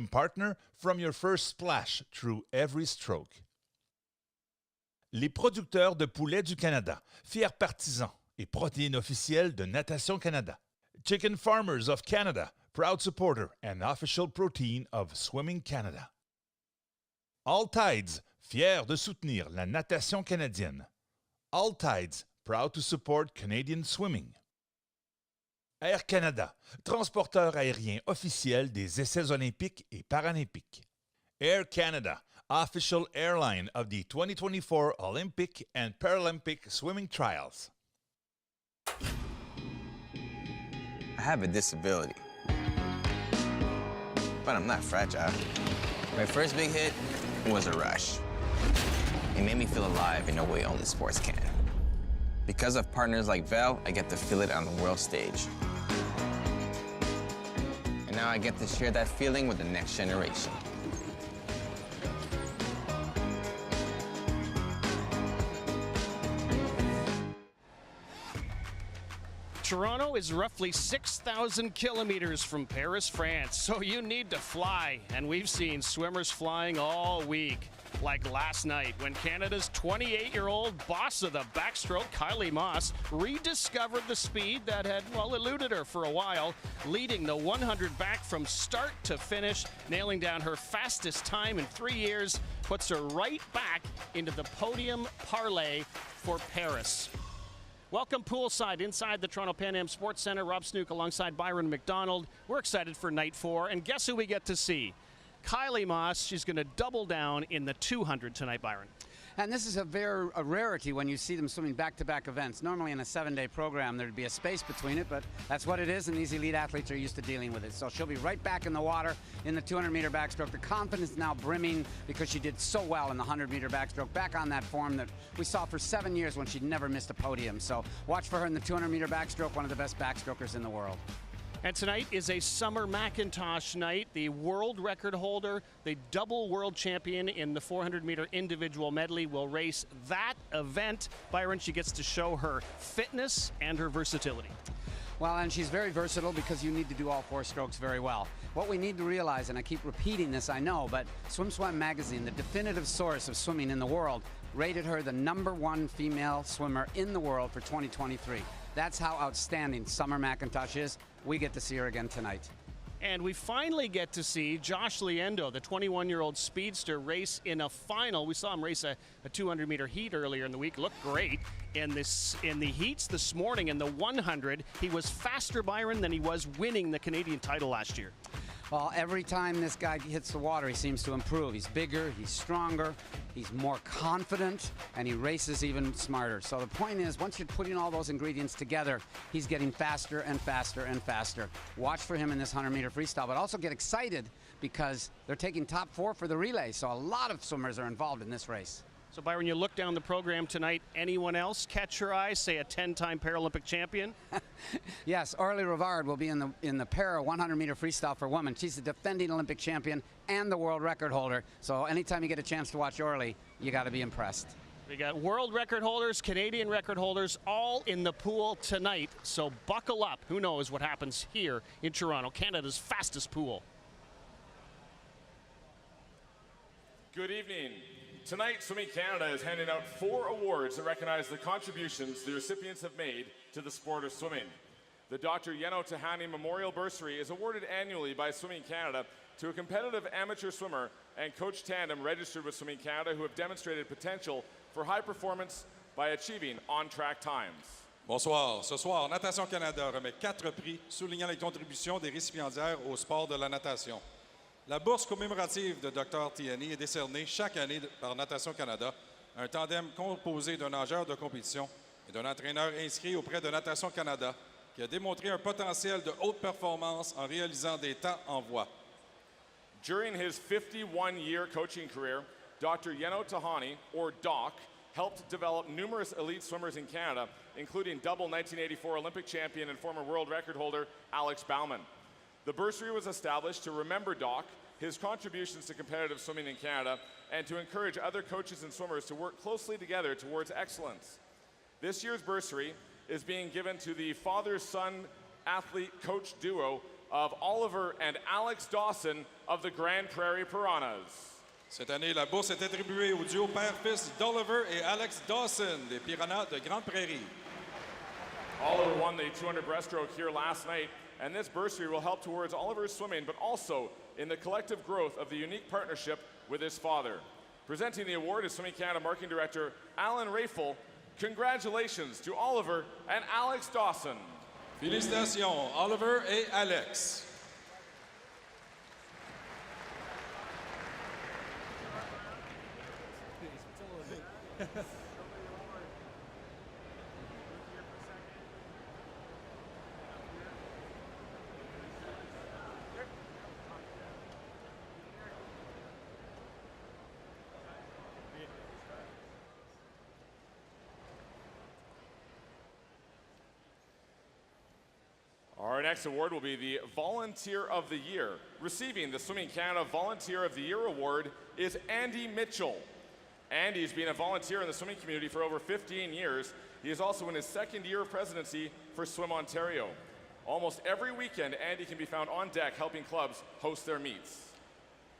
partner from your first splash through every stroke. Les producteurs de poulets du Canada, fiers partisans et protéines officielles de Natation Canada. Chicken Farmers of Canada, proud supporter and official protein of Swimming Canada. All Tides, fiers de soutenir la natation canadienne. All Tides, proud to support Canadian swimming. Air Canada, transporteur aérien officiel des essais olympiques et paralympiques. Air Canada, official airline of the 2024 Olympic and Paralympic swimming trials. I have a disability, but I'm not fragile. My first big hit was a rush. It made me feel alive in a way only sports can. Because of partners like Val, I get to feel it on the world stage. And now I get to share that feeling with the next generation. Toronto is roughly 6,000 kilometers from Paris, France, so you need to fly. And we've seen swimmers flying all week. Like last night when Canada's 28-year-old boss of the backstroke, Kylie Moss, rediscovered the speed that had, well, eluded her for a while, leading the 100 back from start to finish, nailing down her fastest time in 3 years, puts her right back into the podium parlay for Paris. Welcome poolside inside the Toronto Pan Am Sports Centre. Rob Snook alongside Byron McDonald. We're excited for night 4, and guess who we get to see? Kylie Moss. She's going to double down in the 200 tonight, Byron. And this is a rarity when you see them swimming back-to-back events. Normally in a 7-day program, there'd be a space between it, but that's what it is, and these elite athletes are used to dealing with it. So she'll be right back in the water in the 200-meter backstroke. The confidence now brimming because she did so well in the 100-meter backstroke, back on that form that we saw for 7 years when she'd never missed a podium. So watch for her in the 200-meter backstroke, one of the best backstrokers in the world. And tonight is a Summer Macintosh night. The world record holder, the double world champion in the 400-meter individual medley will race that event. Byron, she gets to show her fitness and her versatility. Well, and she's very versatile because you need to do all 4 strokes very well. What we need to realize, and I keep repeating this, I know, but Swim Swam magazine, the definitive source of swimming in the world, rated her the #1 female swimmer in the world for 2023. That's how outstanding Summer Macintosh is. We get to see her again tonight. And we finally get to see Josh Liendo, the 21-year-old speedster, race in a final. We saw him race a 200-meter heat earlier in the week. Looked great in the heats this morning. In the 100, he was faster, Byron, than he was winning the Canadian title last year. Well, every time this guy hits the water, he seems to improve. He's bigger, he's stronger, he's more confident, and he races even smarter. So the point is, once you're putting all those ingredients together, he's getting faster and faster and faster. Watch for him in this 100-meter freestyle, but also get excited because they're taking top 4 for the relay. So a lot of swimmers are involved in this race. So, Byron, you look down the program tonight, anyone else catch your eye, say a 10-time Paralympic champion? Yes, Orly Rivard will be in the para 100-meter freestyle for women. She's the defending Olympic champion and the world record holder. So anytime you get a chance to watch Orly, you got to be impressed. We got world record holders, Canadian record holders, all in the pool tonight. So buckle up. Who knows what happens here in Toronto, Canada's fastest pool. Good evening. Tonight, Swimming Canada is handing out 4 awards that recognize the contributions the recipients have made to the sport of swimming. The Dr. Yeno Tahani Memorial Bursary is awarded annually by Swimming Canada to a competitive amateur swimmer and coach tandem registered with Swimming Canada who have demonstrated potential for high performance by achieving on-track times. Bonsoir. Ce soir, Natation Canada remet 4 prix soulignant les contributions des récipiendaires au sport de la natation. La bourse commémorative de Dr. Tiani est décernée chaque année par Natation Canada, un tandem composé d'un nageur de compétition et d'un entraîneur inscrit auprès de Natation Canada qui a démontré un potentiel de haute performance en réalisant des temps en voie. During his 51-year coaching career, Dr. Yeno Tahani, or Doc, helped develop numerous elite swimmers in Canada, including double 1984 Olympic champion and former world record holder Alex Bauman. The bursary was established to remember Doc, his contributions to competitive swimming in Canada, and to encourage other coaches and swimmers to work closely together towards excellence. This year's bursary is being given to the father-son athlete-coach duo of Oliver and Alex Dawson of the Grand Prairie Piranhas. Cette année, la bourse est attribuée au duo père-fils d'Oliver et Alex Dawson des Piranhas de Grande Prairie. Oliver won the 200 breaststroke here last night, and this bursary will help towards Oliver's swimming, but also in the collective growth of the unique partnership with his father. Presenting the award is Swimming Canada Marketing Director Alan Rafel. Congratulations to Oliver and Alex Dawson. Félicitations, Oliver et Alex. Our next award will be the Volunteer of the Year. Receiving the Swimming Canada Volunteer of the Year award is Andy Mitchell. Andy's been a volunteer in the swimming community for over 15 years. He is also in his second year of presidency for Swim Ontario. Almost every weekend, Andy can be found on deck helping clubs host their meets.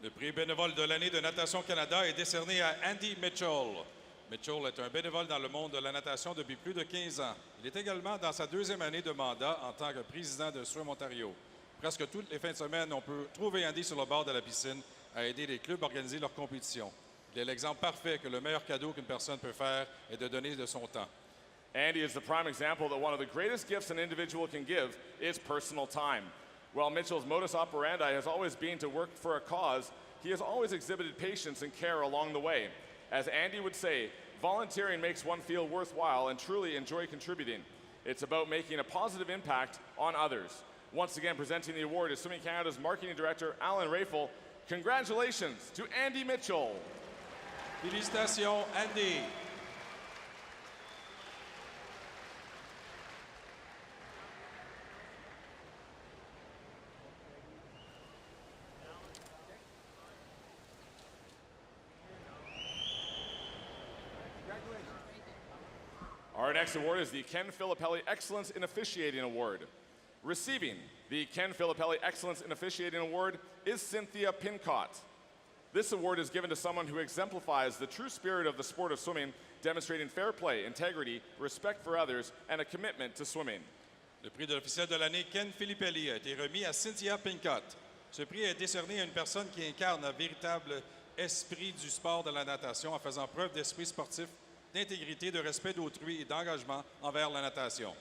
Le prix bénévole de l'année de Natation Canada est décerné à Andy Mitchell. Mitchell est un bénévole dans le monde de la natation depuis plus de 15 ans. Il est également dans sa deuxième année de mandat en tant que président de Swim Ontario. Presque toutes les fins de semaine, on peut trouver Andy sur le bord de la piscine à aider les clubs à organiser leurs compétitions. Il est l'exemple parfait que le meilleur cadeau qu'une personne peut faire est de donner de son temps. Andy is the prime example that one of the greatest gifts an individual can give is personal time. While Mitchell's modus operandi has always been to work for a cause, he has always exhibited patience and care along the way. As Andy would say, volunteering makes one feel worthwhile and truly enjoy contributing. It's about making a positive impact on others. Once again, presenting the award is Swimming Canada's Marketing Director, Alan Rafel. Congratulations to Andy Mitchell. Félicitations, Andy. Our next award is the Ken Filippelli Excellence in Officiating Award. Receiving the Ken Filippelli Excellence in Officiating Award is Cynthia Pincott. This award is given to someone who exemplifies the true spirit of the sport of swimming, demonstrating fair play, integrity, respect for others, and a commitment to swimming. Le prix de l'officiel de l'année Ken Filippelli a été remis à Cynthia Pincott. Ce prix est décerné à une personne qui incarne un véritable esprit du sport de la natation en faisant preuve d'esprit sportif, d'intégrité, de respect d'autrui et d'engagement envers la natation.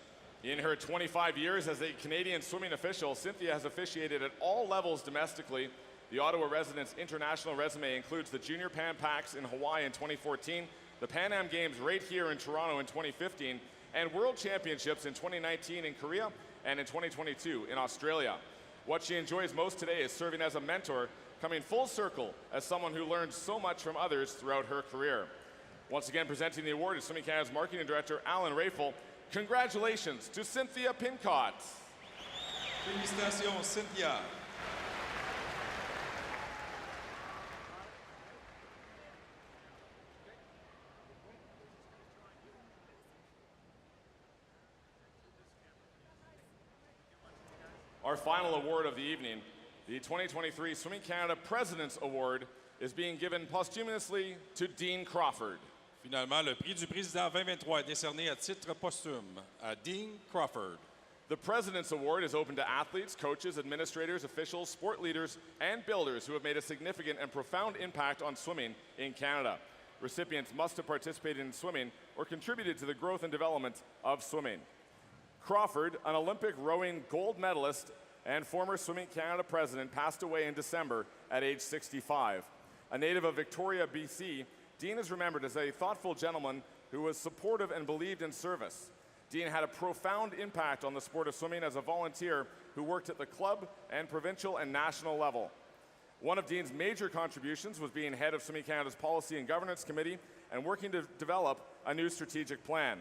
In her 25 years as a Canadian swimming official, Cynthia has officiated at all levels domestically. The Ottawa resident's international resume includes the Junior Pan Pacs in Hawaii in 2014, the Pan Am Games right here in Toronto in 2015, and World Championships in 2019 in Korea and in 2022 in Australia. What she enjoys most today is serving as a mentor, coming full circle as someone who learned so much from others throughout her career. Once again, presenting the award is Swimming Canada's Marketing Director, Alan Rafel. Congratulations to Cynthia Pincott. Félicitations, Cynthia. Our final award of the evening, the 2023 Swimming Canada President's Award, is being given posthumously to Dean Crawford. Finalement, le prix du président 2023 est décerné à titre posthume à Dean Crawford. The President's Award is open to athletes, coaches, administrators, officials, sport leaders, and builders who have made a significant and profound impact on swimming in Canada. Recipients must have participated in swimming or contributed to the growth and development of swimming. Crawford, an Olympic rowing gold medalist and former Swimming Canada president, passed away in December at age 65. A native of Victoria, BC, Dean is remembered as a thoughtful gentleman who was supportive and believed in service. Dean had a profound impact on the sport of swimming as a volunteer who worked at the club and provincial and national level. One of Dean's major contributions was being head of Swimming Canada's Policy and Governance Committee and working to develop a new strategic plan.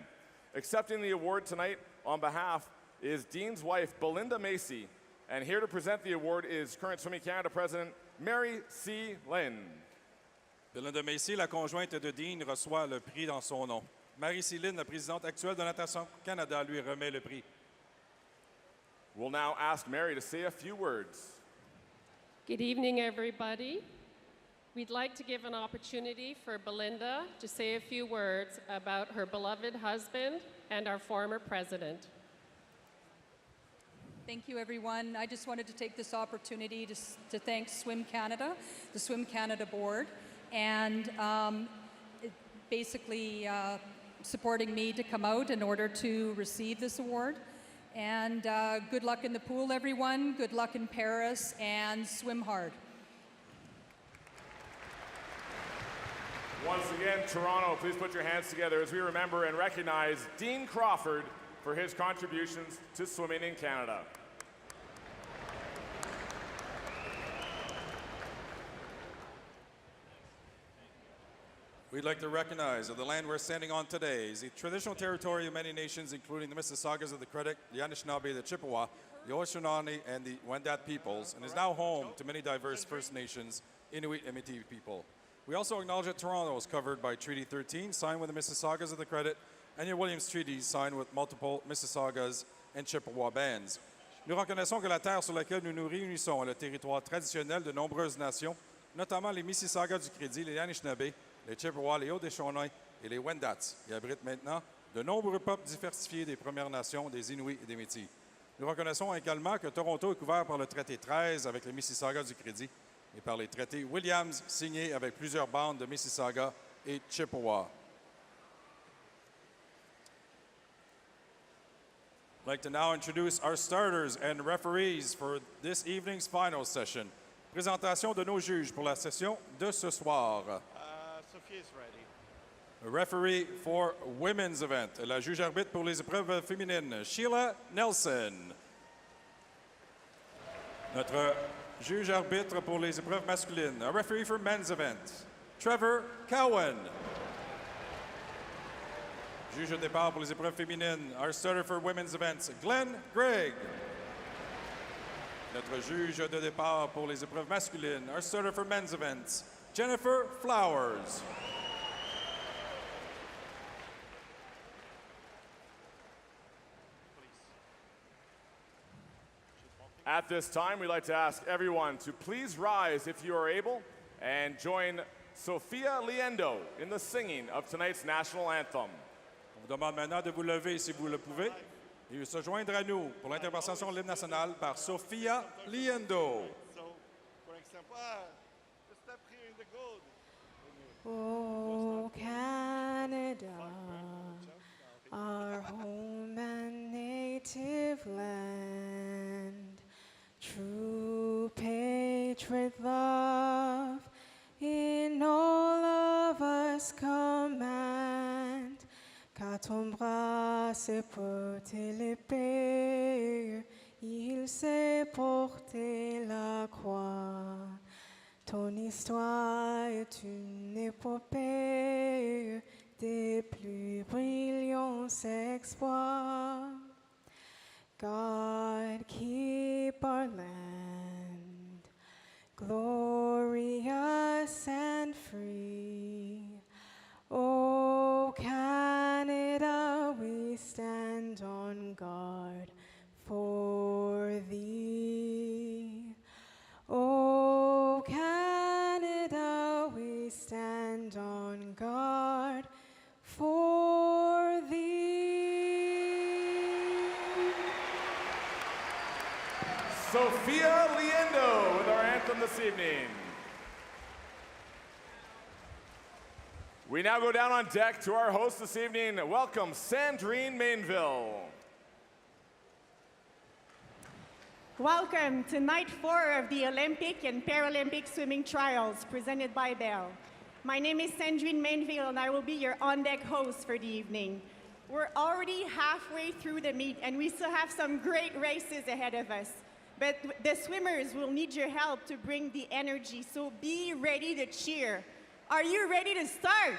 Accepting the award tonight on behalf is Dean's wife, Belinda Macy, and here to present the award is current Swimming Canada President, Mary C. Lynn. Belinda Macy, la conjointe de Dean, reçoit le prix dans son nom. Marie-Céline, la présidente actuelle de Natation Canada, lui remet le prix. We'll now ask Mary to say a few words. Good evening, everybody. We'd like to give an opportunity for Belinda to say a few words about her beloved husband and our former president. Thank you, everyone. I just wanted to take this opportunity to thank Swim Canada, the Swim Canada board, and basically supporting me to come out in order to receive this award. And good luck in the pool, everyone. Good luck in Paris, and swim hard. Once again, Toronto, please put your hands together as we remember and recognize Dean Crawford for his contributions to swimming in Canada. We'd like to recognize that the land we're standing on today is the traditional territory of many nations, including the Mississaugas of the Credit, the Anishinaabe, the Chippewa, the Ohlone, and the Wendat peoples, and is now home to many diverse First Nations, Inuit, and Métis people. We also acknowledge that Toronto is covered by Treaty 13, signed with the Mississaugas of the Credit, and your Williams Treaty, signed with multiple Mississaugas and Chippewa bands. Nous reconnaissons que la terre sur laquelle nous nous réunissons est le territoire traditionnel de nombreuses nations, notamment les Mississaugas du Crédit, les Anishinaabe, les Chippewa, les Haudéchonnais et les Wendats. Y abritent maintenant de nombreux peuples diversifiés des Premières Nations, des Inuits et des Métis. Nous reconnaissons également que Toronto est couvert par le traité 13 avec les Mississaugas du Crédit et par les traités Williams signés avec plusieurs bandes de Mississauga et Chippewa. I'd like to now introduce our starters and referees for this evening's final session. Présentation de nos juges pour la session de ce soir. Sophia is ready. A referee for women's event, la juge arbitre pour les épreuves féminines, Sheila Nelson. Notre juge arbitre pour les épreuves masculines, a referee for men's event, Trevor Cowan. Juge au départ pour les épreuves féminines, our starter for women's events, Glenn Gregg. Notre juge de départ pour les épreuves masculines, our starter for men's events, Jennifer Flowers. At this time, we'd like to ask everyone to please rise if you are able and join Sophia Liendo in the singing of tonight's national anthem. On vous demande maintenant de vous lever si vous le pouvez et se joindre à nous pour l'interprétation de l'hymne national par Sophia Liendo. So, for example, the step here in the gold. Oh, Canada, our home and native land, true patriot love in all of us command. Car ton bras s'est porté l'épée, il s'est porté la croix. Ton histoire est une épopée des plus brillants exploits. God, keep our land glorious and free. Oh, Canada, we stand on guard for thee. Oh, Canada, we stand on guard for thee. Sophia Liendo with our anthem this evening. We now go down on deck to our host this evening. Welcome, Sandrine Mainville. Welcome to night 4 of the Olympic and Paralympic swimming trials presented by Bell. My name is Sandrine Mainville and I will be your on-deck host for the evening. We're already halfway through the meet and we still have some great races ahead of us. But the swimmers will need your help to bring the energy, so be ready to cheer. Are you ready to start?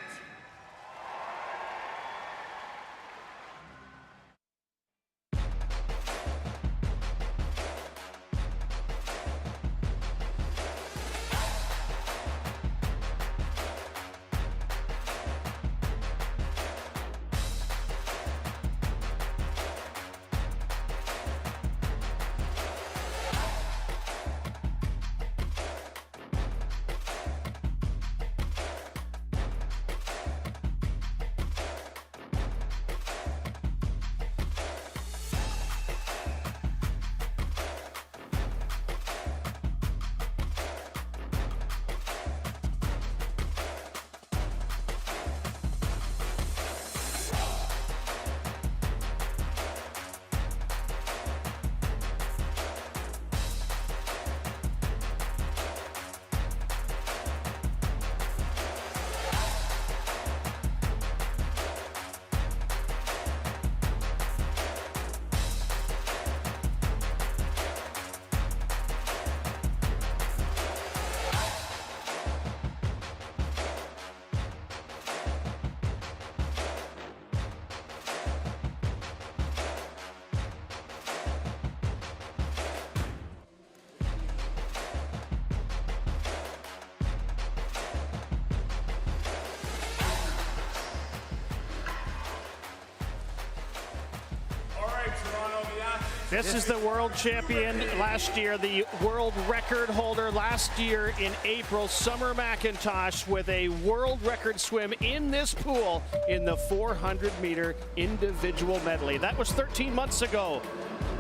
This is the world champion last year, the world record holder last year in April, Summer McIntosh, with a world record swim in this pool in the 400-meter individual medley. That was 13 months ago.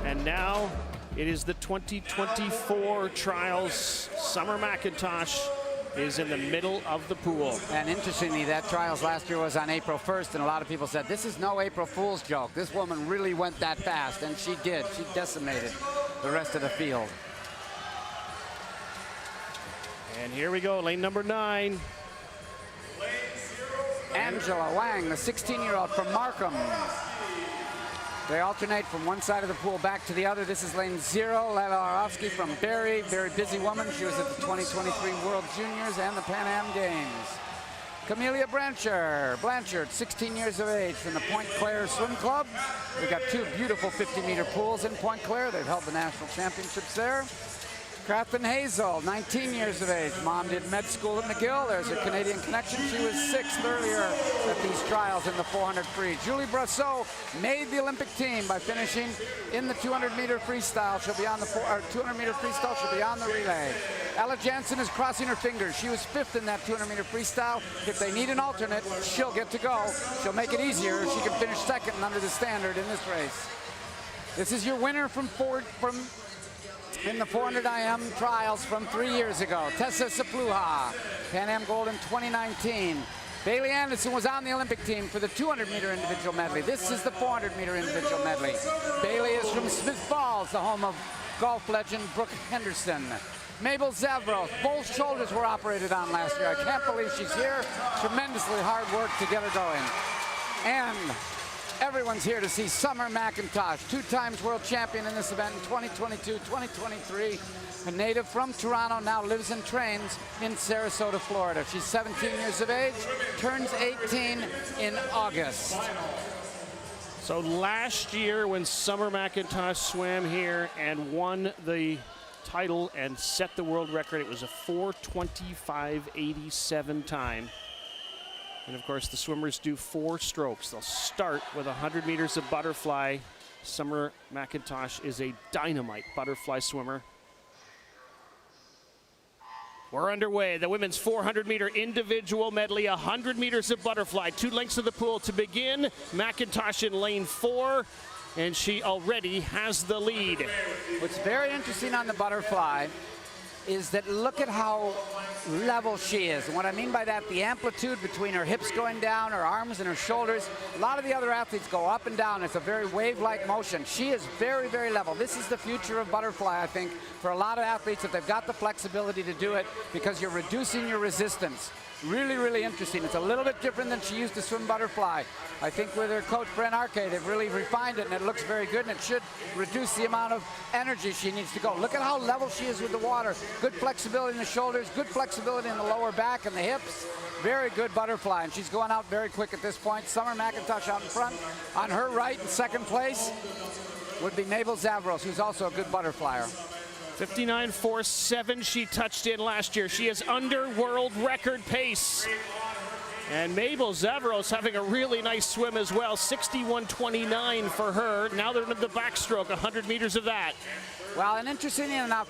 And now it is the 2024 trials. Summer McIntosh is in the middle of the pool. And interestingly, that trials last year was on April 1st, and a lot of people said, this is no April Fool's joke. This woman really went that fast, and she did. She decimated the rest of the field. And here we go, lane number 9. Angela Wang, the 16-year-old from Markham. They alternate from one side of the pool back to the other. This is lane 0, Lila Arofsky from Barrie. Very busy woman. She was at the 2023 World Juniors and the Pan Am Games. Camelia Blanchard, 16 years of age, from the Pointe Claire Swim Club. We've got 2 beautiful 50-meter pools in Pointe Claire. They've held the national championships there. Catherine Hazel, 19 years of age. Mom did med school at McGill. There's her Canadian connection. She was 6th earlier at these trials in the 400 free. Julie Brasseau made the Olympic team by finishing in the 200-meter freestyle. She'll be on the 200-meter freestyle. She'll be on the relay. Ella Jansen is crossing her fingers. She was 5th in that 200-meter freestyle. If they need an alternate, she'll get to go. She'll make it easier if she can finish 2nd under the standard in this race. This is your winner in the 400 IM trials from 3 years ago. Tessa Sapluha, Pan Am Gold in 2019. Bailey Anderson was on the Olympic team for the 200-meter individual medley. This is the 400-meter individual medley. Bailey is from Smith Falls, the home of golf legend Brooke Henderson. Mabel Zavros, both shoulders were operated on last year. I can't believe she's here. Tremendously hard work to get her going. And everyone's here to see Summer McIntosh, 2 times world champion in this event in 2022, 2023. A native from Toronto, now lives and trains in Sarasota, Florida. She's 17 years of age, turns 18 in August. So last year when Summer McIntosh swam here and won the title and set the world record, it was a 4:25.87 time. And of course, the swimmers do 4 strokes. They'll start with 100 meters of butterfly. Summer McIntosh is a dynamite butterfly swimmer. We're underway. The women's 400-meter individual medley, 100 meters of butterfly. 2 lengths of the pool to begin. McIntosh in lane 4, and she already has the lead. What's very interesting on the butterfly is that look at how level she is. And what I mean by that, the amplitude between her hips going down, her arms and her shoulders. A lot of the other athletes go up and down. It's a very wave-like motion. She is very, very level. This is the future of butterfly, I think, for a lot of athletes, if they've got the flexibility to do it, because you're reducing your resistance. Really, really interesting. It's a little bit different than she used to swim butterfly. I think with her coach, Brent Arke, they've really refined it, and it looks very good, and it should reduce the amount of energy she needs to go. Look at how level she is with the water. Good flexibility in the shoulders, good flexibility in the lower back and the hips. Very good butterfly, and she's going out very quick at this point. Summer McIntosh out in front. On her right in 2nd place would be Mabel Zavros, who's also a good butterflyer. 59.47 she touched in last year. She is under world record pace. And Mabel Zavros having a really nice swim as well. 61.29 for her. Now they're into the backstroke, 100 meters of that. Well, and interestingly enough,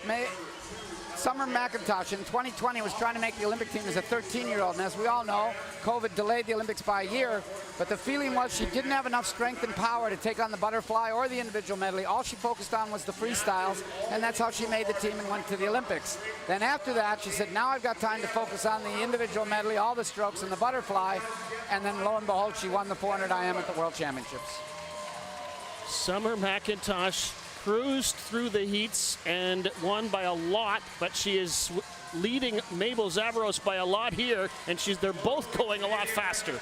Summer McIntosh in 2020 was trying to make the Olympic team as a 13-year-old. And as we all know, COVID delayed the Olympics by a year. But the feeling was she didn't have enough strength and power to take on the butterfly or the individual medley. All she focused on was the freestyles, and that's how she made the team and went to the Olympics. Then after that, she said, now I've got time to focus on the individual medley, all the strokes, and the butterfly. And then lo and behold, she won the 400 IM at the World Championships. Summer McIntosh cruised through the heats and won by a lot, but she is leading Mabel Zavros by a lot here, and they're both going a lot faster.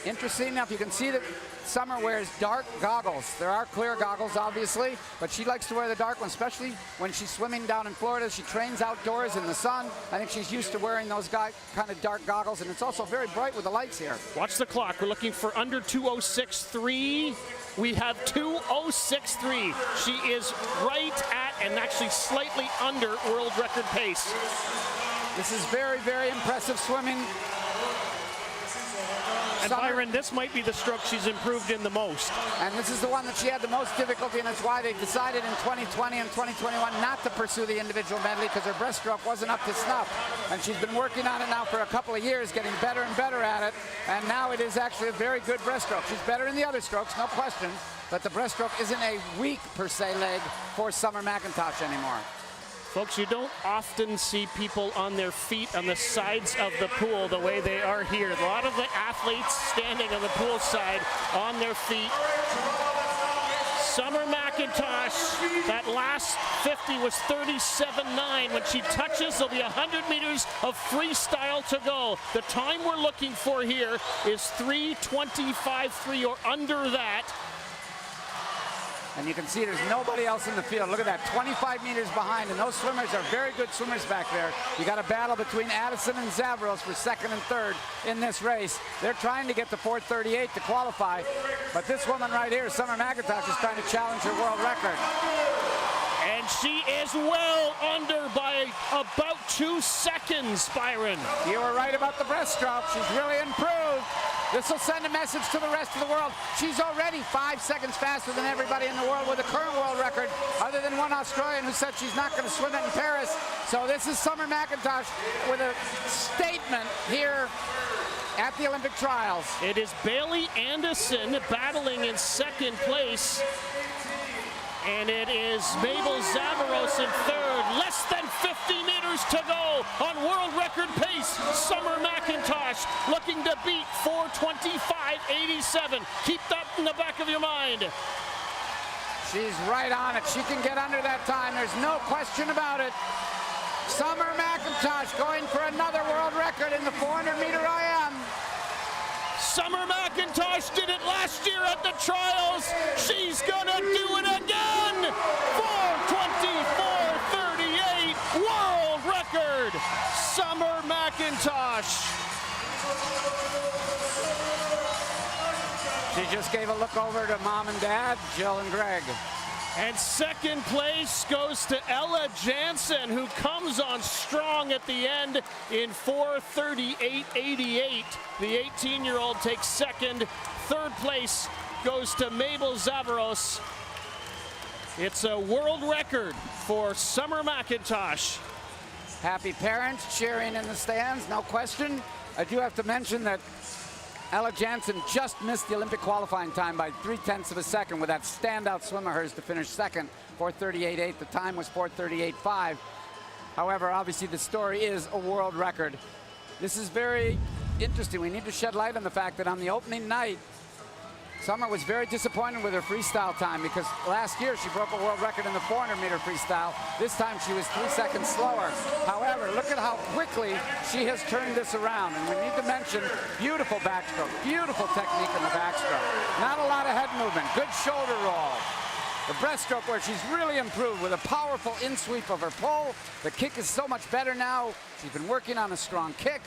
Interesting enough, you can see that Summer wears dark goggles. There are clear goggles, obviously, but she likes to wear the dark ones, especially when she's swimming down in Florida. She trains outdoors in the sun. I think she's used to wearing those kind of dark goggles, and it's also very bright with the lights here. Watch the clock. We're looking for under 2:06.3. We have 2:06.3. She is right at and actually slightly under world record pace. This is very, very impressive swimming. And Byron, this might be the stroke she's improved in the most. And this is the one that she had the most difficulty, and it's why they decided in 2020 and 2021 not to pursue the individual medley, because her breaststroke wasn't up to snuff. And she's been working on it now for a couple of years, getting better and better at it, and now it is actually a very good breaststroke. She's better in the other strokes, no question, but the breaststroke isn't a weak, per se, leg for Summer McIntosh anymore. Folks, you don't often see people on their feet on the sides of the pool the way they are here. A lot of the athletes standing on the pool side on their feet. Summer McIntosh, that last 50 was 37.9. When she touches, there'll be 100 meters of freestyle to go. The time we're looking for here is 3:25.3 or under that. And you can see there's nobody else in the field. Look at that, 25 meters behind, and those swimmers are very good swimmers back there. You got a battle between Addison and Zavros for second and third in this race. They're trying to get to 4:38 to qualify, but this woman right here, Summer McIntosh, is trying to challenge her world record. And she is well under by about 2 seconds, Byron. You were right about the breaststroke. She's really improved. This will send a message to the rest of the world. She's already 5 seconds faster than everybody in the world with the current world record, other than one Australian who said she's not going to swim it in Paris. So this is Summer McIntosh with a statement here at the Olympic trials. It is Bailey Anderson battling in second place. And it is Mabel Zavaros in third. Less than 50 meters to go on world record pace. Summer McIntosh looking to beat 4:25.87. Keep that in the back of your mind. She's right on it. She can get under that time. There's no question about it. Summer McIntosh going for another world record in the 400-meter IM. Summer McIntosh did it last year at the trials. She's gonna do it again. 4:24.38 world record. Summer McIntosh. She just gave a look over to mom and dad, Jill and Greg. And second place goes to Ella Jansen, who comes on strong at the end in 4:38.88. The 18-year-old takes second. Third place goes to Mabel Zavaros. It's a world record for Summer McIntosh. Happy parents cheering in the stands, no question. I do have to mention that Ella Jansen just missed the Olympic qualifying time by 0.3 of a second with that standout swim of hers to finish second, 4:38.8. The time was 4:38.5. However, obviously the story is a world record. This is very interesting. We need to shed light on the fact that on the opening night, Summer was very disappointed with her freestyle time because last year she broke a world record in the 400-meter freestyle. This time she was 3 seconds slower. However, look at how quickly she has turned this around. And we need to mention beautiful backstroke, beautiful technique in the backstroke. Not a lot of head movement, good shoulder roll. The breaststroke where she's really improved with a powerful in-sweep of her pole. The kick is so much better now. She's been working on a strong kick.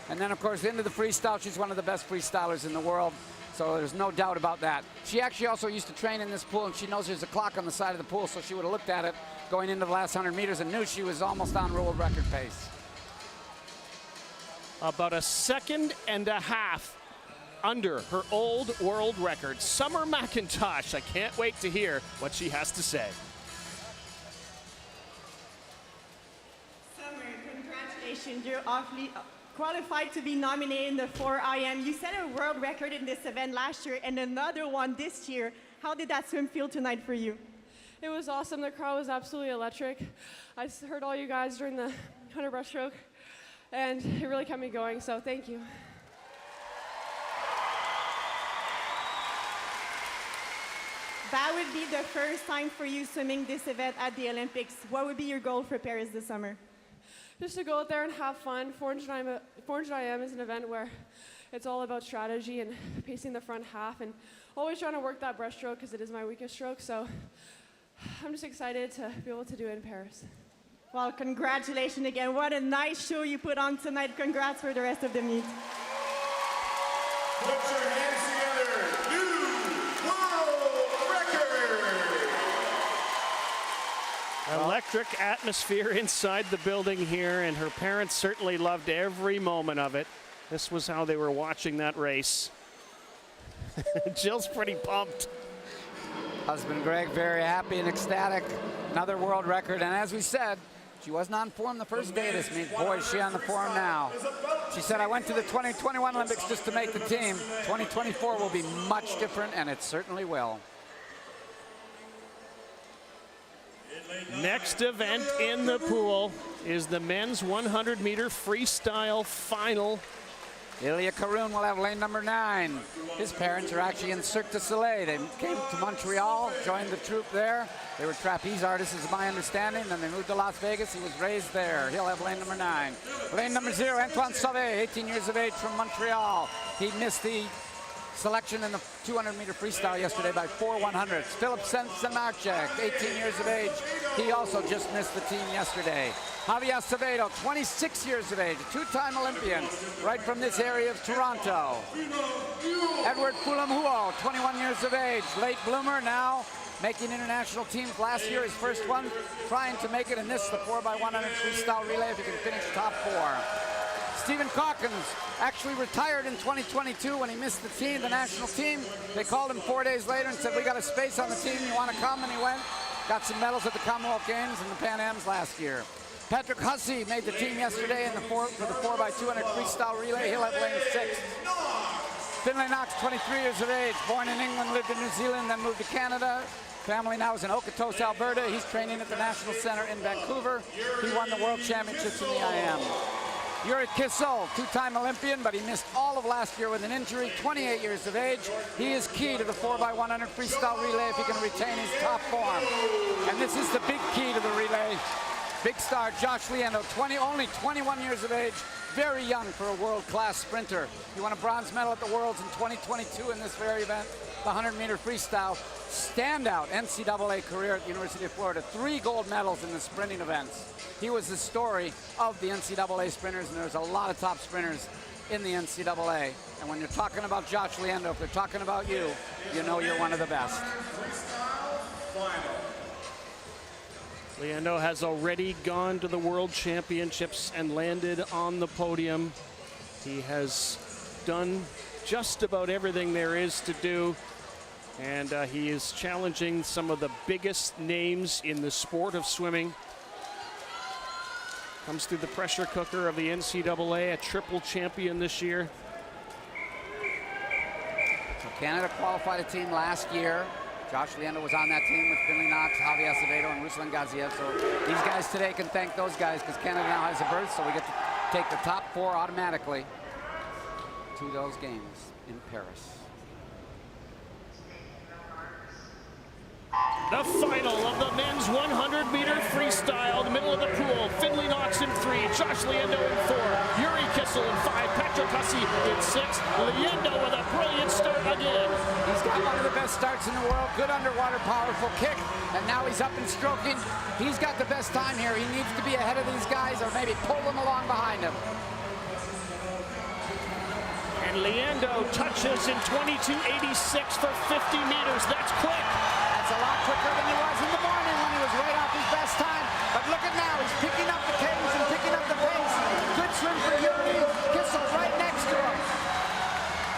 And then, of course, into the freestyle, she's one of the best freestylers in the world. So there's no doubt about that. She actually also used to train in this pool, and she knows there's a clock on the side of the pool, so she would have looked at it going into the last 100 meters and knew she was almost on world record pace. About a second and a half under her old world record. Summer McIntosh, I can't wait to hear what she has to say. Summer, congratulations. You're qualified to be nominated in the 4 IM. You set a world record in this event last year and another one this year. How did that swim feel tonight for you? It was awesome. The crowd was absolutely electric. I just heard all you guys during the 100 breaststroke, and it really kept me going, so thank you. That would be the first time for you swimming this event at the Olympics. What would be your goal for Paris this summer? Just to go out there and have fun. 400 IM is an event where it's all about strategy and pacing the front half and always trying to work that breaststroke because it is my weakest stroke. So I'm just excited to be able to do it in Paris. Well, congratulations again. What a nice show you put on tonight. Congrats for the rest of the meet. Put your hands together. New world record. Electric atmosphere inside the building here, and her parents certainly loved every moment of it. This was how they were watching that race. Jill's pretty pumped. Husband Greg very happy and ecstatic. Another world record, and as we said, she wasn't on form the first day of this meet. Boy, is she on the form now. She said, I went to the 2021 Olympics just to make the team. 2024 will be much different, and it certainly will. Next event in the pool is the men's 100-meter freestyle final. Ilya Karoun will have lane number 9. His parents are actually in Cirque du Soleil. They came to Montreal, joined the troupe there. They were trapeze artists, is my understanding. Then they moved to Las Vegas. He was raised there. He'll have lane number 9. Lane number 0, Antoine Sauvé, 18 years of age from Montreal. He missed the selection in the 200-meter freestyle yesterday by 4/100ths. Philip Senmarchek, 18 years of age. He also just missed the team yesterday. Javier Acevedo, 26 years of age, a 2-time Olympian, right from this area of Toronto. Edward Fulhamhuo, 21 years of age, late bloomer, now making international teams last year, his first one, trying to make it in this, the 4x100 freestyle relay, if he can finish top 4. Stephen Calkins actually retired in 2022 when he missed the national team. They called him 4 days later and said, we got a space on the team, you want to come? And he went, got some medals at the Commonwealth Games and the Pan Ams last year. Patrick Hussey made the team yesterday in for the 4x200 freestyle relay. He'll have lane 6. Finlay Knox, 23 years of age, born in England, lived in New Zealand, then moved to Canada. Family now is in Okotos, Alberta. He's training at the National Center in Vancouver. He won the World Championships in the IM. Yuri Kissel, 2-time Olympian, but he missed all of last year with an injury, 28 years of age. He is key to the 4x100 freestyle relay if he can retain his top form. And this is the big key to the relay. Big star Josh Leando, only 21 years of age, very young for a world-class sprinter. He won a bronze medal at the Worlds in 2022 in this very event, the 100-meter freestyle. Standout NCAA career at the University of Florida, 3 gold medals in the sprinting events. He was the story of the NCAA sprinters, and there's a lot of top sprinters in the NCAA. And when you're talking about Josh Leando, if they're talking about you, you know you're one of the best. Leando has already gone to the World Championships and landed on the podium. He has done just about everything there is to do, and he is challenging some of the biggest names in the sport of swimming. Comes through the pressure cooker of the NCAA, a triple champion this year. So Canada qualified a team last year. Josh Leando was on that team with Finlay Knox, Javier Acevedo, and Ruslan Gaziev. So these guys today can thank those guys because Canada now has a berth, so we get to take the top 4 automatically to those games in Paris. The final of the men's 100-meter freestyle, the middle of the pool. Finlay Knox in 3, Josh Leando in 4, Yuri Kissel in 5, Patrick Hussey in 6. Leando with a brilliant start again. He's got one of the best starts in the world, good underwater, powerful kick, and now he's up and stroking. He's got the best time here. He needs to be ahead of these guys or maybe pull them along behind him. And Leando touches in 22.86 for 50 meters. That's quick. That's a lot quicker than he was in the morning when he was right off his best time. But look at now, he's picking up the cadence and picking up the pace. Good swim for Yuri. Kissel right next to him.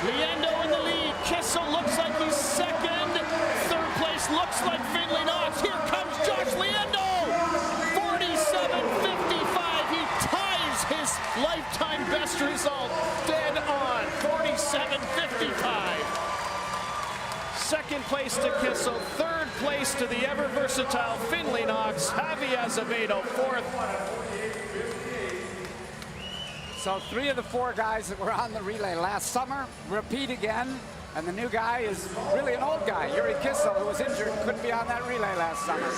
Leando in the lead. Kissel looks like he's second. Third place looks like Finlay Knox. Here comes Josh Leando. 47.55. He ties his lifetime best result. Dead on. 47.55. Second place to Kissel, third place to the ever-versatile Finlay Knox, Javier Acevedo, 4th. So 3 of the 4 guys that were on the relay last summer repeat again, and the new guy is really an old guy, Yuri Kissel, who was injured and couldn't be on that relay last summer.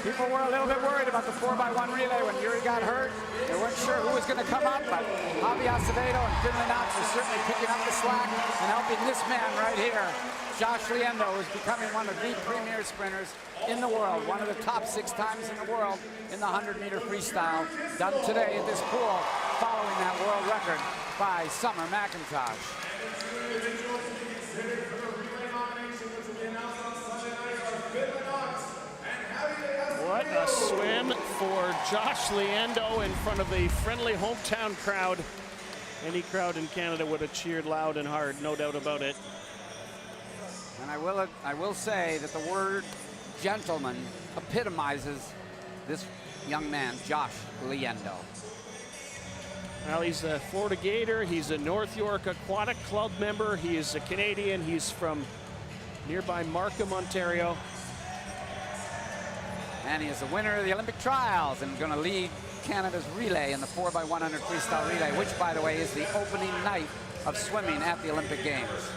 People were a little bit worried about the 4x1 relay when Yuri got hurt. They weren't sure who was going to come up, but Javier Acevedo and Finlay Knox are certainly picking up the slack and helping this man right here. Josh Leando is becoming one of the premier sprinters in the world, one of the top 6 times in the world in the 100-meter freestyle, done today at this pool, following that world record by Summer McIntosh. What a swim for Josh Leando in front of the friendly hometown crowd. Any crowd in Canada would have cheered loud and hard, no doubt about it. And I will say that the word gentleman epitomizes this young man, Josh Liendo. Well, he's a Florida Gator. He's a North York Aquatic Club member. He is a Canadian. He's from nearby Markham, Ontario. And he is the winner of the Olympic trials and going to lead Canada's relay in the 4x100 freestyle relay, which, by the way, is the opening night of swimming at the Olympic Games.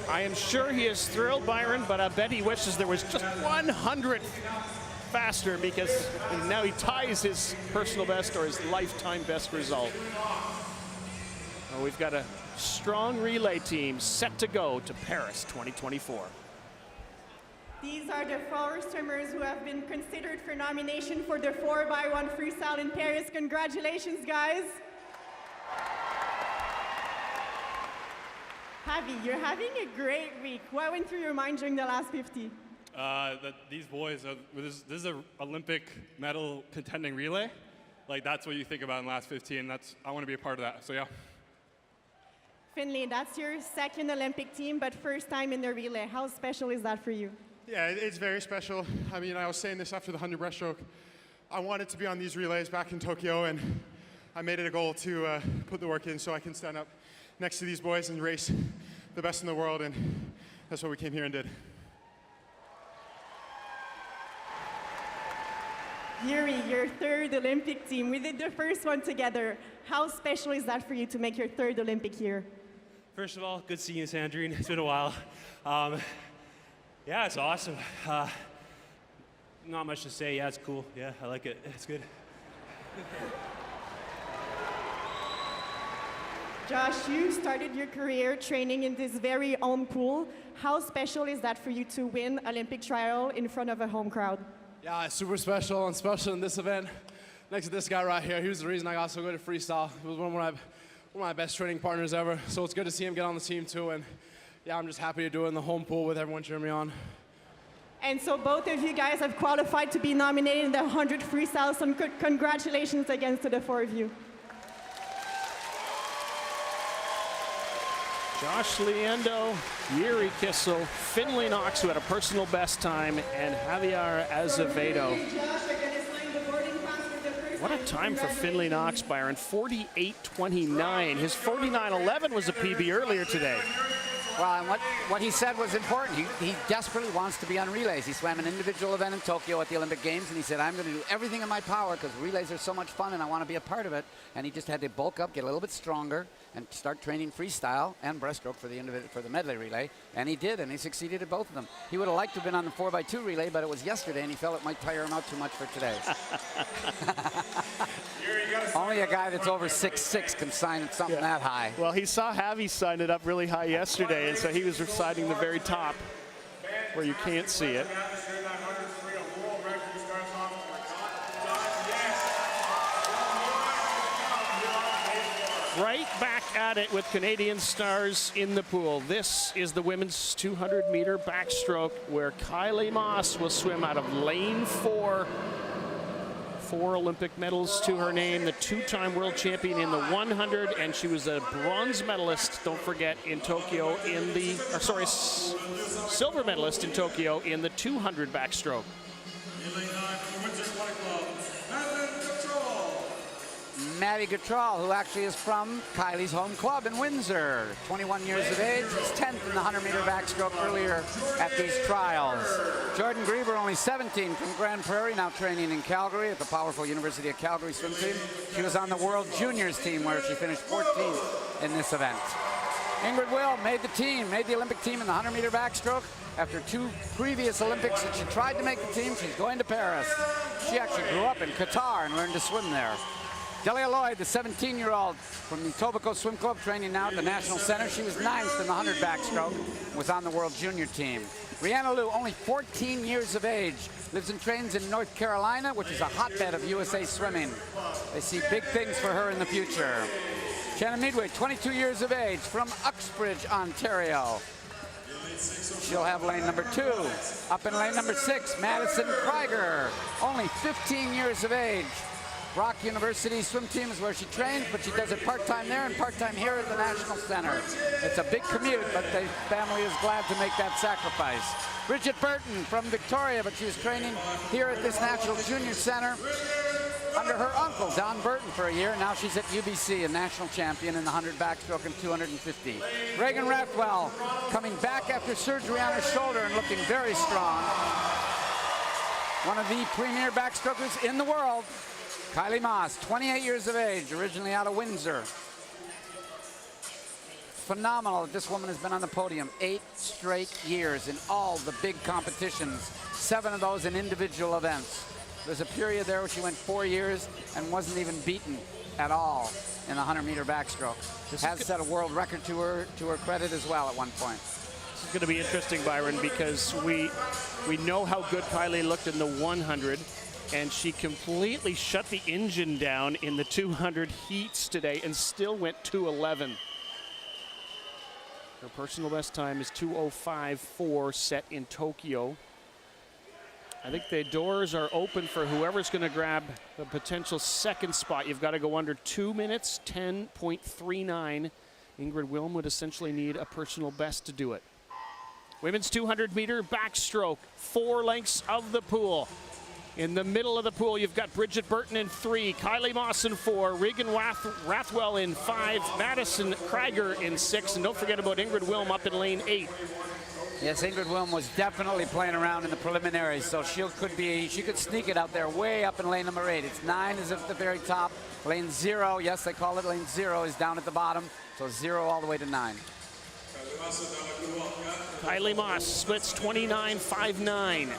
I am sure he is thrilled, Byron, but I bet he wishes there was just 100th faster, because now he ties his personal best or his lifetime best result. Well, we've got a strong relay team set to go to Paris 2024. These are the 4 swimmers who have been considered for nomination for the 4x1 freestyle in Paris. Congratulations, guys. Javi, you're having a great week. What went through your mind during the last 50? That these boys, this is an Olympic medal contending relay. Like, that's what you think about in the last 15. I want to be a part of that, so yeah. Finley, that's your second Olympic team, but first time in the relay. How special is that for you? Yeah, it's very special. I mean, I was saying this after the 100 breaststroke. I wanted to be on these relays back in Tokyo, and I made it a goal to put the work in so I can stand up next to these boys and race the best in the world, and that's what we came here and did. Yuri, your third Olympic team. We did the first one together. How special is that for you to make your third Olympic here? First of all, good seeing you, Sandrine. It's been a while. Yeah, it's awesome. Not much to say. Yeah, it's cool. Yeah, I like it. It's good. Josh, you started your career training in this very own pool. How special is that for you to win Olympic trial in front of a home crowd? Yeah, it's super special, and special in this event. Next to this guy right here, he was the reason I got so good at freestyle. He was one of my best training partners ever. So it's good to see him get on the team too. And yeah, I'm just happy to do it in the home pool with everyone cheering me on. And so both of you guys have qualified to be nominated in the 100 freestyle. Some congratulations again to the 4 of you. Josh Liendo, Yuri Kissel, Finley Knox, who had a personal best time, and Javier Azevedo. What a time for Finley Knox, Byron. 48:29. His 49:11 was a PB earlier today. Well, and what he said was important. He desperately wants to be on relays. He swam an individual event in Tokyo at the Olympic Games, and he said, I'm going to do everything in my power because relays are so much fun and I want to be a part of it. And he just had to bulk up, get a little bit stronger, and start training freestyle and breaststroke for the medley relay. And he did, and he succeeded at both of them. He would have liked to have been on the 4x2 relay, but it was yesterday, and he felt it might tire him out too much for today. Only a guy that's over 6'6" can sign something that high. Well, he saw Javi sign it up really high yesterday, and so he was reciting the very top where you can't see it. Right back at it with Canadian stars in the pool. This is the women's 200-meter backstroke where Kylie Moss will swim out of lane 4. 4 Olympic medals to her name, the 2-time world champion in the 100, and she was a bronze medalist, don't forget, in Tokyo in the, silver medalist in Tokyo in the 200 backstroke. Maddie Gautral, who actually is from Kylie's home club in Windsor. 21 years of age, he's 10th in the 100-meter backstroke earlier at these trials. Jordan Grieber, only 17, from Grand Prairie, now training in Calgary at the powerful University of Calgary swim team. She was on the World Juniors team where she finished 14th in this event. Ingrid Will made the team, made the Olympic team in the 100-meter backstroke. After 2 previous Olympics that she tried to make the team, she's going to Paris. She actually grew up in Qatar and learned to swim there. Delia Lloyd, the 17-year-old from the Etobicoke Swim Club, training now at the National Center. She was 9th in the 100 backstroke, was on the World Junior team. Rhianna Liu, only 14 years of age, lives and trains in North Carolina, which is a hotbed of USA swimming. They see big things for her in the future. Shannon Meadway, 22 years of age, from Uxbridge, Ontario. She'll have lane number 2. Up in lane number 6, Madison Krieger, only 15 years of age, Brock University swim team is where she trains, but she does it part-time there and part-time here at the National Center. It's a big commute, but the family is glad to make that sacrifice. Bridget Burton from Victoria, but she was training here at this National Junior Center under her uncle, Don Burton, for a year. Now she's at UBC, a national champion in the 100 backstroke and 250. Reagan Rathwell coming back after surgery on her shoulder and looking very strong. One of the premier backstrokers in the world. Kylie Moss, 28 years of age, originally out of Windsor. Phenomenal that this woman has been on the podium 8 straight years in all the big competitions, 7 of those in individual events. There's a period there where she went 4 years and wasn't even beaten at all in the 100-meter backstroke. Has set a world record to her credit as well at one point. This is going to be interesting, Byron, because we know how good Kylie looked in the 100, and she completely shut the engine down in the 200 heats today and still went 2:11. Her personal best time is 2:05.4 set in Tokyo. I think the doors are open for whoever's going to grab the potential second spot. You've got to go under 2 minutes, 10.39. Ingrid Wilm would essentially need a personal best to do it. Women's 200-meter backstroke, 4 lengths of the pool. In the middle of the pool, you've got Bridget Burton in 3, Kylie Moss in 4, Regan Rathwell in 5, Madison Krieger in 6, and don't forget about Ingrid Wilm up in lane 8. Yes, Ingrid Wilm was definitely playing around in the preliminaries, so she could sneak it out there way up in lane number 8. It's 9 is at the very top. Lane 0, yes, they call it lane 0, is down at the bottom, so 0 all the way to 9. Kylie Moss splits 29.59.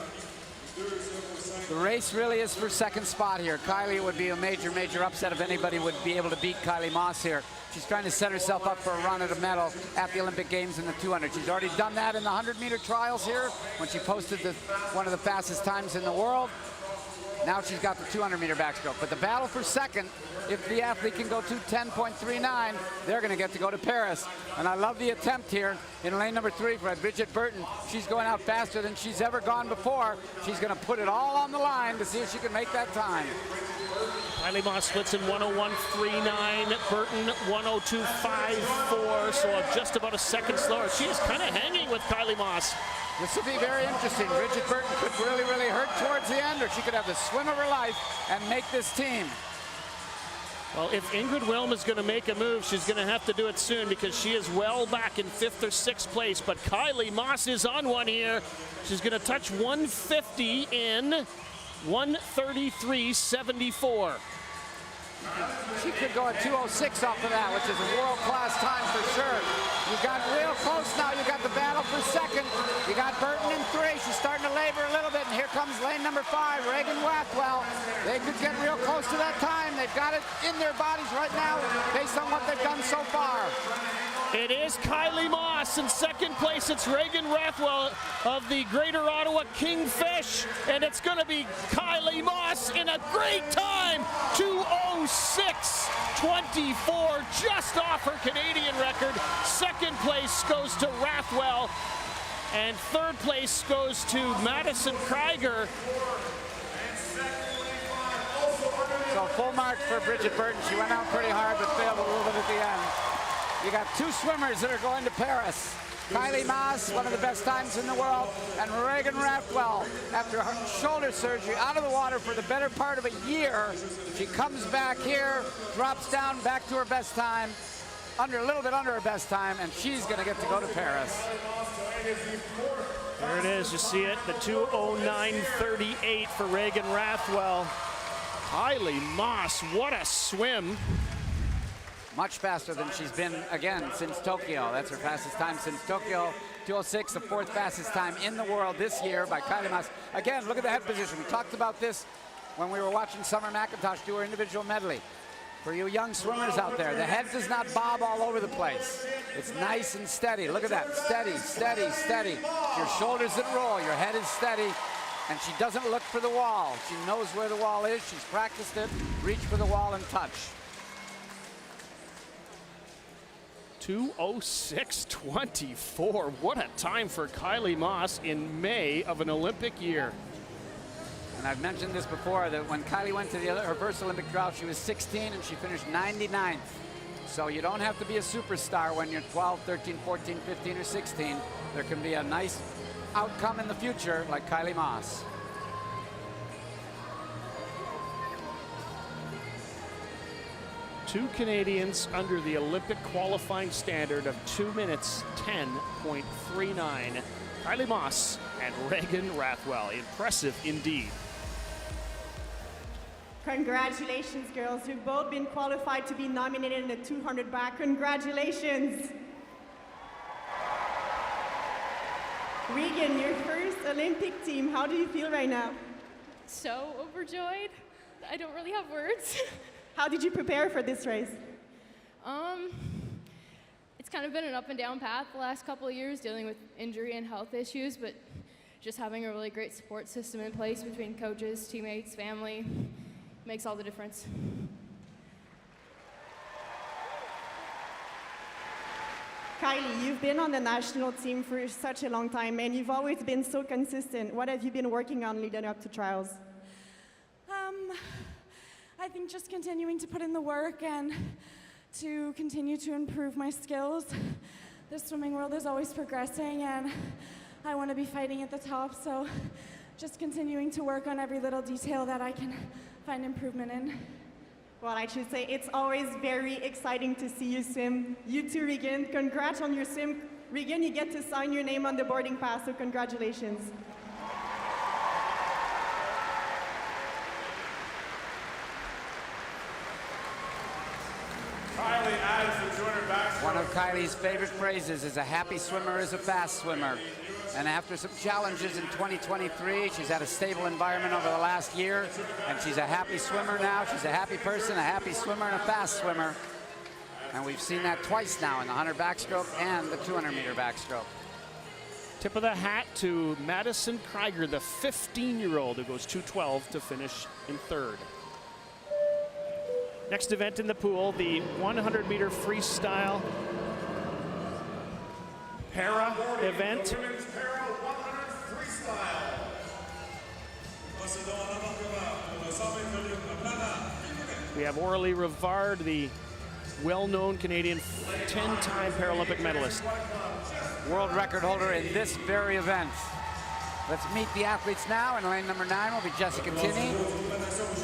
The race really is for second spot here. Kylie would be a major, major upset if anybody would be able to beat Kylie Moss here. She's trying to set herself up for a run at a medal at the Olympic Games in the 200. She's already done that in the 100-meter trials here when she posted one of the fastest times in the world. Now she's got the 200-meter backstroke. But the battle for second, if the athlete can go to 10.39, they're going to get to go to Paris. And I love the attempt here in lane number 3 for Bridget Burton. She's going out faster than she's ever gone before. She's going to put it all on the line to see if she can make that time. Kylie Moss splits in 1:01.39, Burton 1:02.54, so just about a second slower. She is kind of hanging with Kylie Moss. This will be very interesting. Bridget Burton could really, really hurt towards the end, or she could have the swim of her life and make this team. Well, if Ingrid Wilm is going to make a move, she's going to have to do it soon because she is well back in 5th or 6th place. But Kylie Moss is on one here. She's going to touch 150 in 1:33.74. She could go at 2:06 off of that, which is a world-class time for sure. You got real close now. You got the battle for second. You got Burton in 3. She's starting to labor a little bit, and here comes lane number 5, Reagan Rathwell. They could get real close to that time. They've got it in their bodies right now based on what they've done so far. It is Kylie Moss in second place. It's Reagan Rathwell of the Greater Ottawa Kingfish, and it's going to be Kylie Moss in a great time, 2:06.24, just off her Canadian record. Second place goes to Rathwell, and third place goes to Madison Krieger. So full marks for Bridget Burton. She went out pretty hard, but failed a little bit at the end. You got 2 swimmers that are going to Paris. Kylie Moss, one of the best times in the world, and Reagan Rathwell, after her shoulder surgery, out of the water for the better part of a year. She comes back here, drops down back to her best time, a little bit under her best time, and she's going to get to go to Paris. There it is. You see it, the 2:09.38 for Reagan Rathwell. Kylie Moss, what a swim. Much faster than she's been, again, since Tokyo. That's her fastest time since Tokyo. 2:06, the 4th fastest time in the world this year by Kylie Moss. Again, look at the head position. We talked about this when we were watching Summer McIntosh do her individual medley. For you young swimmers out there, the head does not bob all over the place. It's nice and steady. Look at that. Steady, steady, steady. Your shoulders that roll, your head is steady, and she doesn't look for the wall. She knows where the wall is. She's practiced it. Reach for the wall and touch. 2:06.24. What a time for Kylie Moss in May of an Olympic year. And And I've mentioned this before, that when Kylie went to her first Olympic trial, she was 16 and she finished 99th. So you don't have to be a superstar when you're 12, 13, 14, 15, or 16. There can be a nice outcome in the future like Kylie Moss. Two Canadians under the Olympic qualifying standard of 2 minutes 10.39. Kylie Moss and Reagan Rathwell. Impressive indeed. Congratulations, girls. You've both been qualified to be nominated in the 200 back. Congratulations. Regan, your first Olympic team. How do you feel right now? So overjoyed. I don't really have words. How did you prepare for this race? It's kind of been an up and down path the last couple of years, dealing with injury and health issues, but just having a really great support system in place between coaches, teammates, family makes all the difference. Kylie, you've been on the national team for such a long time, and you've always been so consistent. What have you been working on leading up to trials? I think just continuing to put in the work and to continue to improve my skills. The swimming world is always progressing, and I want to be fighting at the top, so just continuing to work on every little detail that I can find improvement in. Well, I should say it's always very exciting to see you swim. You too, Regan. Congrats on your swim. Regan, you get to sign your name on the boarding pass, so congratulations. Kylie adds the 200 backstroke. One of Kylie's favorite phrases is a happy swimmer is a fast swimmer. And after some challenges in 2023, she's had a stable environment over the last year, and she's a happy swimmer now. She's a happy person, a happy swimmer, and a fast swimmer. And we've seen that twice now in the 100 backstroke and the 200-meter backstroke. Tip of the hat to Madison Krieger, the 15-year-old who goes 2:12 to finish in third. Next event in the pool, the 100-meter freestyle para event. Women's para 100 freestyle. We have Aurélie Rivard, the well-known Canadian 10-time Paralympic medalist. World record holder in this very event. Let's meet the athletes now. In lane number 9 will be Jessica Tinney.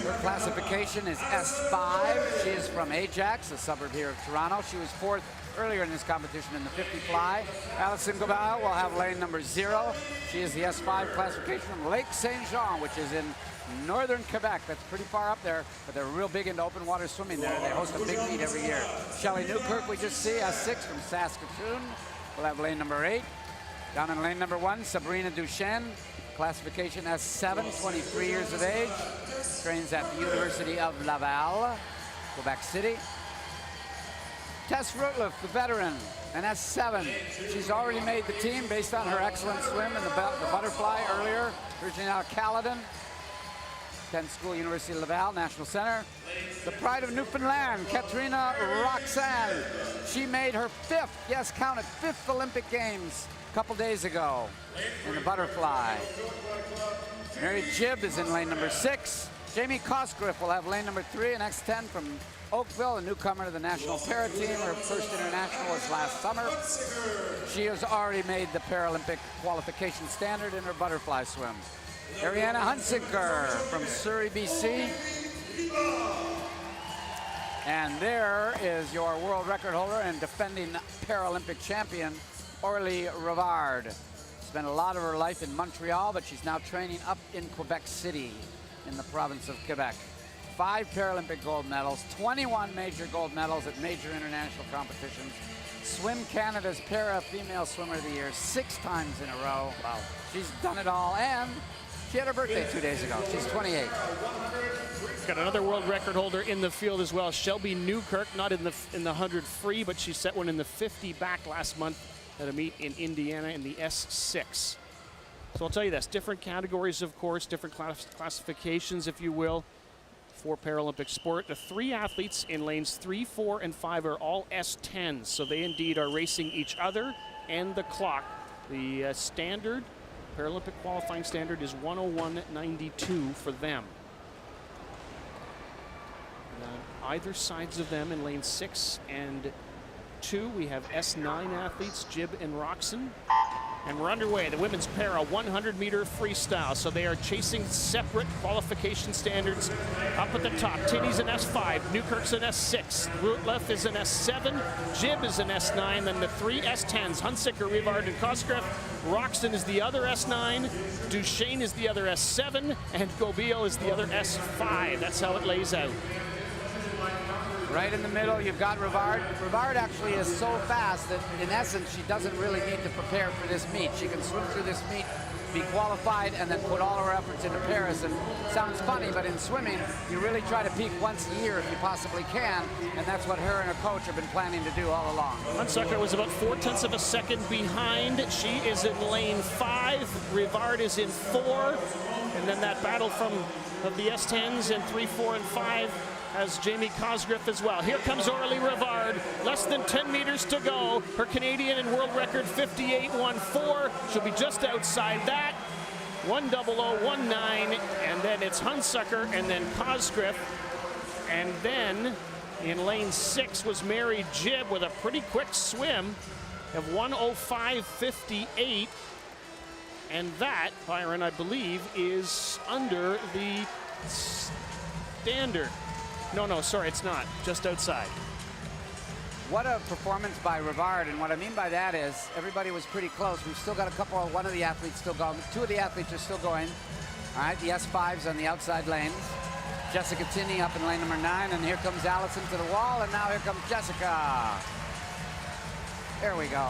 Her classification is S5. She is from Ajax, a suburb here of Toronto. She was 4th earlier in this competition in the 50 fly. Alison Gobal will have lane number 0. She is the S5 classification from Lake Saint Jean, which is in northern Quebec. That's pretty far up there, but they're real big into open water swimming there. They host a big meet every year. Shelley Newkirk, we just see, S6 from Saskatoon. We'll have lane number 8. Down in lane number 1, Sabrina Duchesne, classification S7, 23 years of age. Trains at the University of Laval, Quebec City. Tess Rutliff, the veteran, an S7. She's already made the team based on her excellent swim in the butterfly earlier, originally out of Caledon. Penn School, University of Laval, National Center. The pride of Newfoundland, Katrina Roxanne. She made her 5th, yes, count it, 5th Olympic Games a couple days ago in the butterfly. Mary Jibb is in lane number 6. Jamie Cosgriff will have lane number 3, an X10 from Oakville, a newcomer to the national para team. Her first international was last summer. She has already made the Paralympic qualification standard in her butterfly swim. Ariana Hunsiker from Surrey, BC. And there is your world record holder and defending Paralympic champion, Aurélie Rivard. Spent a lot of her life in Montreal, but she's now training up in Quebec City in the province of Quebec. 5 Paralympic gold medals, 21 major gold medals at major international competitions. Swim Canada's Para Female Swimmer of the Year 6 times in a row. Wow. She's done it all, and she had her birthday 2 days ago. She's 28. Got another world record holder in the field as well, Shelby Newkirk, not in the 100 free, but she set one in the 50 back last month at a meet in Indiana in the S6. So I'll tell you this, different categories, of course, different classifications, if you will, for Paralympic sport. The 3 athletes in lanes 3, 4, and 5 are all S10s, so they indeed are racing each other and the clock. The standard Paralympic qualifying standard is 101.92 for them. And on either sides of them in lane 6 and 2, we have S9 athletes, Jib and Roxon. And we're underway, the women's para 100-meter freestyle. So they are chasing separate qualification standards up at the top. Tinney's an S5, Newkirk's an S6, Rootleff is an S7, Jib is an S9, then the 3 S10s, Hunsicker, Rivard, and Cosgrove. Roxon is the other S9, Duchesne is the other S7, and Gobio is the other S5. That's how it lays out. Right in the middle, you've got Rivard. Rivard actually is so fast that, in essence, she doesn't really need to prepare for this meet. She can swim through this meet, be qualified, and then put all her efforts into Paris. And it sounds funny, but in swimming, you really try to peak once a year if you possibly can, and that's what her and her coach have been planning to do all along. Hunsucker was about 0.4 of a second behind. She is in lane 5. Rivard is in 4. And then that battle of the S10s in 3, 4, and 5 has Jamie Cosgrove as well. Here comes Aurélie Rivard, less than 10 meters to go. Her Canadian and world record 58.14. She'll be just outside that. 1:00.19, and then it's Hunsucker and then Cosgrove. And then in lane 6 was Mary Jib with a pretty quick swim of 1:05.58. And that, Byron, I believe, is under the standard. No, sorry, it's not. Just outside. What a performance by Rivard, and what I mean by that is everybody was pretty close. We've still got one of the athletes still going. 2 of the athletes are still going. All right, the S5s on the outside lanes. Jessica Tinney up in lane number 9, and here comes Allison to the wall, and now here comes Jessica. There we go.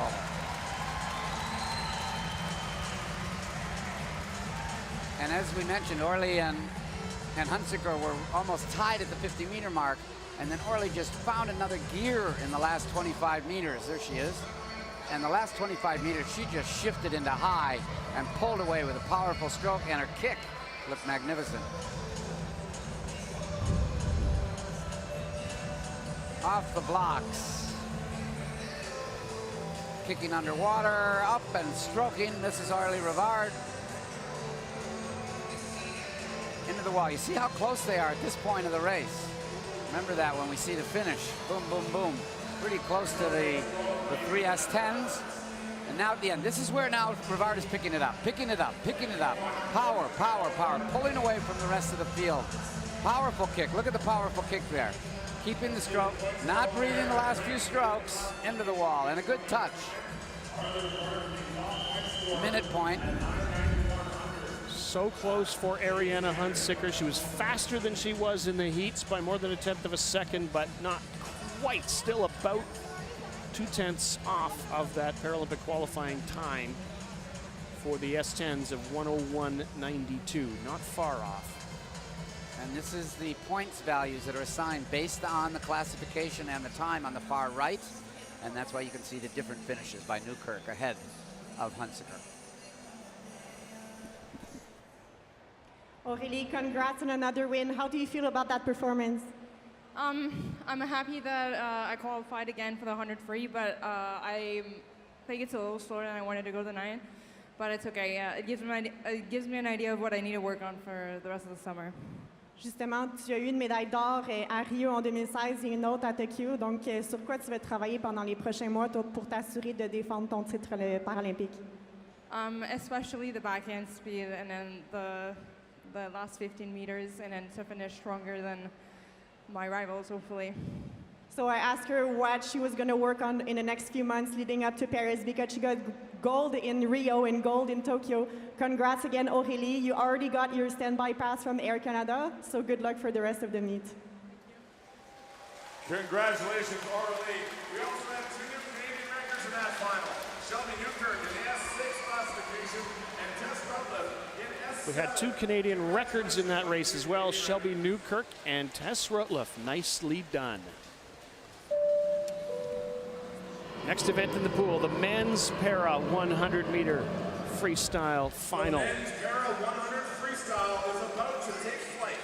And as we mentioned, Aurélie and Hunsicker were almost tied at the 50-meter mark, and then Aurélie just found another gear in the last 25 meters. There she is. And the last 25 meters, she just shifted into high and pulled away with a powerful stroke, and her kick looked magnificent. Off the blocks. Kicking underwater, up and stroking. This is Aurélie Rivard. Into the wall. You see how close they are at this point of the race. Remember that when we see the finish. Boom, boom, boom. Pretty close to the 3 S10s. And now at the end, this is where now Rivard is picking it up, picking it up, picking it up. Power, power, power, pulling away from the rest of the field. Powerful kick. Look at the powerful kick there. Keeping the stroke, not breathing the last few strokes, into the wall, and a good touch. Minute point. So close for Ariana Hunsicker. She was faster than she was in the heats by more than 1/10 of a second, but not quite. Still about 0.2 off of that Paralympic qualifying time for the S10s of 1:01.92. Not far off. And this is the points values that are assigned based on the classification and the time on the far right. And that's why you can see the different finishes by Newkirk ahead of Hunsicker. Aurélie, congrats on another win. How do you feel about that performance? I'm happy that I qualified again for the 100 free, but I think it's a little slower than I wanted to go the 9. But it's okay. It gives me an idea of what I need to work on for the rest of the summer. Justement, tu as eu une médaille d'or à Rio en 2016 et une autre à Tokyo. Donc, sur quoi tu vas travailler pendant les prochains mois pour t'assurer de défendre ton titre paralympique? Especially the backhand speed, and then the last 15 meters, and then to finish stronger than my rivals, hopefully. So I asked her what she was going to work on in the next few months leading up to Paris, because she got gold in Rio and gold in Tokyo. Congrats again, Aurélie. You already got your standby pass from Air Canada, so good luck for the rest of the meet. Congratulations, Aurélie. We also have 2 new Canadian records in that final. Shelby Newkirk in the S6 classification and Tess Rutledge in S7. We had 2 Canadian records in that race as well. Shelby Newkirk and Tess Rutledge. Nicely done. Next event in the pool, the men's para 100-meter freestyle final. The men's para 100 freestyle is about to take flight.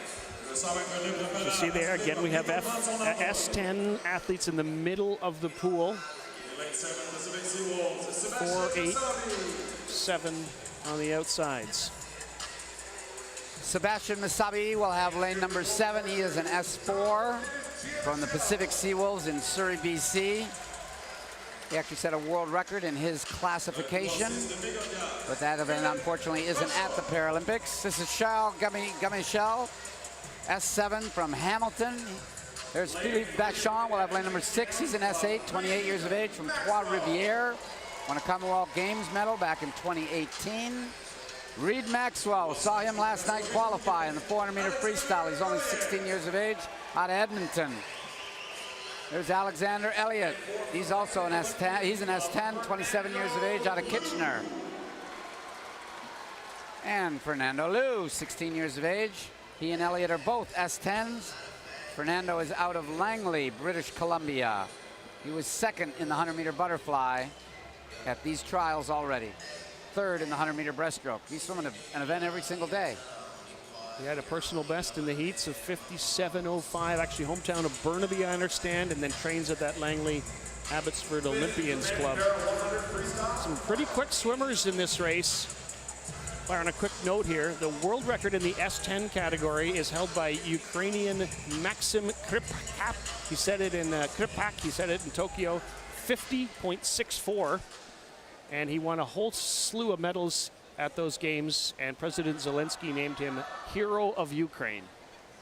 You see there, again, we have S10 athletes in the middle of the pool. 4, 8, 7, on the outsides. Sebastian Masabi will have lane number 7. He is an S4 from the Pacific Seawolves in Surrey, BC. He actually set a world record in his classification, but that event unfortunately isn't at the Paralympics. This is Charles Gamichel, S7 from Hamilton. There's Philippe Bachon, will have lane number 6. He's an S8, 28 years of age, from Trois-Rivières. Won a Commonwealth Games medal back in 2018. Reed Maxwell, saw him last night qualify in the 400-meter freestyle. He's only 16 years of age, out of Edmonton. There's Alexander Elliott. He's also an S10. He's an S10, 27 years of age, out of Kitchener. And Fernando Liu, 16 years of age. He and Elliott are both S10s. Fernando is out of Langley, British Columbia. He was 2nd in the 100-meter butterfly at these trials already. 3rd in the 100-meter breaststroke. He's swimming an event every single day. He had a personal best in the heats of 57.05, actually hometown of Burnaby, I understand, and then trains at that Langley Abbotsford Olympians Club. Some pretty quick swimmers in this race. On a quick note here, the world record in the S10 category is held by Ukrainian Maxim Kripak. He said it in Kripak, he said it in Tokyo, 50.64. And he won a whole slew of medals at those games, and President Zelensky named him Hero of Ukraine.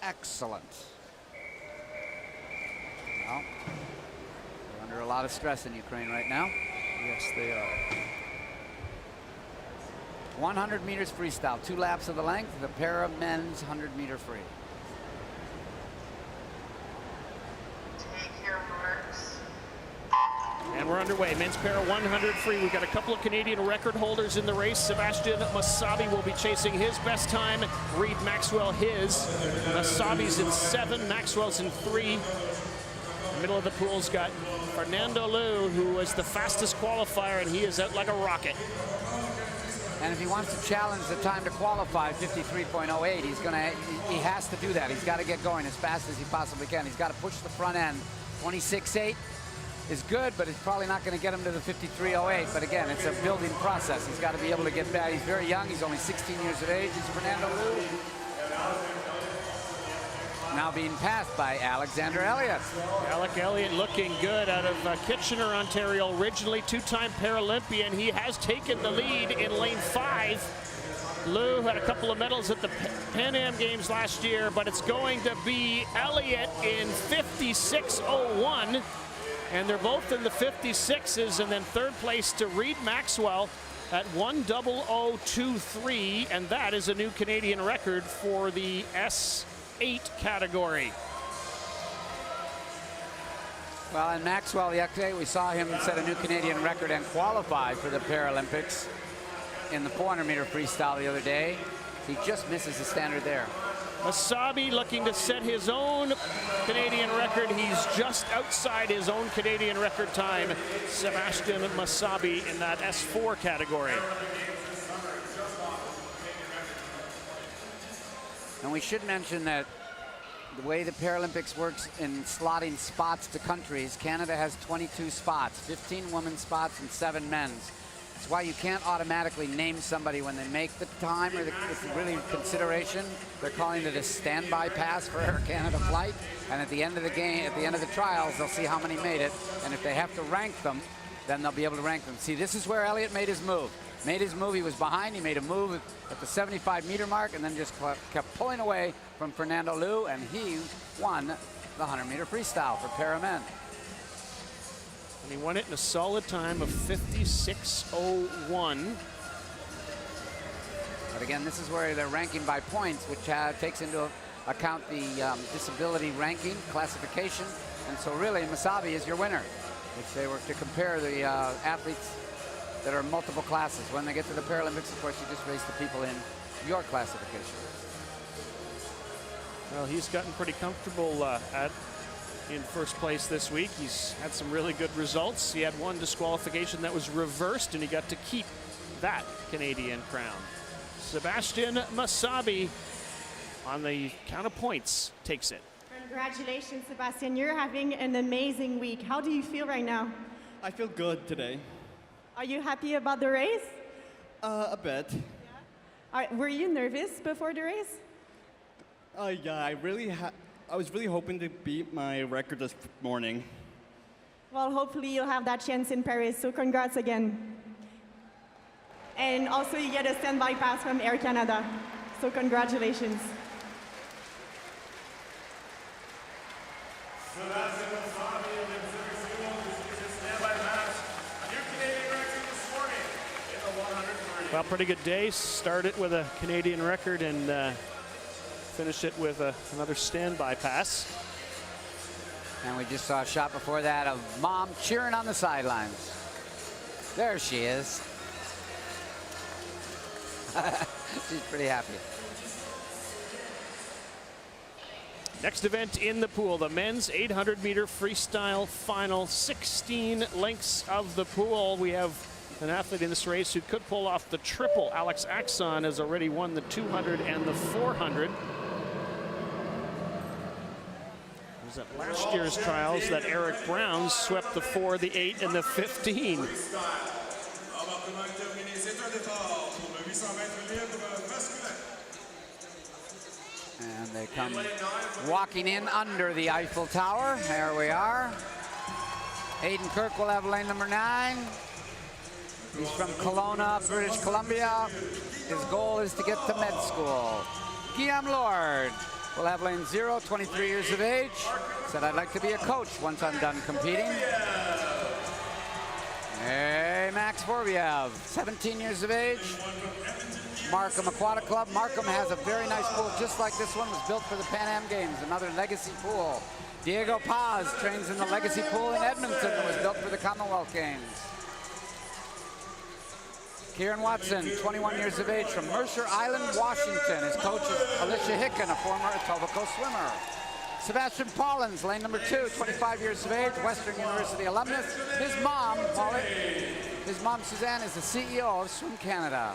Excellent. Well, they're under a lot of stress in Ukraine right now. Yes, they are. 100 meters freestyle, 2 laps of the length, the para men's 100-meter free. And we're underway. Men's para 100 free. We've got a couple of Canadian record holders in the race. Sebastian Masabi will be chasing his best time. Reed Maxwell his. Masabi's in 7, Maxwell's in 3. The middle of the pool's got Fernando Liu, who was the fastest qualifier, and he is out like a rocket. And if he wants to challenge the time to qualify, 53.08, he has to do that. He's got to get going as fast as he possibly can. He's got to push the front end. 26.8 is good, but it's probably not going to get him to the 53.08. But again, it's a building process. He's got to be able to get back. He's very young. He's only 16 years of age. He's Fernando Liu. Now being passed by Alexander Elliott. Alec Elliott looking good out of Kitchener, Ontario. Originally 2-time Paralympian. He has taken the lead in lane 5. Liu had a couple of medals at the Pan Am Games last year, but it's going to be Elliott in 56.01. And they're both in the 56s, and then 3rd place to Reed Maxwell at 1:00.23, and that is a new Canadian record for the S8 category. Well, and Maxwell, yesterday we saw him set a new Canadian record and qualify for the Paralympics in the 400-meter freestyle the other day. He just misses the standard there. Masabi looking to set his own Canadian record. He's just outside his own Canadian record time. Sebastian Masabi in that S4 category. And we should mention that the way the Paralympics works in slotting spots to countries, Canada has 22 spots, 15 women's spots and 7 men's. That's why you can't automatically name somebody when they make the time, or it's really consideration. They're calling it a standby pass for Air Canada flight. And at the end of the game, at the end of the trials, they'll see how many made it. And if they have to rank them, then they'll be able to rank them. See, this is where Elliott made his move. He was behind. He made a move at the 75-meter mark and then just kept pulling away from Fernando Liu, and he won the 100-meter freestyle for para men. And he won it in a solid time of 56.01. But again, this is where they're ranking by points, which takes into account the disability ranking classification. And so really, Masabi is your winner, if they were to compare the athletes that are multiple classes. When they get to the Paralympics, of course, you just race the people in your classification. Well, he's gotten pretty comfortable in first place this week. He's had some really good results. He had one disqualification that was reversed, and he got to keep that Canadian crown. Sebastian Masabi, on the count of points, takes it. Congratulations, Sebastian. You're having an amazing week. How do you feel right now? I feel good today. Are you happy about the race? A bit. Were you nervous before the race? Yeah, I was really hoping to beat my record this morning. Well, hopefully you'll have that chance in Paris, so congrats again. And also you get a standby pass from Air Canada, so congratulations. So that's it with Sabi and the Pacific Signal. This is his standby pass. A new Canadian record this morning in the 130. Well, pretty good day. Start it with a Canadian record and finish it with another standby pass. And we just saw a shot before that of Mom cheering on the sidelines. There she is. She's pretty happy. Next event in the pool, the men's 800-meter freestyle final. 16 lengths of the pool. We have an athlete in this race who could pull off the triple. Alex Axon has already won the 200 and the 400. It was at last year's trials that Eric Brown swept the 4, the 8, and the 15. And they come walking in under the Eiffel Tower. There we are. Hayden Kirk will have lane number 9. He's from Kelowna, British Columbia. His goal is to get to med school. Guillaume Lord will have lane 0, 23 years of age. Said, I'd like to be a coach once I'm done competing. Hey, Max Vorbiev, 17 years of age. Markham Aquatic Club. Markham has a very nice pool, just like this one was built for the Pan Am Games, another legacy pool. Diego Paz trains in the legacy pool in Edmonton that was built for the Commonwealth Games. Kieran Watson, 21 years of age, from Mercer Island, Washington. His coach is Alicia Hicken, a former Etobicoke swimmer. Sebastian Paulins, lane number 2, 25 years of age, Western University alumnus. His mom, Suzanne, is the CEO of Swim Canada.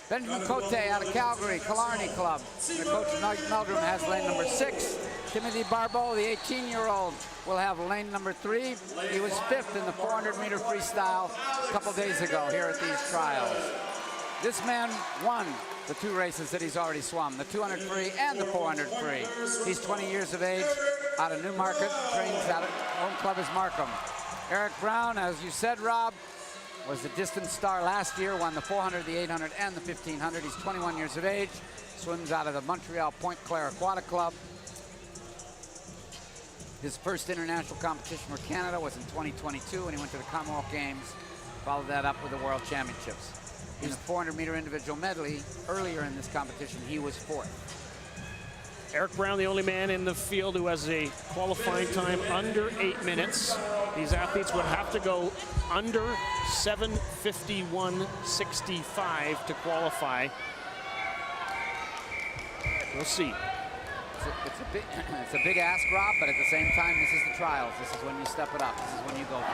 Benjamin Cote out of Calgary, Killarney Club. And the coach, Mike Meldrum, has lane number 6. Timothy Barbeau, the 18-year-old, will have lane number 3. He was 5th in the 400-meter freestyle a couple days ago here at these trials. This man won the 2 races that he's already swum, the 200 free and the 400 free. He's 20 years of age, out of Newmarket, trains out of home club is Markham. Eric Brown, as you said, Rob, was the distance star last year, won the 400, the 800, and the 1500. He's 21 years of age, swims out of the Montreal Pointe Claire Aquatic Club. His first international competition for Canada was in 2022 when he went to the Commonwealth Games, followed that up with the World Championships. In the 400-meter individual medley, earlier in this competition, he was 4th. Eric Brown, the only man in the field who has a qualifying time under 8 minutes. These athletes would have to go under 7:51.65 to qualify. We'll see. It's a big ask, Rob, but at the same time, this is the trials. This is when you step it up. This is when you go for it.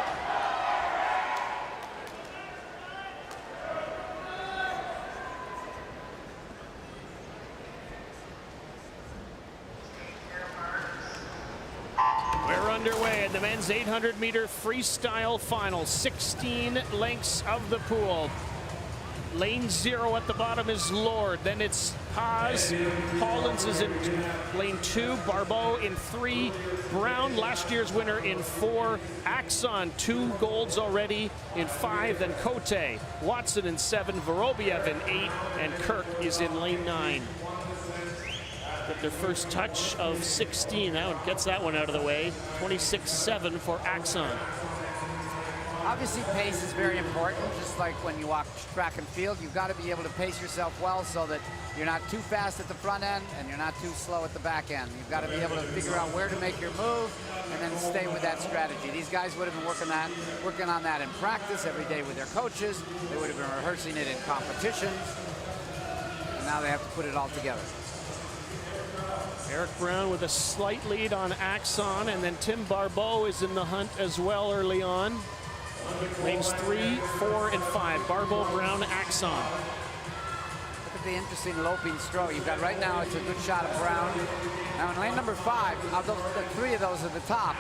We're underway in the men's 800-meter freestyle final. 16 lengths of the pool. Lane 0 at the bottom is Lord. Then it's Paz. Paulins is in lane 2. Barbeau in 3. Brown, last year's winner, in 4. Axon, 2 golds already in 5. Then Cote. Watson in 7. Vorobiev in 8. And Kirk is in lane 9. Get their first touch of 16. That one gets that one out of the way. 26.7 for Axon. Obviously, pace is very important. Just like when you walk track and field, you've got to be able to pace yourself well so that you're not too fast at the front end and you're not too slow at the back end. You've got to be able to figure out where to make your move and then stay with that strategy. These guys would have been working on that in practice every day with their coaches. They would have been rehearsing it in competitions. And now they have to put it all together. Eric Brown with a slight lead on Axon, and then Tim Barbeau is in the hunt as well early on. Lanes 3, 4, and 5. Barbeau, Brown, Axon. But the at the interesting loping stroke. You've got right now, it's a good shot of Brown. Now in lane number 5, of the 3 of those at the top,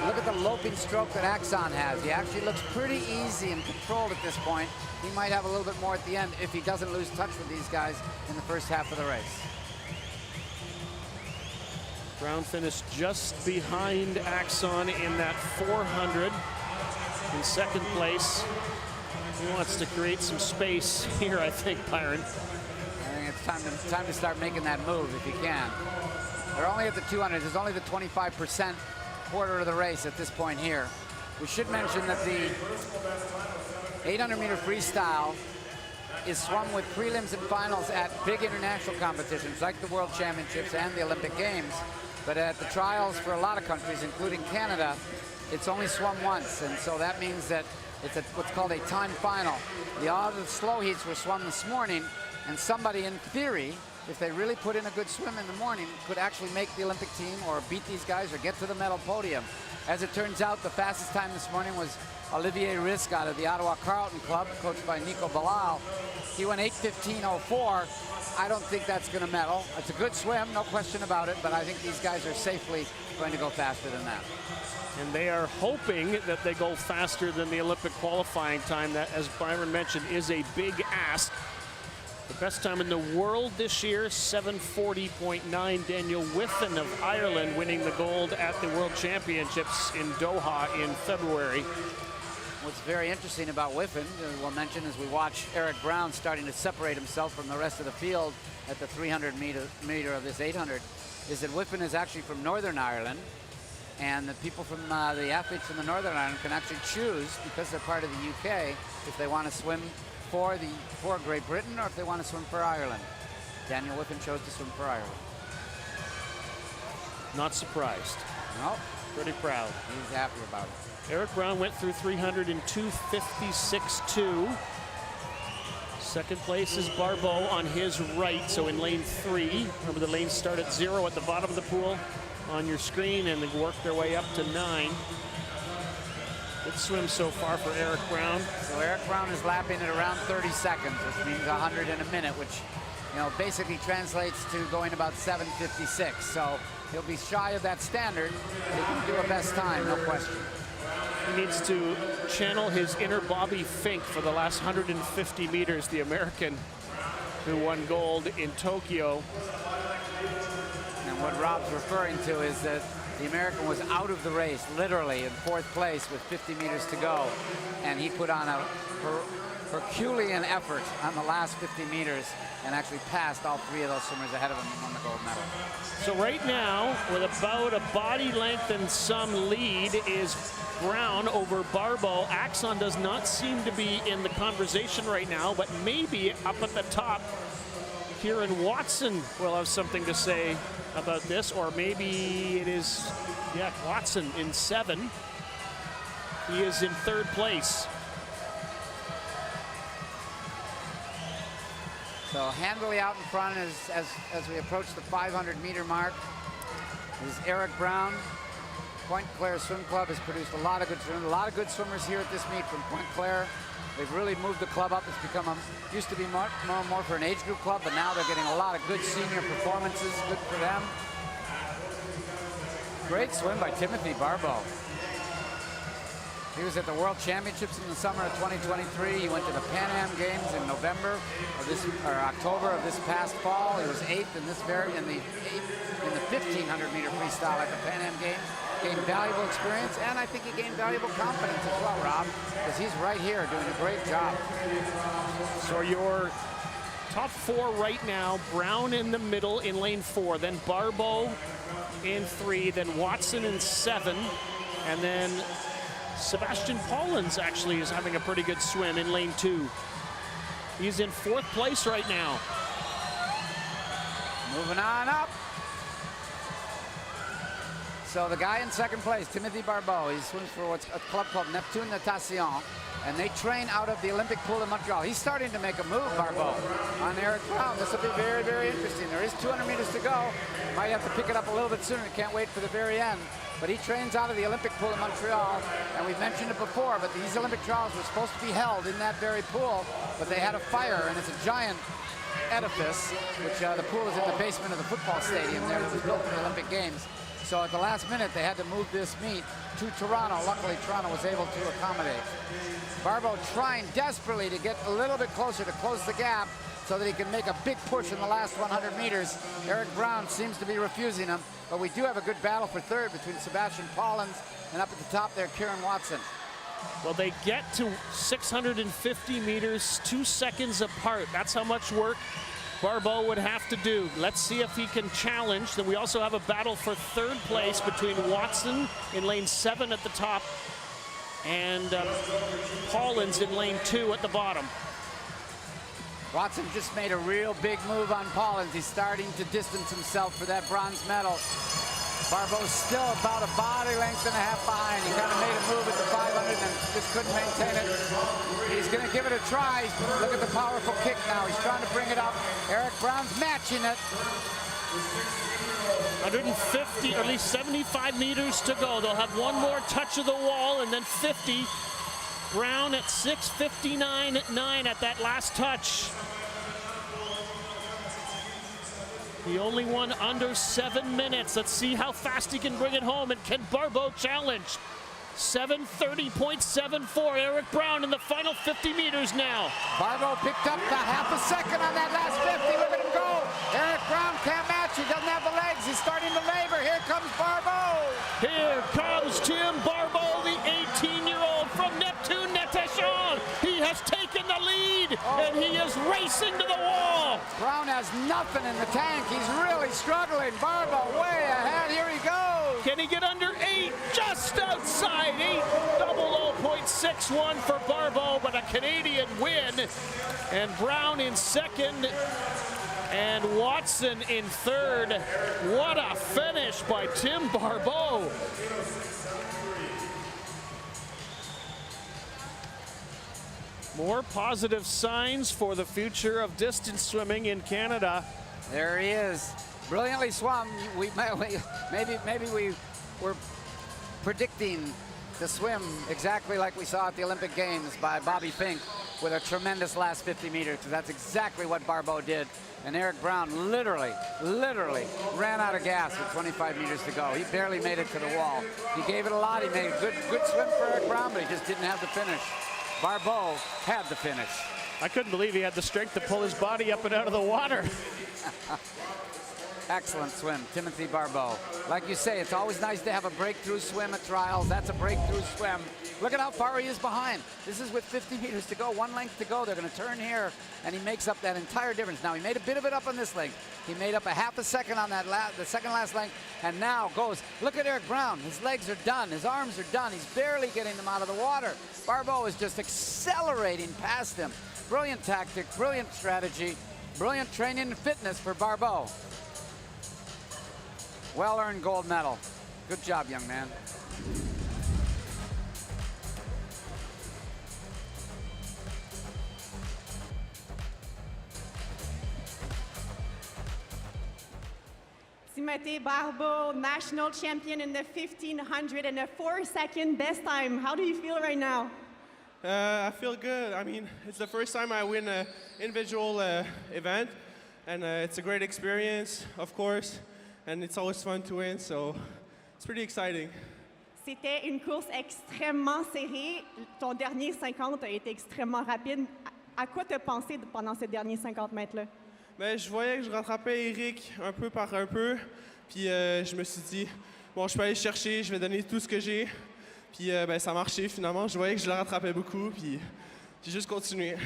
look at the loping stroke that Axon has. He actually looks pretty easy and controlled at this point. He might have a little bit more at the end if he doesn't lose touch with these guys in the first half of the race. Brown finished just behind Axon in that 400 in second place. He wants to create some space here, I think, Byron. I think it's time to start making that move if you can. They're only at the 200. There's only the 25% quarter of the race at this point here. We should mention that the 800-meter freestyle is swum with prelims and finals at big international competitions like the World Championships and the Olympic Games. But at the trials for a lot of countries, including Canada, it's only swum once. And so that means that it's what's called a time final. All the slow heats were swum this morning, and somebody in theory, if they really put in a good swim in the morning, could actually make the Olympic team or beat these guys or get to the medal podium. As it turns out, the fastest time this morning was Olivier Risk out of the Ottawa Carleton Club, coached by Nico Bilal. He went 8:15.04. I don't think that's going to medal. It's a good swim, no question about it, but I think these guys are safely going to go faster than that. And they are hoping that they go faster than the Olympic qualifying time. That, as Byron mentioned, is a big ask. The best time in the world this year, 7:40.9. Daniel Whiffen of Ireland winning the gold at the World Championships in Doha in February. What's very interesting about Whiffen, we'll mention as we watch Eric Brown starting to separate himself from the rest of the field at the 300 meter of this 800, is that Whiffen is actually from Northern Ireland, and the people from the athletes from the Northern Ireland can actually choose, because they're part of the UK, if they want to swim for Great Britain or if they want to swim for Ireland. Daniel Whiffen chose to swim for Ireland. Not surprised. No. Pretty proud. He's happy about it. Eric Brown went through 300 in 2:56.2. Second place is Barbeau on his right, so in lane 3. Remember, the lanes start at 0 at the bottom of the pool on your screen, and they work their way up to 9. Good swim so far for Eric Brown. So Eric Brown is lapping at around 30 seconds, which means 100 in a minute, which basically translates to going about 7:56. So he'll be shy of that standard. He can do a best time, no question. He needs to channel his inner Bobby Fink for the last 150 meters, the American who won gold in Tokyo. And what Rob's referring to is that the American was out of the race, literally in 4th place with 50 meters to go. And he put on a Herculean effort on the last 50 meters and actually passed all 3 of those swimmers ahead of him and won the gold medal. So right now, with about a body length and some lead, is Brown over Barbeau. Axon does not seem to be in the conversation right now, but maybe up at the top, Kieran Watson will have something to say about this, or maybe it is, Watson in 7. He is in 3rd place. So handily out in front as we approach the 500-meter mark is Eric Brown. Pointe Claire Swim Club has produced a lot of good swimmers, a lot of good swimmers here at this meet from Pointe Claire. They've really moved the club up. It's become used to be more for an age group club, but now they're getting a lot of good senior performances. Good for them. Great swim by Timothy Barbeau. He was at the World Championships in the summer of 2023. He went to the Pan Am Games in October of this past fall. He was 8th in the 1500-meter freestyle at the Pan Am Games. Gained valuable experience, and I think he gained valuable confidence as well, Rob, because he's right here doing a great job. So your top 4 right now: Brown in the middle in lane 4, then Barbeau in 3, then Watson in 7, and then Sebastian Paulins actually is having a pretty good swim in lane 2. He's in 4th place right now. Moving on up. So the guy in 2nd place, Timothy Barbeau, he swims for what's a club called Neptune Natation, and they train out of the Olympic pool in Montreal. He's starting to make a move, Barbeau, on Eric Brown. This will be very, very interesting. There is 200 meters to go. Might have to pick it up a little bit sooner. Can't wait for the very end. But he trains out of the Olympic pool in Montreal, and we've mentioned it before, but these Olympic trials were supposed to be held in that very pool, but they had a fire, and it's a giant edifice, which the pool is in the basement of the football stadium there that was built for the Olympic Games. So at the last minute, they had to move this meet to Toronto. Luckily, Toronto was able to accommodate. Barbeau trying desperately to get a little bit closer to close the gap so that he can make a big push in the last 100 meters. Eric Brown seems to be refusing him, but we do have a good battle for third between Sebastian Paulins and up at the top there, Kieran Watson. Well, they get to 650 meters, 2 seconds apart. That's how much work Barbeau would have to do. Let's see if he can challenge. Then we also have a battle for third place between Watson in lane 7 at the top and Paulins in lane 2 at the bottom. Watson just made a real big move on Paulins. He's starting to distance himself for that bronze medal. Barbeau's still about a body length and a half behind. He kind of made a move at the 500 and just couldn't maintain it. He's going to give it a try. Look at the powerful kick now. He's trying to bring it up. Eric Brown's matching it. 150, or at least 75 meters to go. They'll have one more touch of the wall and then 50. Brown at 6:59.9 at that last touch. The only one under 7 minutes. Let's see how fast he can bring it home. And can Barbeau challenge? 7:30.74. Eric Brown in the final 50 meters now. Barbeau picked up the half a second on that last 50. Look at him go. Eric Brown can't match. He doesn't have the legs. He's starting to labor. Here comes Barbeau. Here comes Tim Barbeau, the 18-year-old from Neptune Natation. He has taken the lead, and he is racing to the wall. Brown has nothing in the tank. He's really struggling. Barbeau way ahead. Here he goes. Can he get under 8? Just outside 8. 00.61 for Barbeau, but a Canadian win. And Brown in second. And Watson in third. What a finish by Tim Barbeau. More positive signs for the future of distance swimming in Canada. There he is. Brilliantly swum. Maybe we were predicting the swim exactly like we saw at the Olympic Games by Bobby Fink with a tremendous last 50 meters, because that's exactly what Barbeau did. And Eric Brown literally ran out of gas with 25 meters to go. He barely made it to the wall. He gave it a lot. He made a good swim for Eric Brown, but he just didn't have the finish. Barbeau had the finish. I couldn't believe he had the strength to pull his body up and out of the water. Excellent swim, Timothy Barbeau. Like you say, it's always nice to have a breakthrough swim at trials. That's a breakthrough swim. Look at how far he is behind. This is with 50 meters to go, 1 length to go. They're going to turn here, and he makes up that entire difference. Now, he made a bit of it up on this length. He made up a half a second on that the second last length, and now goes. Look at Eric Brown. His legs are done. His arms are done. He's barely getting them out of the water. Barbeau is just accelerating past him. Brilliant tactic, brilliant strategy, brilliant training and fitness for Barbeau. Well-earned gold medal. Good job, young man. Timothy Barbeau, national champion in the 1500 and a 4-second best time. How do you feel right now? I feel good. I mean, it's the first time I win an individual event, and it's a great experience, of course. And it's always fun to win, so it's pretty exciting. C'était une course extrêmement serrée. Ton dernier 50 a été extrêmement rapide. À quoi tu as pensé pendant ces derniers 50 mètres-là? Ben, je voyais que je rattrapais Eric un peu par un peu. Puis je me suis dit, bon, je peux aller chercher, je vais donner tout ce que j'ai. Puis ben, ça a marché finalement. Je voyais que je le rattrapais beaucoup, puis j'ai juste continué.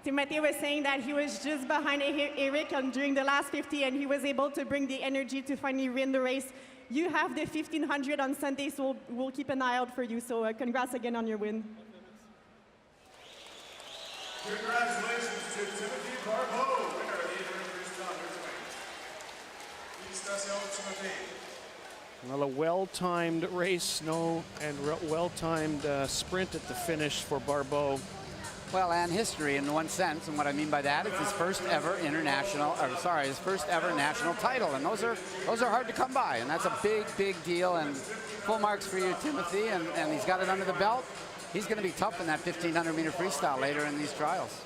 Timothy was saying that he was just behind Eric during the last 50, and he was able to bring the energy to finally win the race. You have the 1500 on Sunday, so we'll keep an eye out for you. So congrats again on your win. Congratulations to Timothy Barbeau, winner of the 800 freestyle swing. Félicitations, Timothy. Well, a well-timed race, and well-timed sprint at the finish for Barbeau. Well, and history in one sense, and what I mean by that is his first ever his first ever national title, and those are hard to come by, and that's a big deal, and full marks for you, Timothy, and he's got it under the belt. He's going to be tough in that 1500 meter freestyle later in these trials.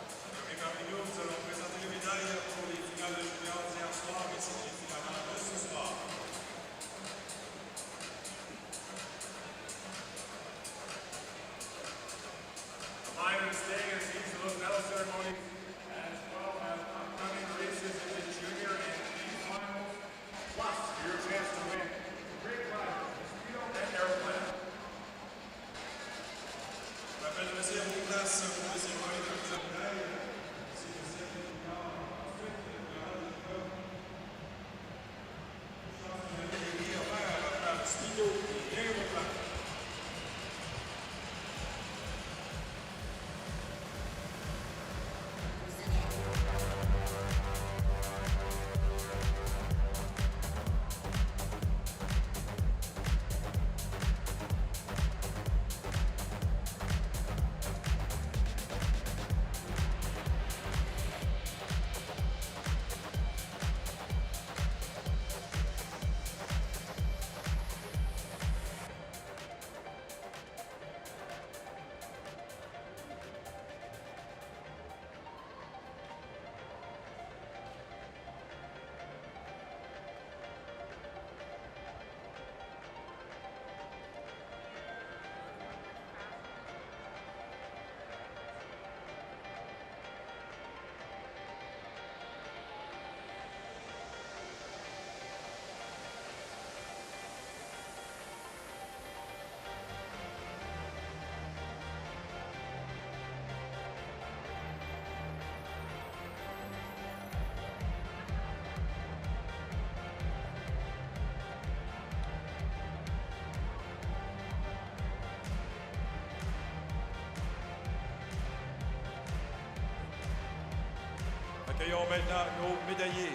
Accueillons maintenant nos médaillés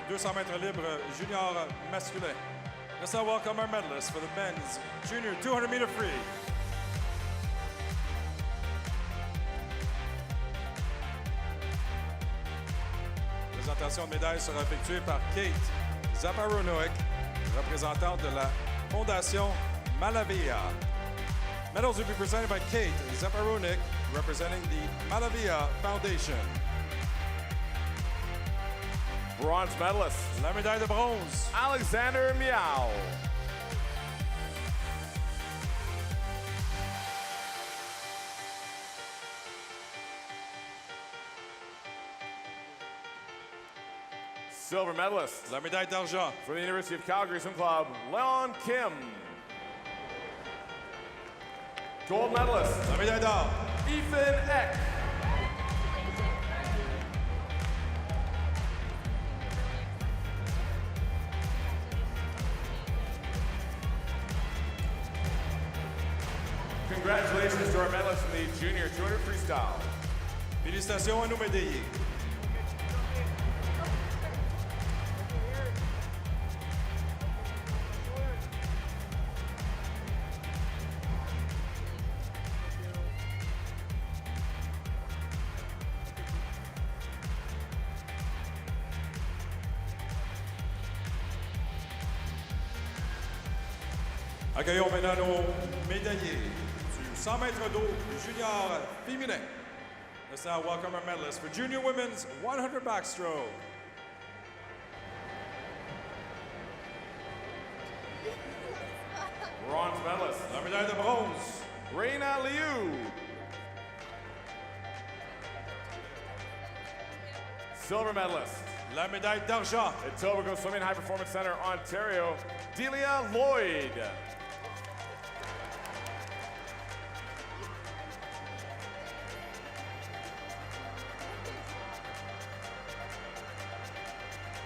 du 200 mètres libre junior masculin. Let's now welcome our medalists for the men's junior 200 meter free. La présentation de médailles sera effectuée par Kate Zaparonoek, représentante de la Fondation Malavia. Medals will be presented by Kate Zaparonoek, representing the Malavia Foundation. Bronze medalist. La médaille de bronze. Alexander Miao. Silver medalist. La médaille d'argent. From the University of Calgary Swim Club, Leon Kim. Gold medalist. La médaille d'or. Ethan Eck. Congratulations to our medalists in the Junior 200 Freestyle. Félicitations à nos médaillés. Accueillons maintenant nos médaillés du 100 mètres d'eau junior féminin. Let's now welcome our medalists for junior women's 100 backstroke. Bronze medalist. La médaille de bronze. Reina Liu. Silver medalist. La médaille d'argent. Etobicoke Swimming High Performance Center, Ontario, Delia Lloyd.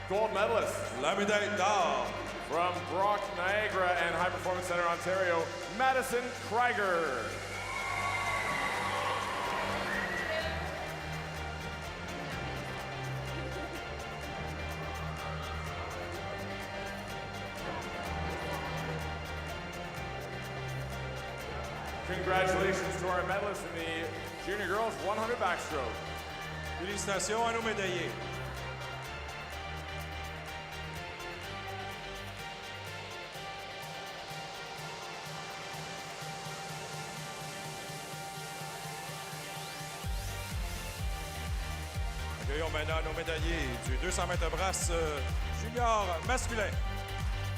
Gold medalist. La médaille d'or. From Brock, Niagara and High Performance Center, Ontario, Madison Krieger. Congratulations to our medalists in the Junior Girls 100 backstroke. Félicitations à nos médaillés. Accueillons maintenant nos médaillés du 200 mètres brasse junior masculin.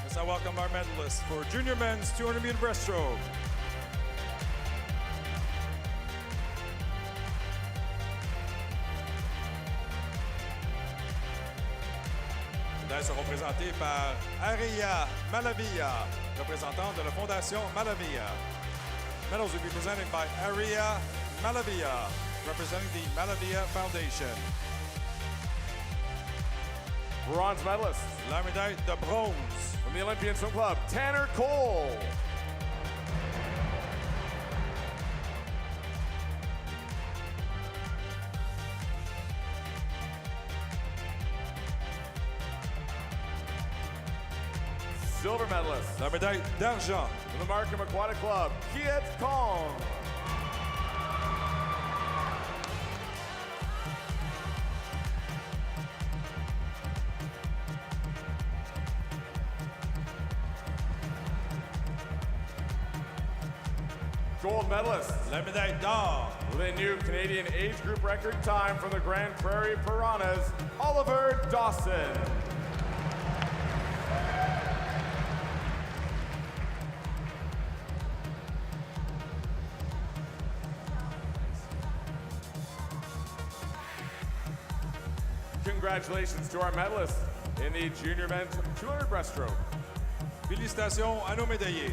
Let's now welcome our medalists for junior men's 200 meter breaststroke. Les médailles seront présentées par Aria Malavia, représentante de la Fondation Malavia. Medals will be presented by Aria Malavia, representing the Malavia Foundation. Bronze medalist. La médaille de bronze. From the Olympian Swim Club, Tanner Cole. Silver medalist. La médaille d'argent. From the Markham Aquatic Club, Kiet Kong. Gold medalist. La médaille d'or. With a new Canadian age group record time from the Grand Prairie Piranhas, Oliver Dawson. Congratulations to our medalists in the junior men's 200 breaststroke. Félicitations à nos médaillés.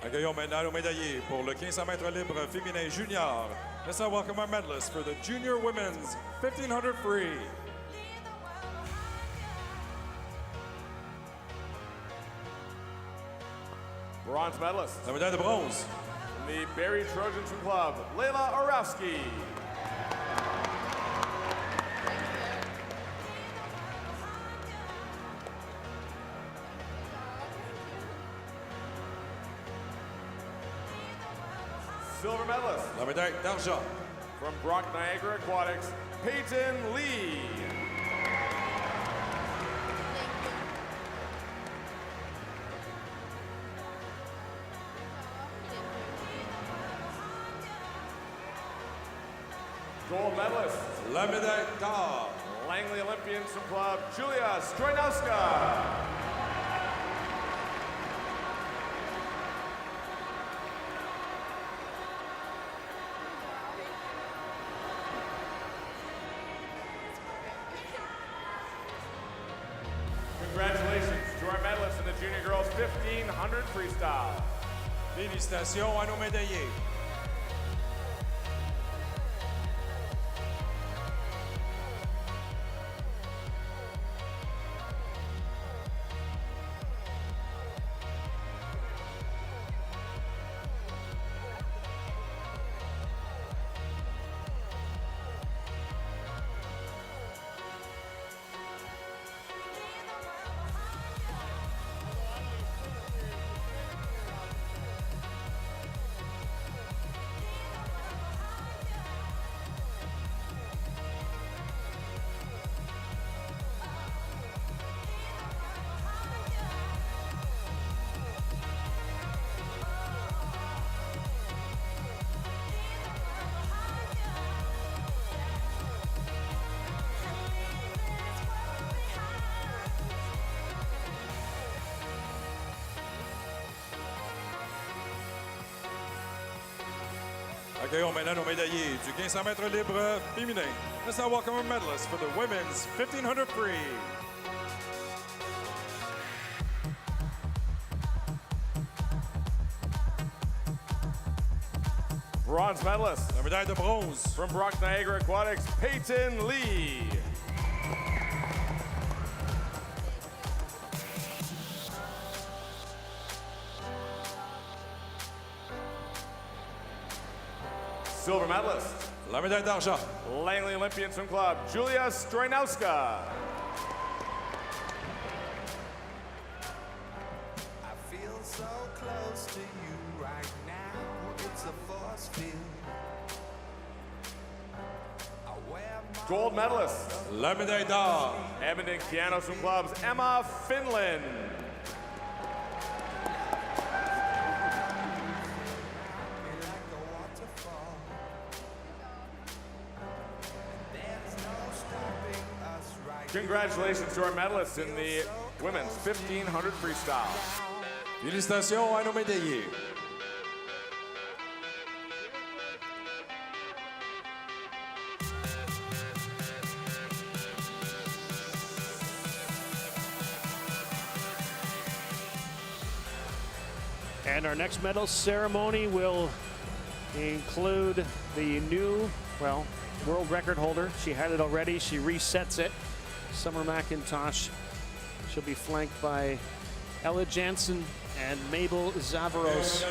Accueillons maintenant nos médaillés pour le 1500 mètres libre féminin junior. Let's now welcome our medalists for the Junior Women's 1500 Free. Bronze medalist. La médaille de bronze. From the Barrie Trojans Club, Layla Orowski. Silver medalist. La médaille d'argent. From Brock Niagara Aquatics, Peyton Lee. Gold medalist. La médaille d'or. Langley Olympian Swim Club, Julia Strojnowska. Congratulations to our medalists in the Junior Girls 1500 Freestyle. Félicitations à nos médaillés. Accueillons maintenant nos médaillés du 1500 mètres libre féminin. Let's now welcome our medalists for the women's 1500 free. Bronze medalist. La médaille de bronze. From Brock Niagara Aquatics, Peyton Lee. Silver medalist. La médaille d'argent. Langley Olympian Swim Club, Julia Strojnowska. I feel so close to you right now. It's a force field. Gold medalist. La médaille d'or. Edmonton Piano Swim Club's Emma Finland. Congratulations to our medalists in the women's 1500 freestyle. Félicitations à nos médaillés. And our next medal ceremony will include the new, well, world record holder. She had it already. She resets it. Summer McIntosh. She'll be flanked by Ella Jansen and Mabel Zavaros.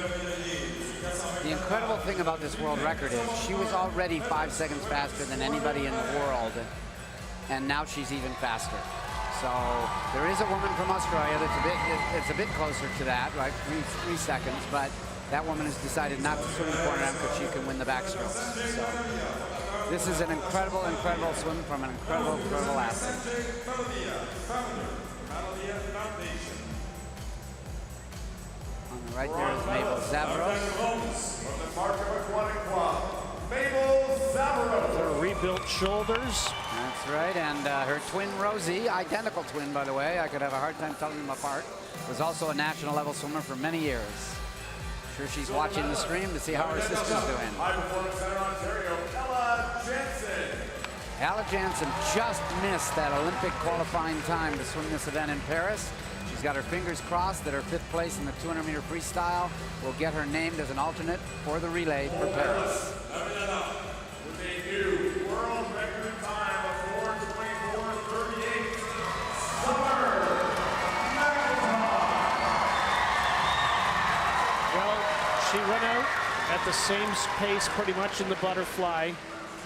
The incredible thing about this world record is she was already 5 seconds faster than anybody in the world, and now she's even faster. So there is a woman from Australia that's a bit closer to that, right? Three seconds, but that woman has decided not to swim the corner because she can win the backstroke. So this is an incredible, incredible swim from an incredible, incredible athlete. On the right there is Mabel Zavaros. From the Markham Aquatic Club, Mabel Zavaros. Her rebuilt shoulders. That's right, and her twin Rosie, identical twin by the way, I could have a hard time telling them apart, was also a national level swimmer for many years. Sure she's watching the stream to see how her sister's doing. High Performance Center, Ontario, Ella Jansen. Ella Jansen just missed that Olympic qualifying time to swim this event in Paris. She's got her fingers crossed that her 5th place in the 200-meter freestyle will get her named as an alternate for the relay for Paris. With a new world record time of 4:24:38, Summer McIntyre. Well, she went out at the same pace pretty much in the butterfly,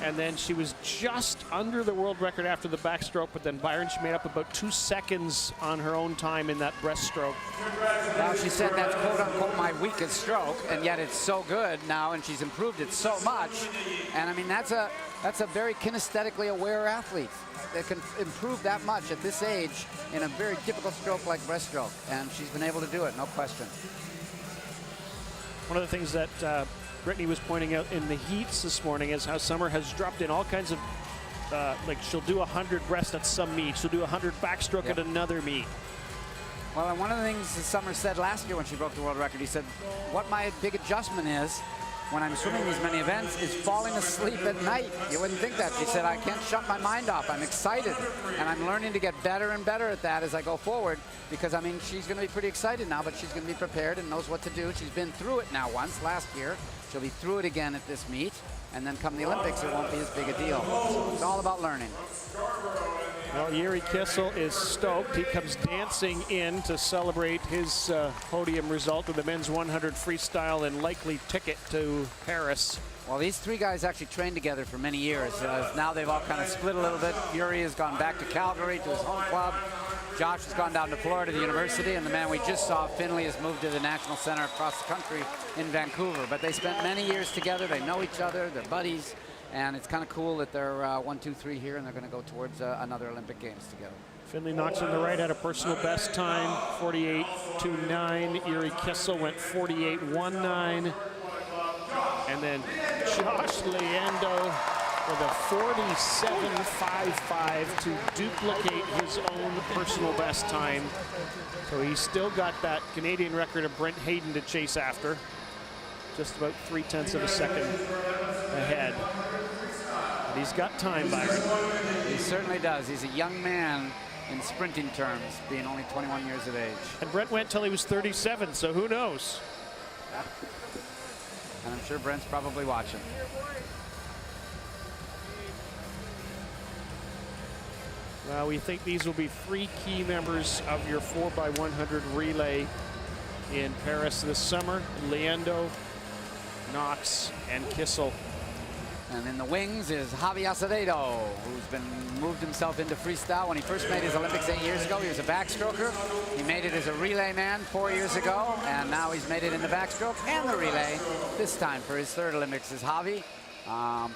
and then she was just under the world record after the backstroke, but then Byron, she made up about 2 seconds on her own time in that breaststroke. Well, she said that's quote-unquote my weakest stroke, and yet it's so good now, and she's improved it so much. And I mean, that's a very kinesthetically aware athlete that can improve that much at this age in a very difficult stroke like breaststroke, and she's been able to do it, no question. One of the things that Brittany was pointing out in the heats this morning is how Summer has dropped in all kinds of, like she'll do 100 breast at some meet, she'll do 100 backstroke at another meet. Well, and one of the things that Summer said last year when she broke the world record, he said, what my big adjustment is when I'm swimming these many events is falling asleep at night. You wouldn't think that. She said, I can't shut my mind off. I'm excited, and I'm learning to get better and better at that as I go forward, because, I mean, she's going to be pretty excited now, but she's going to be prepared and knows what to do. She's been through it now once last year. She'll be through it again at this meet, and then come the Olympics, it won't be as big a deal. So it's all about learning. Well, Yuri Kissel is stoked. He comes dancing in to celebrate his podium result with the men's 100 freestyle and likely ticket to Paris. Well, these 3 guys actually trained together for many years. Now they've all kind of split a little bit. Yuri has gone back to Calgary, to his home club. Josh has gone down to Florida, the university, and the man we just saw, Finley, has moved to the National Center across the country in Vancouver. But they spent many years together. They know each other. They're buddies. And it's kind of cool that they're 1, 2, 3 here, and they're going to go towards another Olympic Games together. Finley Knox on the right had a personal best time, 48.29. Yuri Kissel went 48.19. And then Josh Leando with a 47.55 to duplicate his own personal best time. So he's still got that Canadian record of Brent Hayden to chase after. Just about 0.3 of a second ahead. But he's got time, Byron. He certainly does. He's a young man in sprinting terms, being only 21 years of age. And Brent went till he was 37, so who knows? And I'm sure Brent's probably watching. Well, we think these will be 3 key members of your 4x100 relay in Paris this summer: Leando, Knox, and Kissel. And in the wings is Javi Acevedo, who's been moved himself into freestyle. When he first made his Olympics 8 years ago, he was a backstroker. He made it as a relay man 4 years ago, and now he's made it in the backstroke and the relay. This time for his 3rd Olympics is Javi,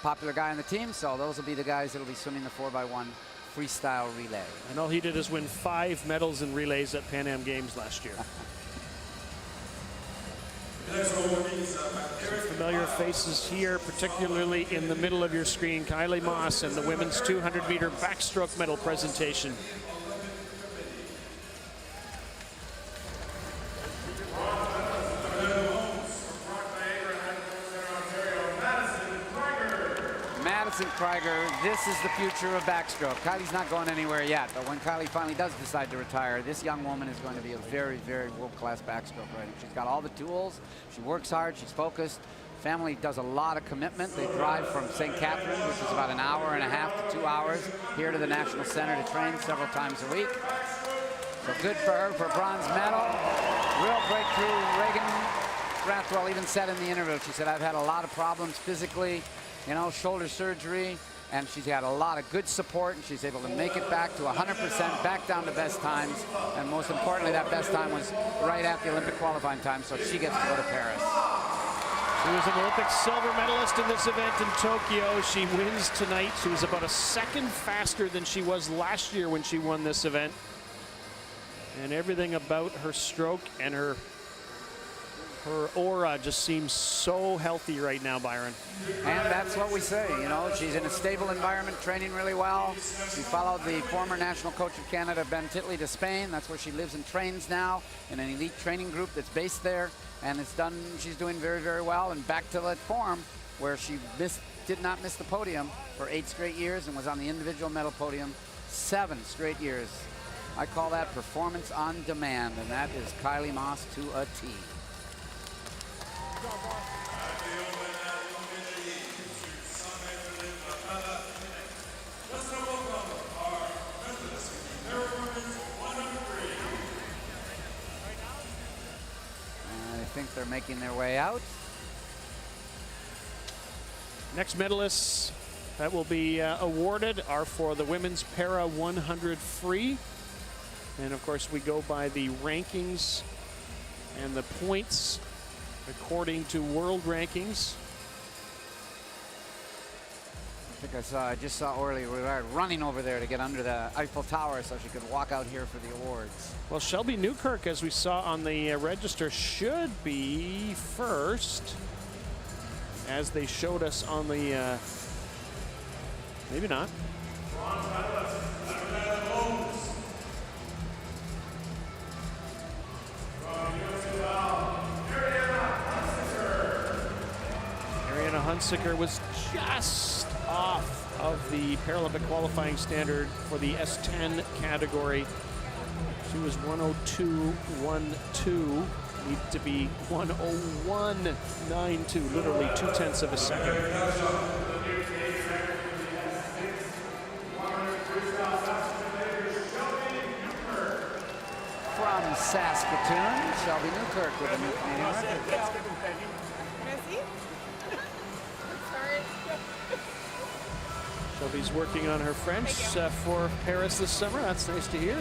popular guy on the team. So those will be the guys that will be swimming the 4x1 freestyle relay. And all he did is win 5 medals in relays at Pan Am Games last year. Some familiar faces here, particularly in the middle of your screen. Kylie Moss and the women's 200-meter backstroke medal presentation. Madison Krieger, this is the future of backstroke. Kylie's not going anywhere yet, but when Kylie finally does decide to retire, this young woman is going to be a very, very world-class backstroke rider. She's got all the tools, she works hard, she's focused. Family does a lot of commitment. They drive from St. Catharines, which is about 1.5 hours to 2 hours, here to the National Center to train several times a week. So good for her for a bronze medal. Real breakthrough. Reagan Rathwell even said in the interview, she said, I've had a lot of problems physically, you know, shoulder surgery, and she's had a lot of good support, and she's able to make it back to 100%, back down to best times, and most importantly, that best time was right at the Olympic qualifying time, so she gets to go to Paris. She was an Olympic silver medalist in this event in Tokyo. She wins tonight. She was about a second faster than she was last year when she won this event. And everything about her stroke and her aura just seems so healthy right now, Byron. And that's what we say, you know, she's in a stable environment, training really well. She followed the former national coach of Canada, Ben Titley, to Spain. That's where she lives and trains now, in an elite training group that's based there. And she's doing very, very well, and back to that form where she did not miss the podium for 8 straight years and was on the individual medal podium 7 straight years. I call that performance on demand, and that is Kylie Moss to a T. I think they're making their way out. Next medalists that will be awarded are for the women's para 100 free. And of course, we go by the rankings and the points according to world rankings. I just saw Orly Rivard running over there to get under the Eiffel Tower so she could walk out here for the awards. Well, Shelby Newkirk, as we saw on the register, should be first, as they showed us on the, maybe not. Ariana Hunsaker was just off of the Paralympic qualifying standard for the S10 category. She was 102.12. Needs to be 101.92, literally 0.2 of a second. From Saskatoon, Shelby Newkirk with a new Canadian record. Shelby's working on her French for Paris this summer. That's nice to hear.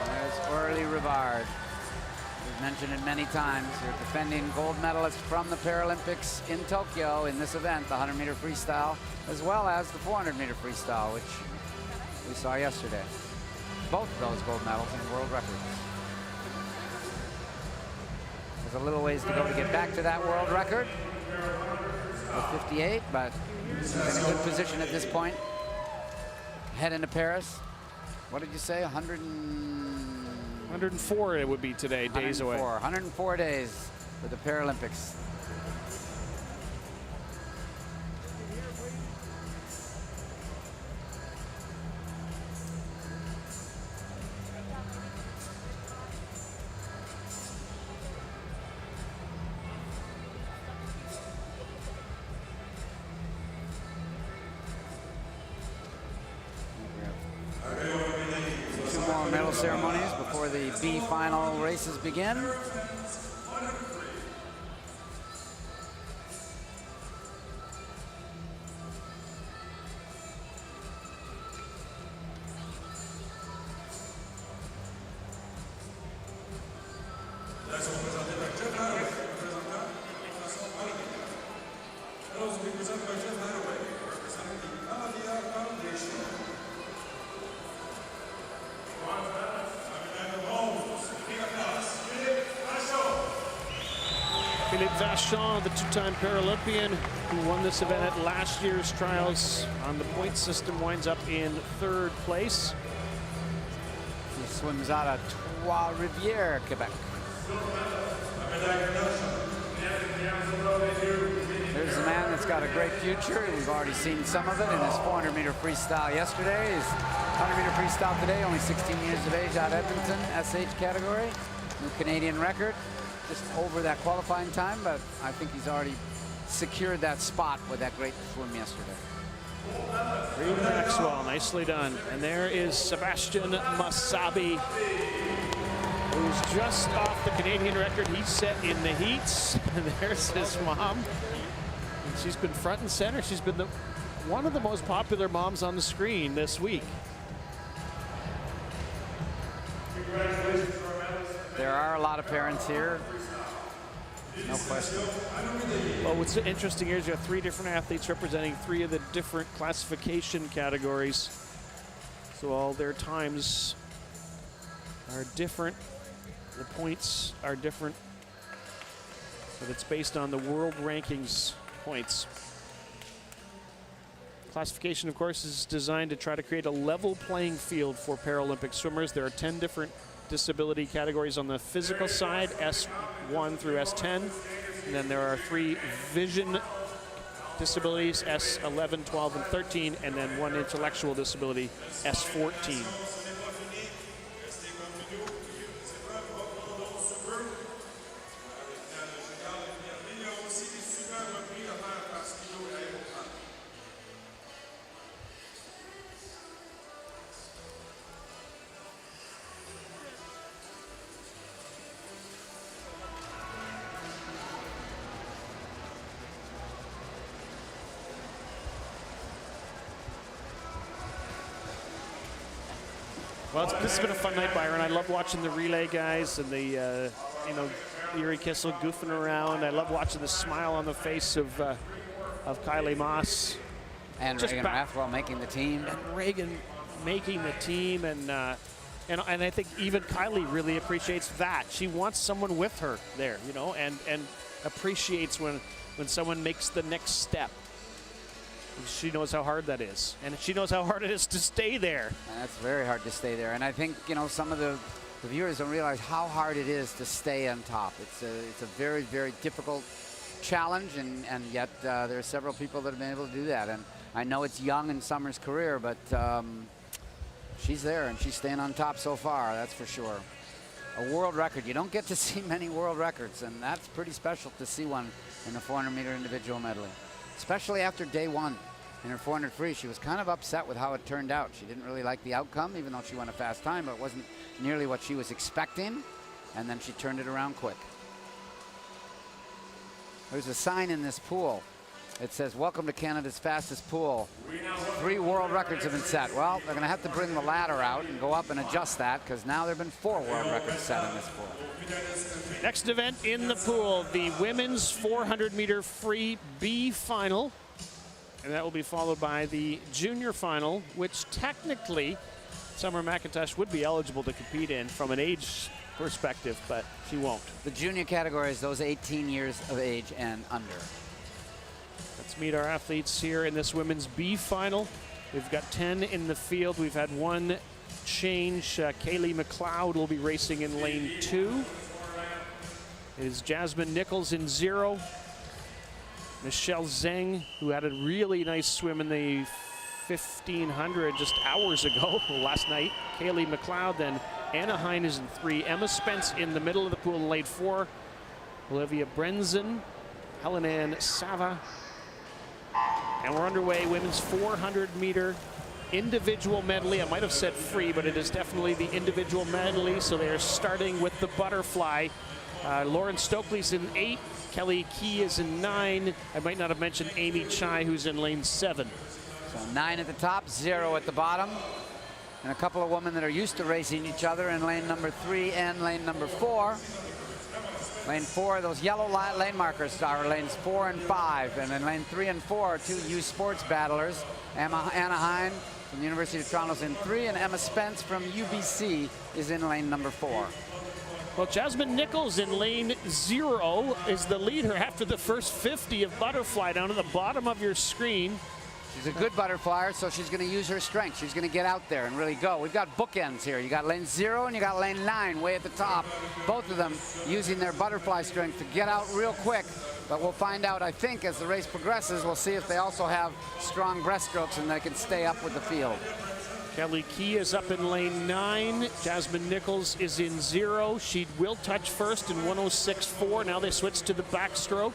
There's Orly Rivard. We've mentioned it many times. You're defending gold medalist from the Paralympics in Tokyo in this event, the 100-meter freestyle, as well as the 400-meter freestyle, which we saw yesterday. Both of those gold medals and world records. There's a little ways to go to get back to that world record with 58, but he's in a good position at this point. Head into Paris. What did you say? 104 it would be today, days away. 104 days for the Paralympics. Two more medal ceremonies before the B final races begin. Philippe Vachon, the two-time Paralympian who won this event at last year's trials on the point system, winds up in third place. He swims out of Trois-Rivières, Quebec. There's a man that's got a great future. We've already seen some of it in his 400-meter freestyle yesterday. His 100-meter freestyle today, only 16 years of age, out of Edmonton, SH category. New Canadian record, just over that qualifying time, but I think he's already secured that spot with that great swim yesterday. Reed Maxwell, nicely done. And there is Sebastian Masabi, who's just off the Canadian record he set in the heats. And there's his mom. And she's been front and center. She's been one of the most popular moms on the screen this week. There are a lot of parents here. No question. Well, what's interesting here is you have three different athletes representing three of the different classification categories. So all their times are different. The points are different. But it's based on the world rankings points. Classification, of course, is designed to try to create a level playing field for Paralympic swimmers. There are 10 different disability categories on the physical side, S1 through S10. And then there are 3 vision disabilities, S11, 12, and 13, and then 1 intellectual disability, S14. Well, this has been a fun night, Byron. I love watching the relay guys and the, Yuri Kissel goofing around. I love watching the smile on the face of Kylie Moss. And Reagan Rathwell making the team. And Reagan making the team. And I think even Kylie really appreciates that. She wants someone with her there, and appreciates when someone makes the next step. She knows how hard that is, and she knows how hard it is to stay there. And that's very hard to stay there, and I think some of the viewers don't realize how hard it is to stay on top. It's a very, very difficult challenge, and yet there are several people that have been able to do that. And I know it's young in Summer's career, but she's there, and she's staying on top so far, that's for sure. A world record. You don't get to see many world records, and that's pretty special to see one in the 400-meter individual medley, especially after day 1. In her 400 free, she was kind of upset with how it turned out. She didn't really like the outcome, even though she went a fast time, but it wasn't nearly what she was expecting, and then she turned it around quick. There's a sign in this pool. It says, "Welcome to Canada's fastest pool." 3 world records have been set. Well, they're going to have to bring the ladder out and go up and adjust that, because now there have been 4 world records set in this pool. Next event in the pool, the women's 400-meter free B final. And that will be followed by the junior final, which technically Summer McIntosh would be eligible to compete in from an age perspective, but she won't. The junior category is those 18 years of age and under. Let's meet our athletes here in this women's B final. We've got 10 in the field. We've had 1 change. Kaylee McLeod will be racing in lane 2. It is Jasmine Nichols in 0. Michelle Zheng, who had a really nice swim in the 1500 just hours ago, last night. Kaylee McLeod, then Anna Hein is in 3. Emma Spence in the middle of the pool in lane 4. Olivia Brenzen, Helen Ann Sava. And we're underway, women's 400-meter individual medley. I might have said free, but it is definitely the individual medley. So they are starting with the butterfly. Lauren Stokely's in 8. Kelly Key is in 9. I might not have mentioned Amy Chai, who's in lane 7. So 9 at the top, 0 at the bottom. And a couple of women that are used to racing each other in lane number 3 and lane number 4. Lane 4, those yellow lane markers are lanes 4 and 5. And in lane 3 and 4 are 2 U Sports battlers. Anna Hein from the University of Toronto is in 3, and Emma Spence from UBC is in lane number 4. Well, Jasmine Nichols in lane 0 is the leader after the first 50 of butterfly down at the bottom of your screen. She's a good butterflyer, so she's going to use her strength. She's going to get out there and really go. We've got bookends here. You got lane 0 and you got lane 9 way at the top. Both of them using their butterfly strength to get out real quick. But we'll find out, I think, as the race progresses. We'll see if they also have strong breaststrokes and they can stay up with the field. Kelly Key is up in lane 9. Jasmine Nichols is in 0. She will touch first in 106.4. Now they switch to the backstroke.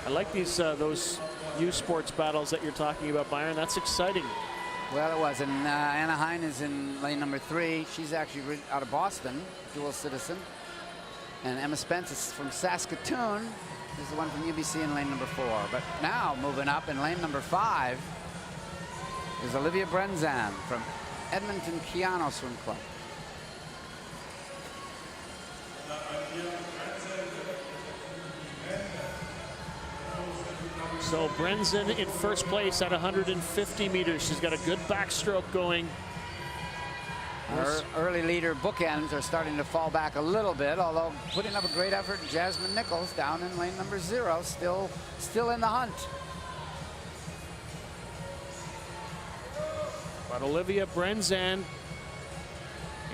I like these those U Sports battles that you're talking about, Byron. That's exciting. Well, it was. And Anna Hein is in lane number 3. She's actually out of Boston, dual citizen. And Emma Spence is from Saskatoon. Is the one from UBC in lane number 4. But now moving up in lane number 5 is Olivia Brenzan from Edmonton Keano Swim Club. So Brenzan in first place at 150 meters. She's got a good backstroke going. Her early leader bookends are starting to fall back a little bit, although putting up a great effort, Jasmine Nichols down in lane number 0, still in the hunt. But Olivia Brenzan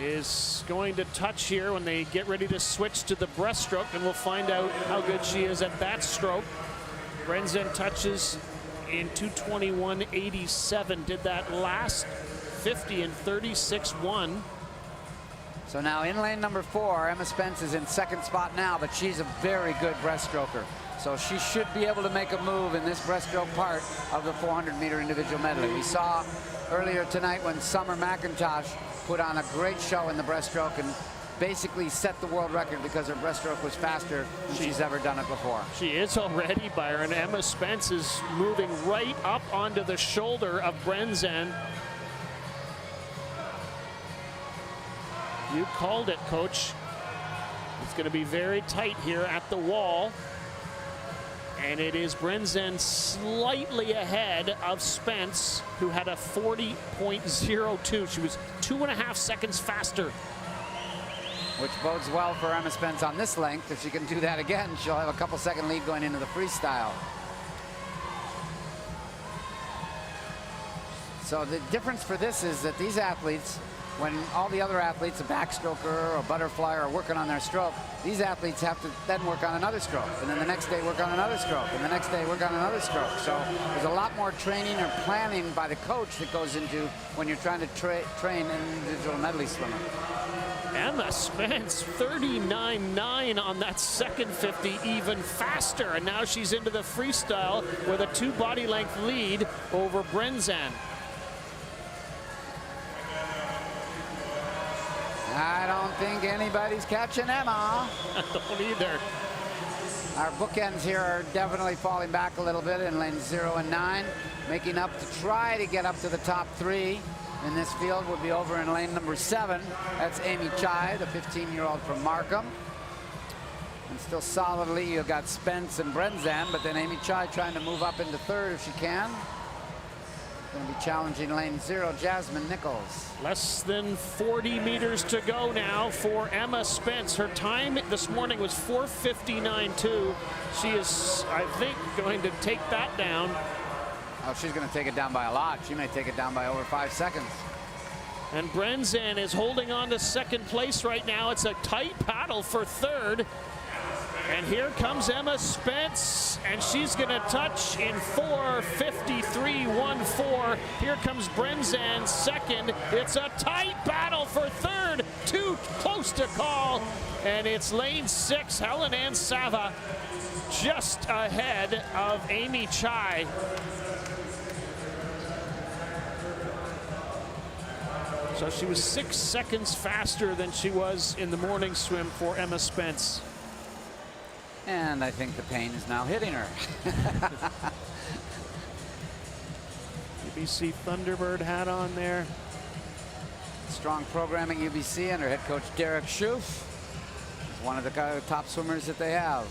is going to touch here when they get ready to switch to the breaststroke, and we'll find out how good she is at that stroke. Brenzan touches in 2:21.87, did that last 50 in 36.1. So now in lane number 4, Emma Spence is in second spot now, but she's a very good breaststroker. So she should be able to make a move in this breaststroke part of the 400-meter individual medley. We saw earlier tonight when Summer McIntosh put on a great show in the breaststroke and basically set the world record because her breaststroke was faster than she's ever done it before. She is already, Byron. Emma Spence is moving right up onto the shoulder of Brenzan. You called it, Coach. It's going to be very tight here at the wall. And it is Brenzan slightly ahead of Spence, who had a 40.02. She was 2.5 seconds faster. Which bodes well for Emma Spence on this length. If she can do that again, she'll have a couple-second lead going into the freestyle. So the difference for this is that these athletes, when all the other athletes, a backstroker or a butterflyer, are working on their stroke, these athletes have to then work on another stroke, and then the next day work on another stroke, and the next day work on another stroke. So there's a lot more training or planning by the coach that goes into when you're trying to train an individual medley swimmer. Emma Spence, 39.9 on that second 50, even faster. And now she's into the freestyle with a 2 body length lead over Brenzan. I don't think anybody's catching Emma. I don't either. Our bookends here are definitely falling back a little bit in lanes 0 and 9, making up to try to get up to the top 3 in this field would be over in lane number 7. That's Amy Chai, the 15-year-old from Markham. And still solidly, you've got Spence and Brenzan, but then Amy Chai trying to move up into 3rd if she can. Going to be challenging lane 0, Jasmine Nichols. Less than 40 meters to go now for Emma Spence. Her time this morning was 4:59.2. She is, I think, going to take that down. Oh, she's going to take it down by a lot. She may take it down by over 5 seconds. And Brenzan is holding on to second place right now. It's a tight battle for 3rd. And here comes Emma Spence, and she's going to touch in 4:53.14. Here comes Brenzan second. It's a tight battle for 3rd. Too close to call. And it's lane 6, Helen Ann Sava, just ahead of Amy Chai. So she was 6 seconds faster than she was in the morning swim for Emma Spence. And I think the pain is now hitting her. UBC Thunderbird hat on there. Strong programming, UBC, under head coach Derek Schoof. He's one of the top swimmers that they have.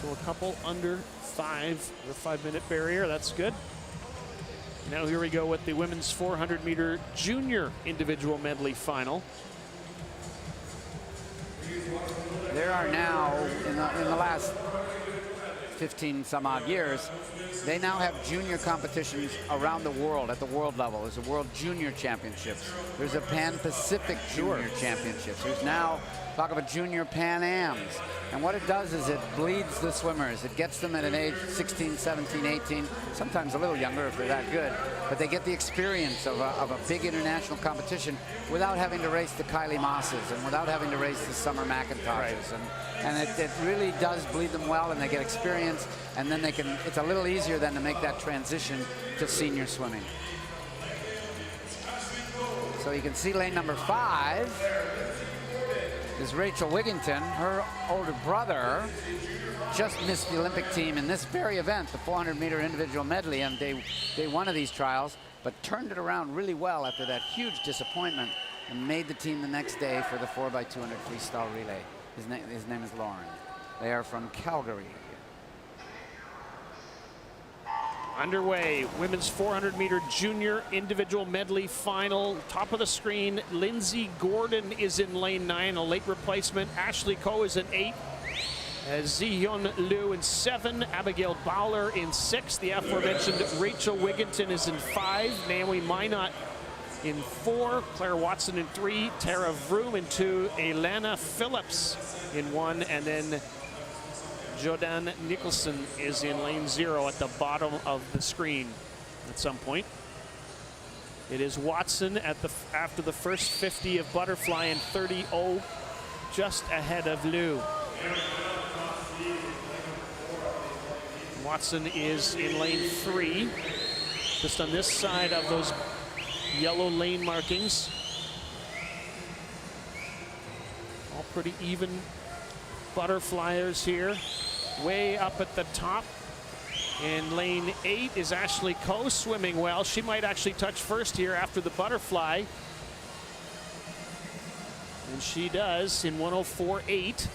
So a couple under 5, the 5-minute barrier. That's good. Now here we go with the women's 400-meter junior individual medley final. There are now, in the last 15 some odd years, they now have junior competitions around the world at the world level. There's a World Junior Championships. There's a Pan-Pacific Junior Championships. There's now talk of a Junior Pan Ams. And what it does is it bleeds the swimmers. It gets them at an age 16, 17, 18, sometimes a little younger if they're that good. But they get the experience of a big international competition without having to race the Kylie Mosses and without having to race the Summer McIntoshes. Right. And it really does bleed them well, and they get experience, and then they can, it's a little easier then to make that transition to senior swimming. So you can see lane number 5 is Rachel Wigginton. Her older brother just missed the Olympic team in this very event, the 400-meter individual medley on day 1 of these trials, but turned it around really well after that huge disappointment and made the team the next day for the 4x200 freestyle relay. His name is Lauren. They are from Calgary. Underway, women's 400-meter junior individual medley final. Top of the screen, Lindsay Gordon is in lane 9, a late replacement. Ashley Coe is in 8. Zihyun Liu in 7. Abigail Bowler in 6. The aforementioned Rachel Wigginton is in 5. Naomi Minot in 4. Claire Watson in 3. Tara Vroom in 2. Elena Phillips in 1. And then Jordan Nicholson is in lane 0 at the bottom of the screen at some point. It is Watson after the first 50 of butterfly and 30.0, just ahead of Liu. Watson is in lane 3, just on this side of those yellow lane markings. All pretty even butterflyers here. Way up at the top. In lane 8 is Ashley Coe swimming well. She might actually touch first here after the butterfly. And she does in 104.8.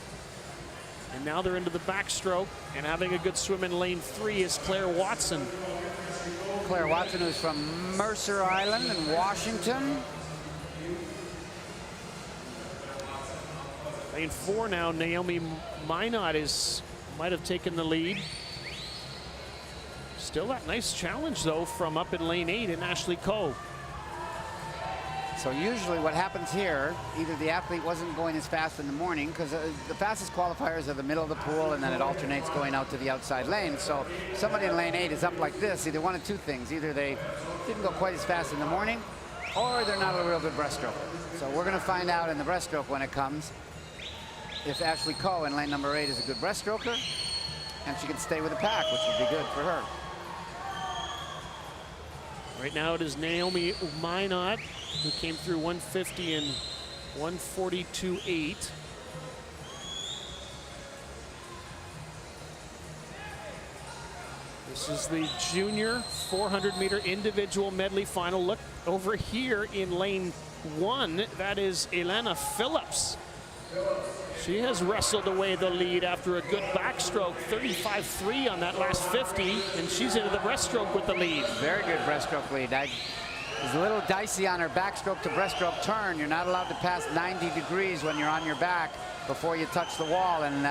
And now they're into the backstroke, and having a good swim in lane 3 is Claire Watson. Claire Watson, who's from Mercer Island in Washington. Lane 4 now, Naomi Minot might have taken the lead. Still that nice challenge though from up in lane 8 in Ashley Coe. So usually what happens here, either the athlete wasn't going as fast in the morning, because the fastest qualifiers are the middle of the pool, and then it alternates going out to the outside lane. So somebody in lane 8 is up like this, either one of two things. Either they didn't go quite as fast in the morning, or they're not a real good breaststroker. So we're going to find out in the breaststroke when it comes if Ashley Coe in lane number 8 is a good breaststroker, and she can stay with the pack, which would be good for her. Right now it is Naomi Minot, who came through 150 and 142.8. This is the junior 400-meter individual medley final. Look over here in lane 1. That is Elena Phillips. She has wrestled away the lead after a good backstroke, 35.3 on that last 50, and she's into the breaststroke with the lead. Very good breaststroke lead. It's a little dicey on her backstroke to breaststroke turn. You're not allowed to pass 90 degrees when you're on your back before you touch the wall, and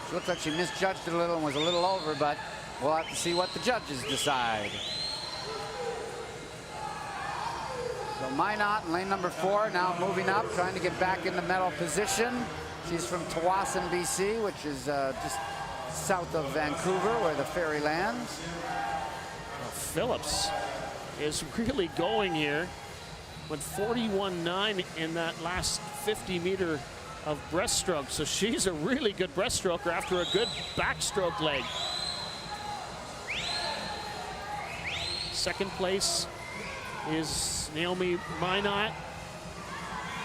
she looks like she misjudged it a little and was a little over, but we'll have to see what the judges decide. So Minot in lane number 4, now moving up, trying to get back in the medal position. She's from Tawasin, BC, which is just south of Vancouver, where the ferry lands. Well, Phillips is really going here. Went 41.9 in that last 50-meter of breaststroke. So she's a really good breaststroker after a good backstroke leg. Second place is Naomi Minot.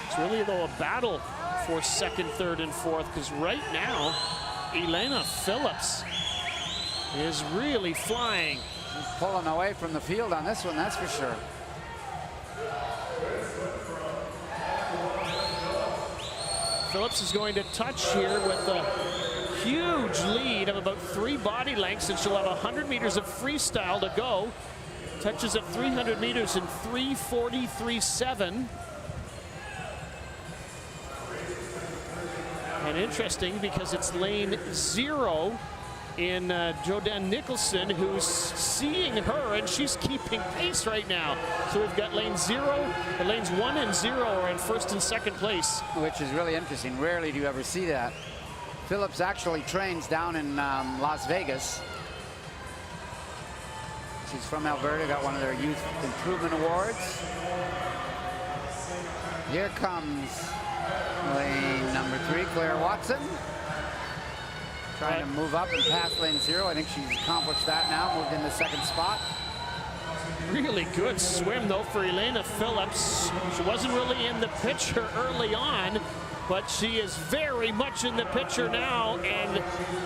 It's really, though, a battle for second, third, and fourth, because right now, Elena Phillips is really flying. She's pulling away from the field on this one, that's for sure. Phillips is going to touch here with a huge lead of about 3 body lengths, and she'll have 100 meters of freestyle to go. Touches at 300 meters in 3:43.7. And interesting because it's lane 0 in Jordan Nicholson, who's seeing her, and she's keeping pace right now. So we've got lane 0, the lanes 1 and 0 are in first and second place. Which is really interesting. Rarely do you ever see that. Phillips actually trains down in Las Vegas. She's from Alberta, got one of their Youth Improvement Awards. Here comes lane number 3, Claire Watson. Trying to move up and pass lane 0. I think she's accomplished that now, moved in the second spot. Really good swim, though, for Elena Phillips. She wasn't really in the picture early on, but she is very much in the picture now, and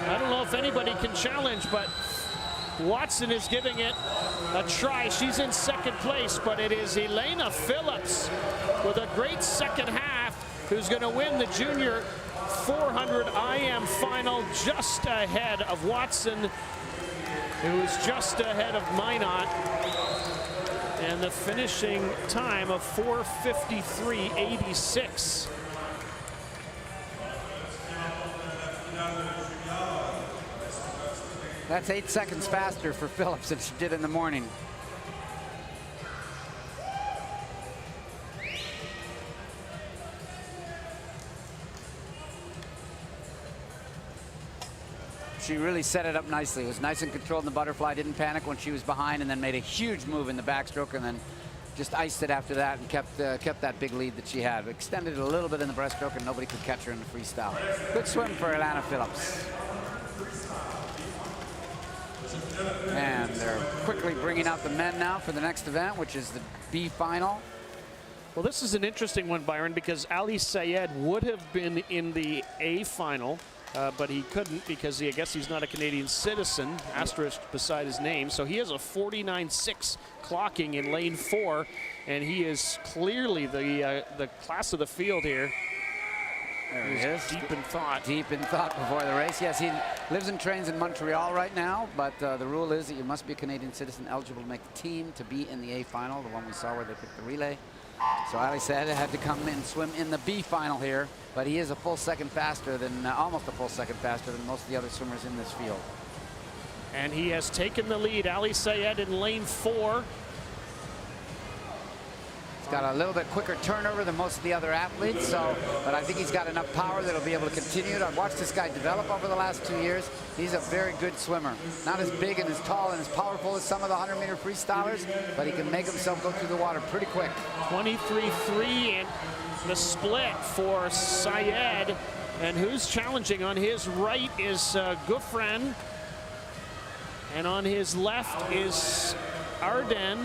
I don't know if anybody can challenge, but Watson is giving it a try. She's in second place, but it is Elena Phillips with a great second half who's going to win the junior 400 IM final, just ahead of Watson, who is just ahead of Minot. And the finishing time of 4:53.86. That's 8 seconds faster for Phillips than she did in the morning. She really set it up nicely. It was nice and controlled in the butterfly, didn't panic when she was behind, and then made a huge move in the backstroke, and then just iced it after that and kept that big lead that she had. Extended it a little bit in the breaststroke, and nobody could catch her in the freestyle. Good swim for Alana Phillips. And they're quickly bringing out the men now for the next event, which is the B final. Well, this is an interesting one, Byron, because Ali Sayed would have been in the A final, but he couldn't because I guess he's not a Canadian citizen, asterisk beside his name. So he has a 49.6 clocking in lane 4, and he is clearly the class of the field here. There he is. Deep in thought. Deep in thought before the race. Yes, he lives and trains in Montreal right now, but the rule is that you must be a Canadian citizen eligible to make the team to be in the A final, the one we saw where they picked the relay. So Ali said it had to come and swim in the B final here, but he is a full second faster than, almost a full second faster than most of the other swimmers in this field. And he has taken the lead. Ali Sayed in lane 4. Got a little bit quicker turnover than most of the other athletes, but I think he's got enough power that he'll be able to continue. I've watched this guy develop over the last 2 years. He's a very good swimmer. Not as big and as tall and as powerful as some of the 100-meter freestylers, but he can make himself go through the water pretty quick. 23.3 and the split for Sayed. And who's challenging? On his right is Gouffran, and on his left is Arden.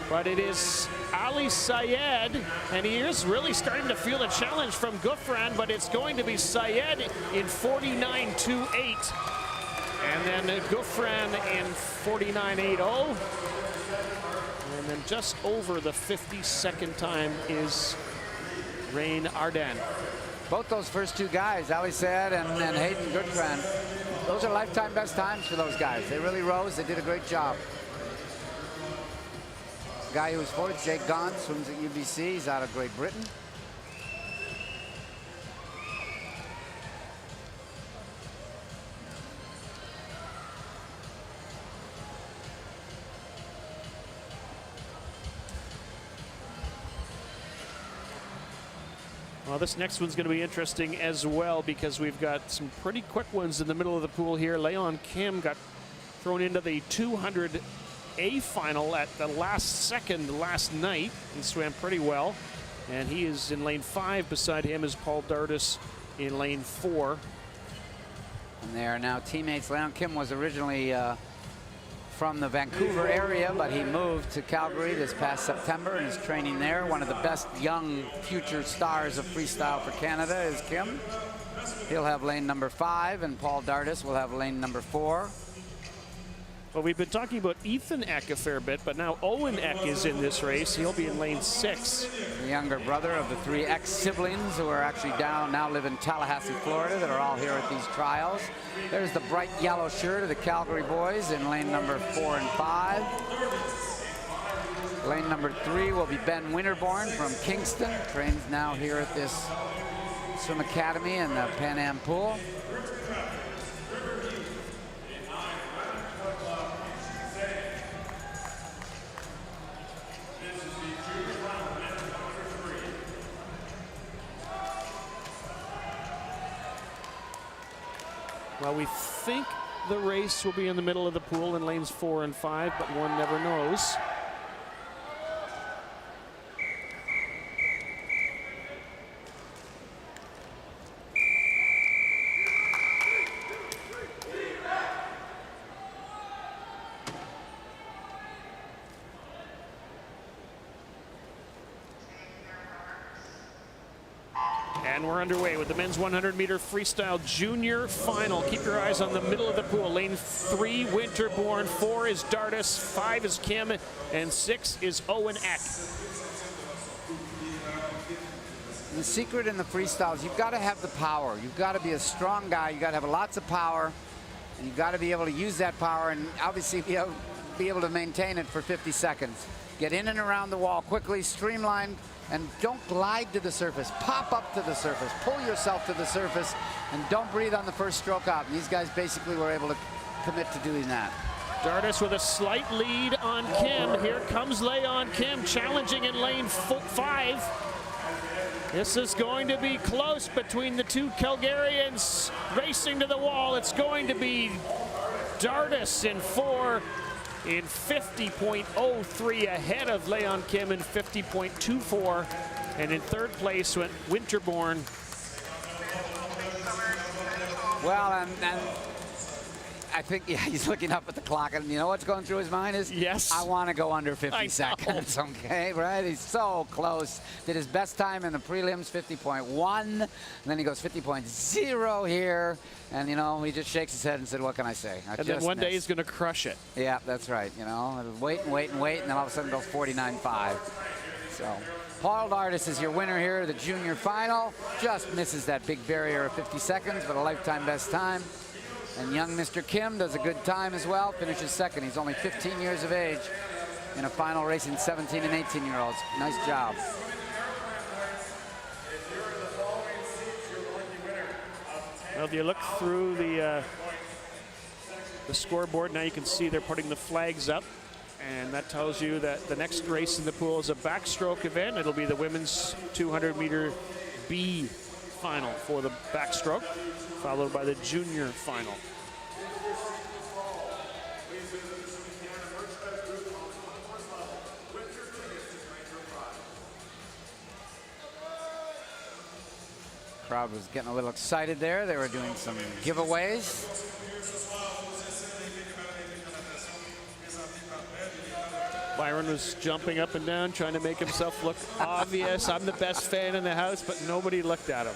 But it is Ali Sayed, and he is really starting to feel a challenge from Gouffran, but it's going to be Sayed in 49.28. And then Gouffran in 49.80. And then just over the 52nd time is Rain Arden. Both those first two guys, Ali Sayed and Hayden Gouffran, those are lifetime best times for those guys. They really rose. They did a great job. Guy who was voted, Jake Gaunt, swims at UBC. He's out of Great Britain. Well, this next one's going to be interesting as well because we've got some pretty quick ones in the middle of the pool here. Leon Kim got thrown into the 200 A final at the last second last night and swam pretty well, and he is in lane 5. Beside him is Paul Dardis in lane 4. And they are now teammates. Leon Kim was originally from the Vancouver area, but he moved to Calgary this past September and is training there. One of the best young future stars of freestyle for Canada is Kim. He'll have lane number 5, and Paul Dardis will have lane number 4. Well, we've been talking about Ethan Eck a fair bit, but now Owen Eck is in this race. He'll be in lane 6. The younger brother of the 3 ex-siblings who are actually now live in Tallahassee, Florida, that are all here at these trials. There's the bright yellow shirt of the Calgary boys in lane number 4 and 5. Lane number 3 will be Ben Winterborn from Kingston, trains now here at this swim academy in the Pan Am pool. Well, we think the race will be in the middle of the pool in lanes 4 and 5, but one never knows. And we're underway with the men's 100-meter freestyle junior final. Keep your eyes on the middle of the pool. Lane 3, Winterborn. 4 is Dardis. 5 is Kim. And 6 is Owen Eck. The secret in the freestyles, you've got to have the power. You've got to be a strong guy. You've got to have lots of power, and you've got to be able to use that power and obviously be able to maintain it for 50 seconds. Get in and around the wall quickly, streamlined, and don't glide to the surface. Pop up to the surface. Pull yourself to the surface, and don't breathe on the first stroke out. And these guys basically were able to commit to doing that. Dardis with a slight lead on Kim. Here comes Leon Kim challenging in lane 5. This is going to be close between the two Calgarians racing to the wall. It's going to be Dardis in 4 in 50.03 ahead of Leon Kim in 50.24. And in third place went Winterborn. Well, and I think he's looking up at the clock, and you know what's going through his mind is, yes, I want to go under 50 seconds, okay, right? He's so close. Did his best time in the prelims, 50.1, and then he goes 50.0 here, and you know, he just shakes his head and said, what can I say? And then one day he's going to crush it. Yeah, that's right, you know, wait, and then all of a sudden goes 49.5. So Paul Dardis is your winner here, the junior final. Just misses that big barrier of 50 seconds, but a lifetime best time. And young Mr. Kim does a good time as well, finishes second. He's only 15 years of age in a final racing 17 and 18-year-olds. Nice job. Well, if you look through the scoreboard, now you can see they're putting the flags up. And that tells you that the next race in the pool is a backstroke event. It'll be the women's 200-meter B final for the backstroke, followed by the junior final. Crowd was getting a little excited there. They were doing some giveaways. Byron was jumping up and down, trying to make himself look obvious. I'm the best fan in the house, but nobody looked at him.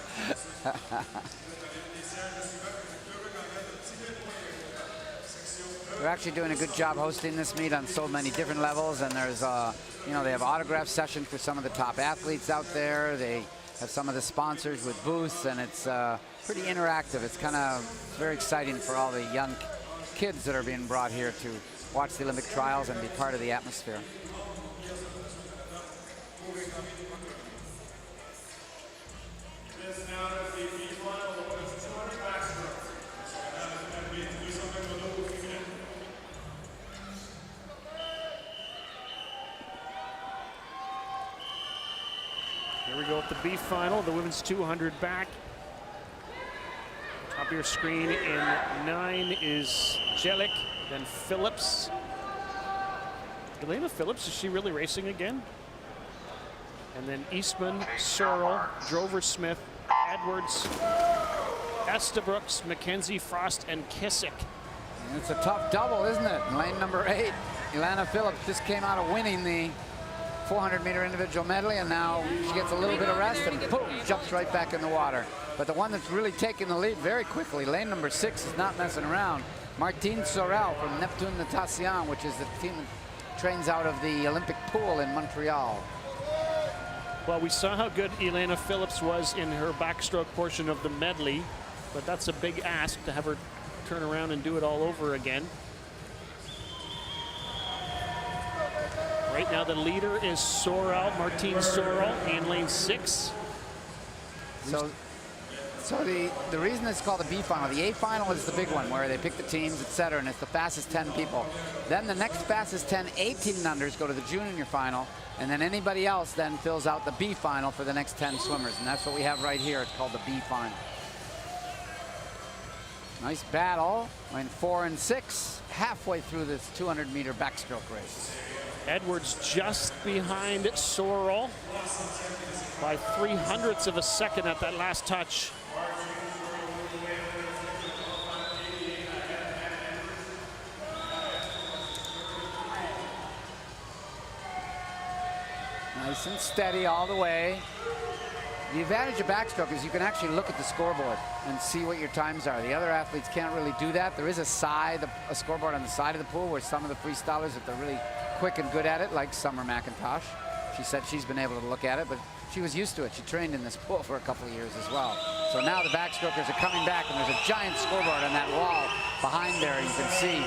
They're actually doing a good job hosting this meet on so many different levels, and there's, you know, they have autograph sessions for some of the top athletes out there. They have some of the sponsors with booths, and it's pretty interactive. It's kind of very exciting for all the young kids that are being brought here to watch the Olympic trials and be part of the atmosphere. Here we go at the B final, the women's 200 back. Top of your screen in 9 is Jelic, then Phillips. Elena Phillips, is she really racing again? And then Eastman, Searle, Drover-Smith, Edwards, Estabrooks, McKenzie, Frost, and Kissick. And it's a tough double, isn't it? In lane number 8, Elena Phillips just came out of winning the 400-meter individual medley, and now she gets a little bit of rest and boom, jumps right back in the water. But the one that's really taking the lead very quickly, lane number 6, is not messing around. Martine Sorel from Neptune Natation, which is the team that trains out of the Olympic pool in Montreal. Well, we saw how good Elena Phillips was in her backstroke portion of the medley, but that's a big ask to have her turn around and do it all over again. Right now the leader is Sorel, Martine Sorel in lane 6. So the reason it's called the B final, the A final is the big one where they pick the teams, etc., and it's the fastest 10 people. Then the next fastest 10 18-unders go to the junior final, and then anybody else then fills out the B final for the next 10 swimmers, and that's what we have right here. It's called the B final. Nice battle, lane 4 and 6, halfway through this 200-meter backstroke race. Edwards just behind Sorel by 0.03 of a second at that last touch. Nice and steady all the way. The advantage of backstroke is you can actually look at the scoreboard and see what your times are. The other athletes can't really do that. There is a scoreboard on the side of the pool where some of the freestylers, if they're really quick and good at it, like Summer McIntosh, she said she's been able to look at it, but she was used to it. She trained in this pool for a couple of years as well. So now the backstrokers are coming back, and there's a giant scoreboard on that wall behind there. You can see,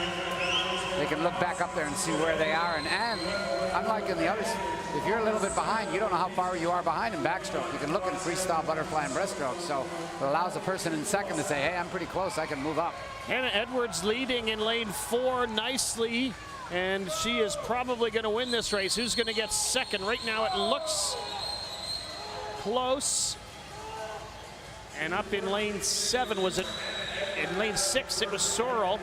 they can look back up there and see where they are. And unlike in the others, if you're a little bit behind, you don't know how far you are behind in backstroke. You can look in freestyle, butterfly, and breaststroke. So it allows the person in second to say, hey, I'm pretty close, I can move up. Hannah Edwards leading in lane 4 nicely, and she is probably going to win this race. Who's going to get second? Right now it looks close. And up in lane 7, was it? In lane 6, it was Sorrell.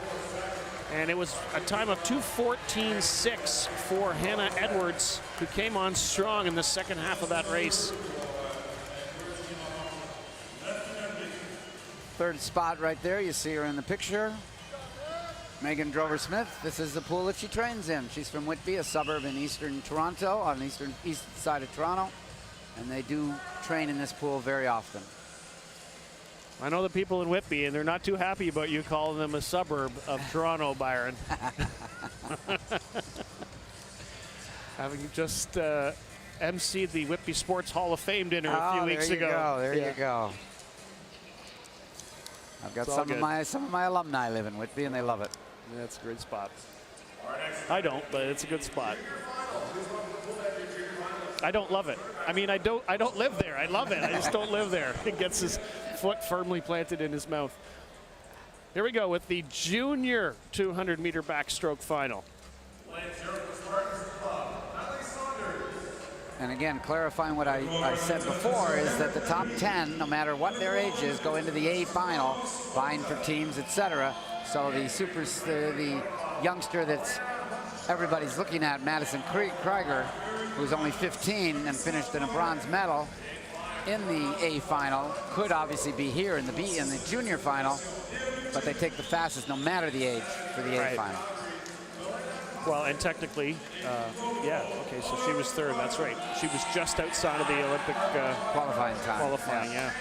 And it was a time of 2:14.6 for Hannah Edwards, who came on strong in the second half of that race. Third spot right there, you see her in the picture. Megan Drover-Smith, this is the pool that she trains in. She's from Whitby, a suburb in eastern Toronto, on the east side of Toronto. And they do train in this pool very often. I know the people in Whitby, and they're not too happy about you calling them a suburb of Toronto, Byron. Having just emceed the Whitby Sports Hall of Fame dinner a few weeks ago. There you go. I've got some of my alumni live in Whitby, and they love it. That's a great spot. I don't, but it's a good spot. I don't love it. I mean, I don't live there. I love it. I just don't live there. He gets his foot firmly planted in his mouth. Here we go with the junior 200-meter backstroke final. And again, clarifying what I said before is that the top 10, no matter what their age is, go into the A final, vying for teams, etc. So the youngster that's everybody's looking at, Madison Krieger, who's only 15 and finished in a bronze medal in the A final, could obviously be here in the junior final, but they take the fastest no matter the age for the A final. Well, and technically, yeah, okay, so she was third, that's right. She was just outside of the Olympic qualifying time. Qualifying, yeah.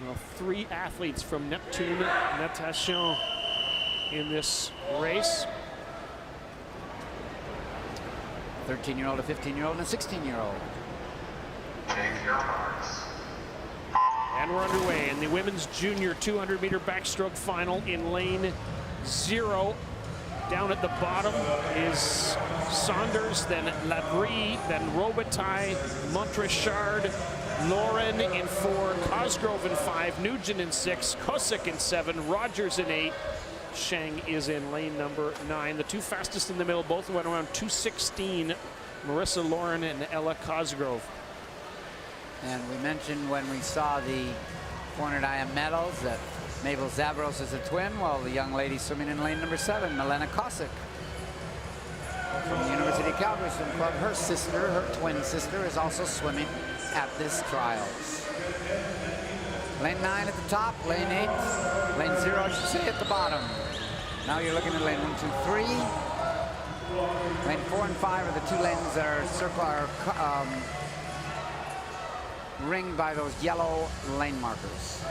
Well, 3 athletes from Neptune Natation in this race. 13-year-old, a 15-year-old, and a 16-year-old. And we're underway in the women's junior 200-meter backstroke final in lane 0. Down at the bottom is Saunders, then Labrie, then Robitaille, Montrechard, Lauren in 4, Cosgrove in 5, Nugent in 6, Kosick in 7, Rogers in 8. Sheng is in lane number 9. The 2 fastest in the middle both went around 2:16. Marissa Lauren and Ella Cosgrove. And we mentioned when we saw the 400 IM medals that Mabel Zabros is a twin. Well, the young lady swimming in lane number 7, Milena Kosick, from the University of Calgary Swim Club. Her sister, her twin sister, is also swimming at this trials. Lane 9 at the top, lane 8, lane 0, I should say, at the bottom. Now you're looking at lane 1, 2, 3. Lane 4 and 5 are the 2 lanes that are ringed by those yellow lane markers.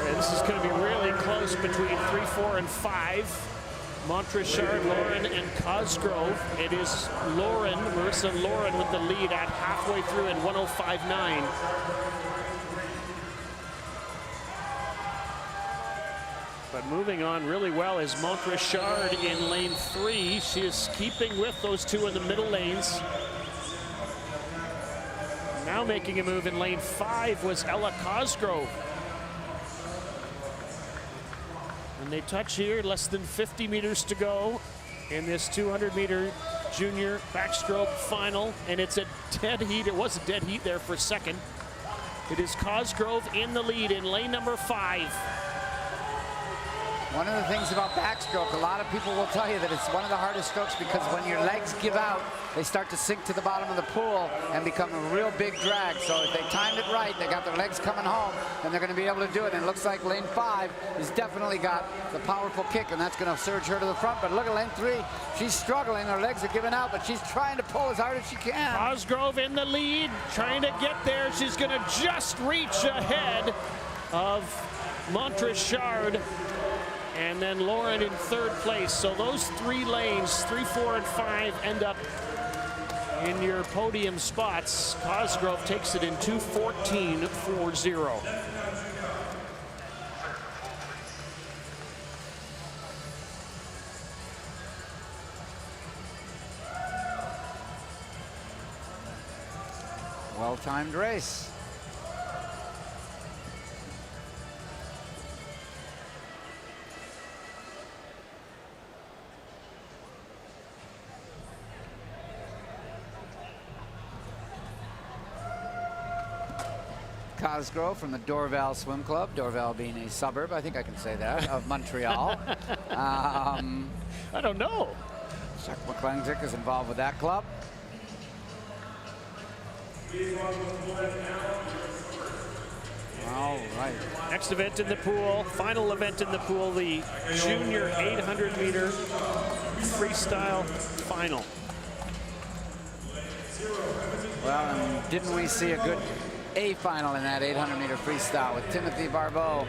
And this is going to be really close between 3, 4, and 5. Montrechard, Lauren, and Cosgrove. It is Lauren, Marissa Lauren, with the lead at halfway through in 1:05.9. But moving on really well is Montrechard in lane 3. She is keeping with those 2 in the middle lanes. Now making a move in lane 5 was Ella Cosgrove. And they touch here, less than 50 meters to go in this 200-meter junior backstroke final. And it's a dead heat. It was a dead heat there for a second. It is Cosgrove in the lead in lane number 5. One of the things about backstroke, a lot of people will tell you that it's one of the hardest strokes because when your legs give out, they start to sink to the bottom of the pool and become a real big drag. So if they timed it right, they got their legs coming home, then they're going to be able to do it. And it looks like lane 5 has definitely got the powerful kick, and that's going to surge her to the front. But look at lane 3. She's struggling. Her legs are giving out, but she's trying to pull as hard as she can. Cosgrove in the lead, trying to get there. She's going to just reach ahead of Montrechard. And then Lauren in 3rd place. So those 3 lanes, 3, 4, and 5, end up in your podium spots. Cosgrove takes it in 2:14.40. Well-timed race. Cosgrove from the Dorval Swim Club, Dorval being a suburb, I think I can say that, of Montreal. I don't know. Chuck McClendrick is involved with that club. All right. Next event in the pool, final event in the pool, the junior 800-meter freestyle final. Well, and didn't we see a good A final in that 800-meter freestyle with Timothy Barbeau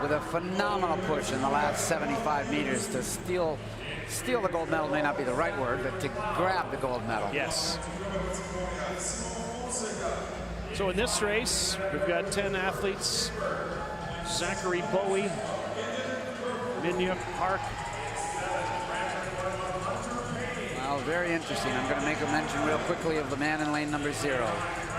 with a phenomenal push in the last 75 meters to steal the gold medal, may not be the right word, but to grab the gold medal. Yes. So in this race, we've got 10 athletes. Zachary Bowie, Minyuk Park. Well, very interesting. I'm going to make a mention real quickly of the man in lane number 0.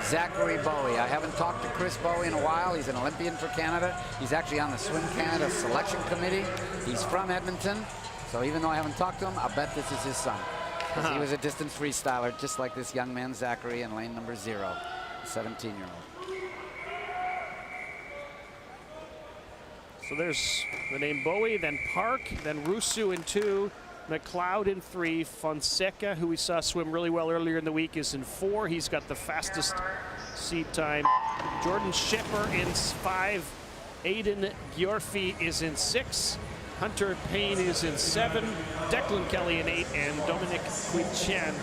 Zachary Bowie. I haven't talked to Chris Bowie in a while. He's an Olympian for Canada. He's actually on the Swim Canada selection committee. He's from Edmonton. So even though I haven't talked to him, I'll bet this is his son. Because he was a distance freestyler, just like this young man, Zachary, in lane number 0, 17-year-old. So there's the name Bowie, then Park, then Rusu in 2, McLeod in 3, Fonseca, who we saw swim really well earlier in the week, is in 4. He's got the fastest seed time. Jordan Shepper in 5. Aiden Giorfi is in 6. Hunter Payne is in 7. Declan Kelly in 8. And Dominic Quichen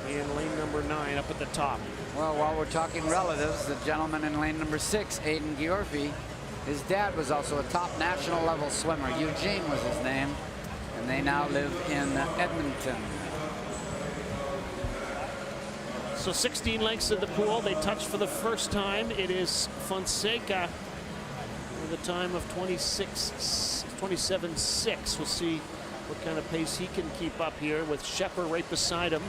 in lane number 9 up at the top. Well, while we're talking relatives, the gentleman in lane number 6, Aiden Giorfi, his dad was also a top national level swimmer. Eugene was his name. And they now live in Edmonton. So 16 lengths of the pool. They touch for the first time. It is Fonseca with a time of 27.6. We'll see what kind of pace he can keep up here with Shepper right beside him.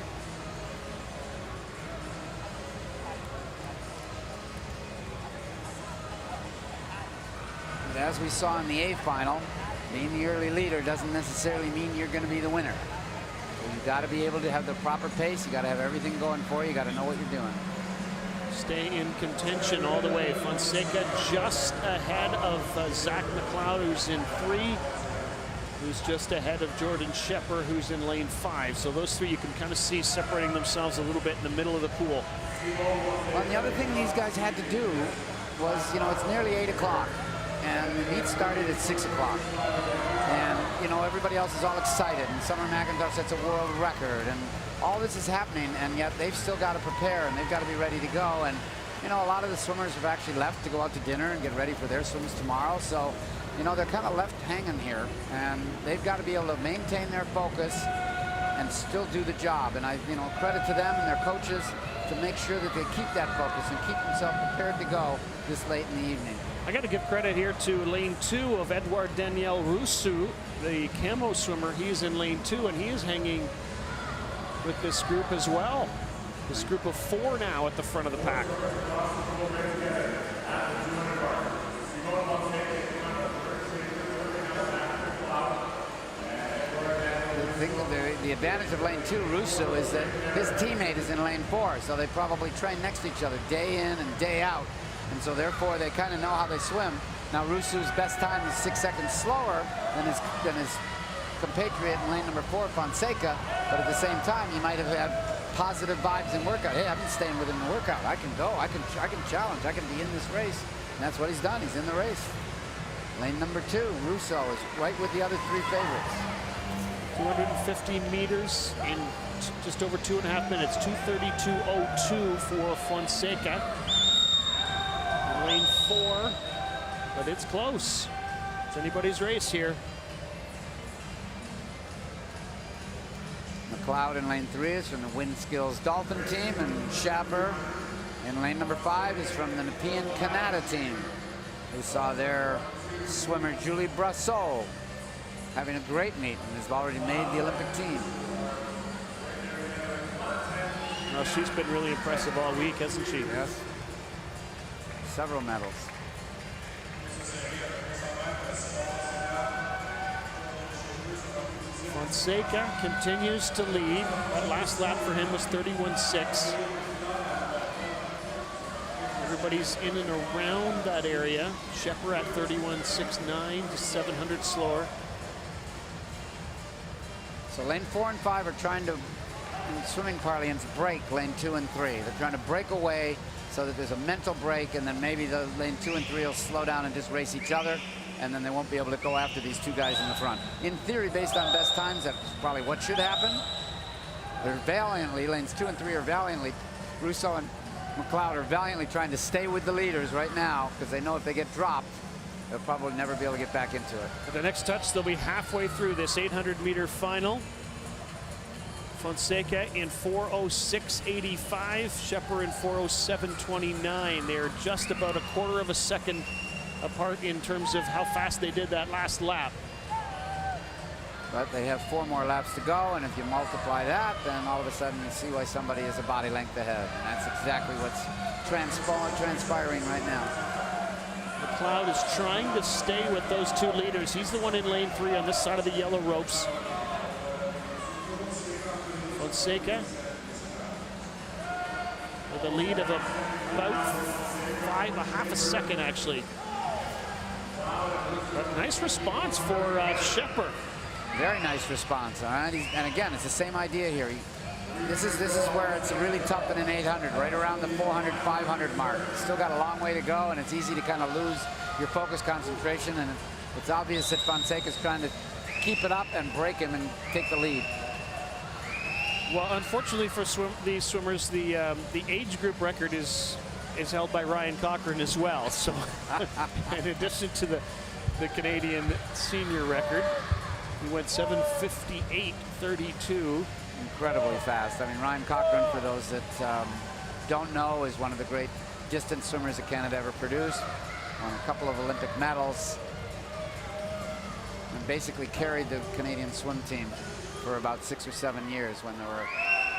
But as we saw in the A final, being the early leader doesn't necessarily mean you're going to be the winner. So you've got to be able to have the proper pace. You got to have everything going for you. You got to know what you're doing. Stay in contention all the way. Fonseca just ahead of Zach McLeod, who's in 3, who's just ahead of Jordan Shepper, who's in lane 5. So those 3 you can kind of see separating themselves a little bit in the middle of the pool. Well, and the other thing these guys had to do was, you know, it's nearly 8 o'clock. And the meet started at 6 o'clock. And, you know, everybody else is all excited. And Summer McIntosh sets a world record. And all this is happening, and yet they've still got to prepare, and they've got to be ready to go. And, you know, a lot of the swimmers have actually left to go out to dinner and get ready for their swims tomorrow. So, you know, they're kind of left hanging here. And they've got to be able to maintain their focus and still do the job. And I, you know, credit to them and their coaches to make sure that they keep that focus and keep themselves prepared to go this late in the evening. I got to give credit here to lane 2 of Edouard Daniel Rousseau, the camo swimmer. He's in lane 2, and he is hanging with this group as well. This group of 4 now at the front of the pack. The advantage of lane 2, Rousseau, is that his teammate is in lane 4, so they probably train next to each other day in and day out. And so therefore they kind of know how they swim. Now Russo's best time is 6 seconds slower than his compatriot in lane number 4, Fonseca, but at the same time, he might have had positive vibes in workout. Hey, I've been staying within the workout. I can go, I can challenge, I can be in this race. And that's what he's done, he's in the race. Lane number 2, Russo is right with the other 3 favorites. 215 meters in just over 2.5 minutes, 2:32.02 for Fonseca. Lane 4, but it's close. It's anybody's race here. McLeod in lane 3 is from the Wind Skills Dolphin team, and Schapper in lane number 5 is from the Nepean Canada team. We saw their swimmer Julie Brassot having a great meet and has already made the Olympic team. Well, she's been really impressive all week, hasn't she? Yes. Several medals. Fonseca continues to lead. That last lap for him was 31.6. Everybody's in and around that area. Schepper at 31.69, just 700 slower. So lane 4 and 5 are trying to, in swimming parlance, break lane 2 and 3. They're trying to break away so that there's a mental break, and then maybe the lane 2 and 3 will slow down and just race each other, and then they won't be able to go after these 2 guys in the front. In theory, based on best times, that's probably what should happen. They're valiantly, lanes 2 and 3 are valiantly, Russo and McLeod are valiantly trying to stay with the leaders right now, because they know if they get dropped, they'll probably never be able to get back into it. At the next touch, they'll be halfway through this 800-meter final. Fonseca in 4:06.85, Schepper in 4:07.29. They're just about 1/4 of a second apart in terms of how fast they did that last lap. But they have 4 more laps to go, and if you multiply that, then all of a sudden you see why somebody is a body length ahead. And that's exactly what's transpiring right now. McLeod is trying to stay with those 2 leaders. He's the one in lane 3 on this side of the yellow ropes. Fonseca with a lead of about half a second, actually. But nice response for Schepper. Very nice response, all right? And again, it's the same idea here. This is where it's really tough in an 800, right around the 400, 500 mark. Still got a long way to go, and it's easy to kind of lose your focus, concentration, and it's obvious that Fonseca's trying to keep it up and break him and take the lead. Well, unfortunately for these swimmers, the age group record is held by Ryan Cochran as well. So, in addition to the Canadian senior record, he went 7:58.32. Incredibly fast. I mean, Ryan Cochran, for those that don't know, is one of the great distance swimmers that Canada ever produced. Won a couple of Olympic medals, and basically carried the Canadian swim team for about 6 or 7 years when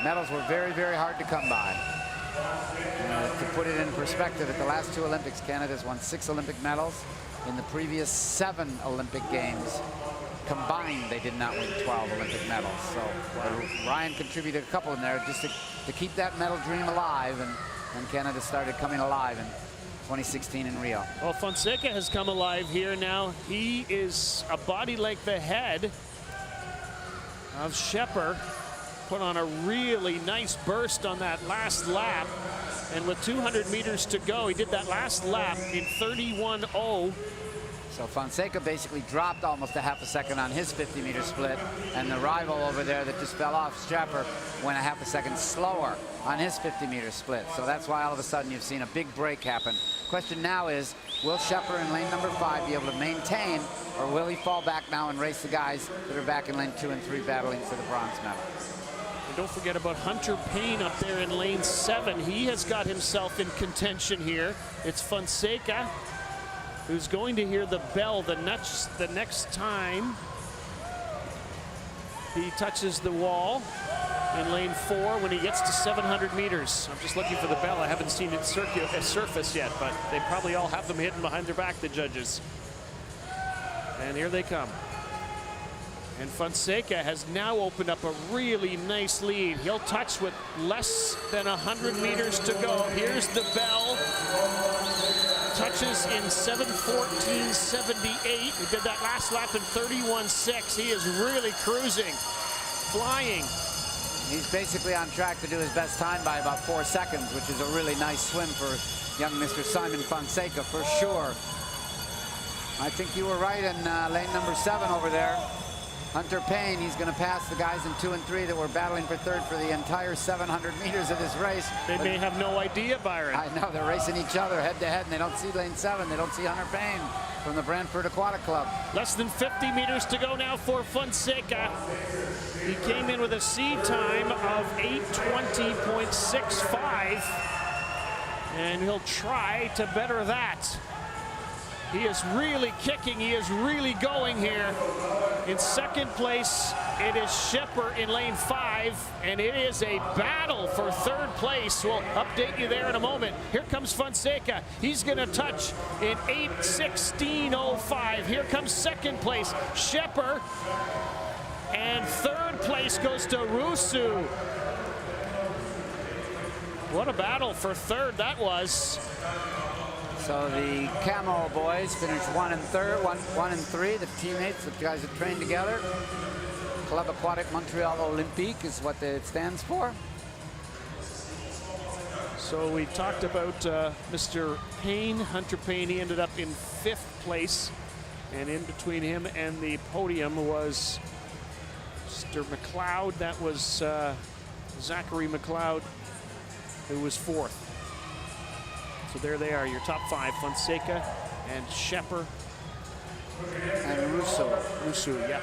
medals were very, very hard to come by. To put it in perspective, at the last 2 Olympics, Canada's won 6 Olympic medals. In the previous 7 Olympic Games combined, they did not win 12 Olympic medals. So Ryan contributed a couple in there just to keep that medal dream alive, and Canada started coming alive in 2016 in Rio. Well, Fonseca has come alive here now. He is a body length ahead of Schepper. Put on a really nice burst on that last lap, and with 200 meters to go, he did that last lap in 31.0. So Fonseca basically dropped almost a half a second on his 50-meter split, and the rival over there that just fell off, Schepper, went a half a second slower on his 50-meter split. So that's why all of a sudden you've seen a big break happen. Question now is, will Schepper in lane number 5 be able to maintain, or will he fall back now and race the guys that are back in lane 2 and 3 battling for the bronze medal? And don't forget about Hunter Payne up there in lane 7. He has got himself in contention here. It's Fonseca who's going to hear the bell the next time he touches the wall in lane 4 when he gets to 700 meters. I'm just looking for the bell. I haven't seen it surface yet, but they probably all have them hidden behind their back, the judges. And here they come. And Fonseca has now opened up a really nice lead. He'll touch with less than 100 meters to go. Here's the bell. touches in 7:14.78. He did that last lap in 31.6. He is really cruising, flying. He's basically on track to do his best time by about 4 seconds, which is a really nice swim for young Mr. Simon Fonseca, for sure. I think you were right in lane number 7 over there. Hunter Payne, he's going to pass the guys in 2 and 3 that were battling for third for the entire 700 meters of this race. They may have no idea, Byron. I know, they're racing each other head to head, and they don't see lane 7. They don't see Hunter Payne from the Brantford Aquatic Club. Less than 50 meters to go now for Fonseca. He came in with a seed time of 8:20.65, and he'll try to better that. He is really kicking. He is really going here. In second place, it is Shepper in lane 5, and it is a battle for third place. We'll update you there in a moment. Here comes Fonseca. He's going to touch in 8:16.05. Here comes second place, Shepper. And third place goes to Rusu. What a battle for third that was. So the Camo boys finished 1 and 3. The teammates, the guys that trained together. Club Aquatic Montreal Olympique is what it stands for. So we talked about Mr. Payne, Hunter Payne. He ended up in 5th place. And in between him and the podium was Mr. McLeod. That was Zachary McLeod, who was 4th. So there they are, your top 5, Fonseca and Shepper. And Russo. Russo, yeah.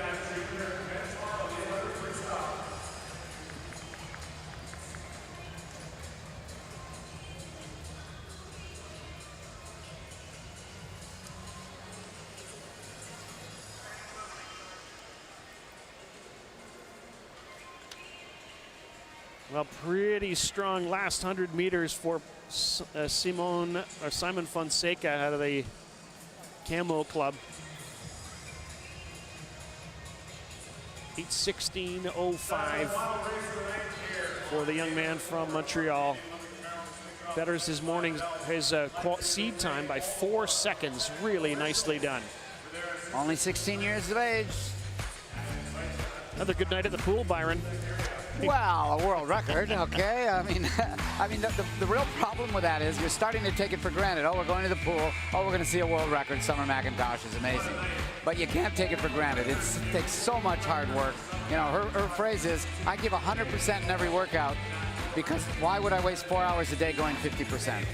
Well, pretty strong last 100 meters for Simon Fonseca out of the Camo Club. 8:16.05 for the young man from Montreal. Betters his seed time by 4 seconds. Really nicely done. Only 16 years of age. Another good night at the pool, Byron. Well, a world record, okay? I mean, the real problem with that is you're starting to take it for granted. Oh, we're going to the pool. Oh, we're going to see a world record. Summer McIntosh is amazing. But you can't take it for granted. It takes so much hard work. You know, her phrase is, I give 100% in every workout because why would I waste 4 hours a day going 50%?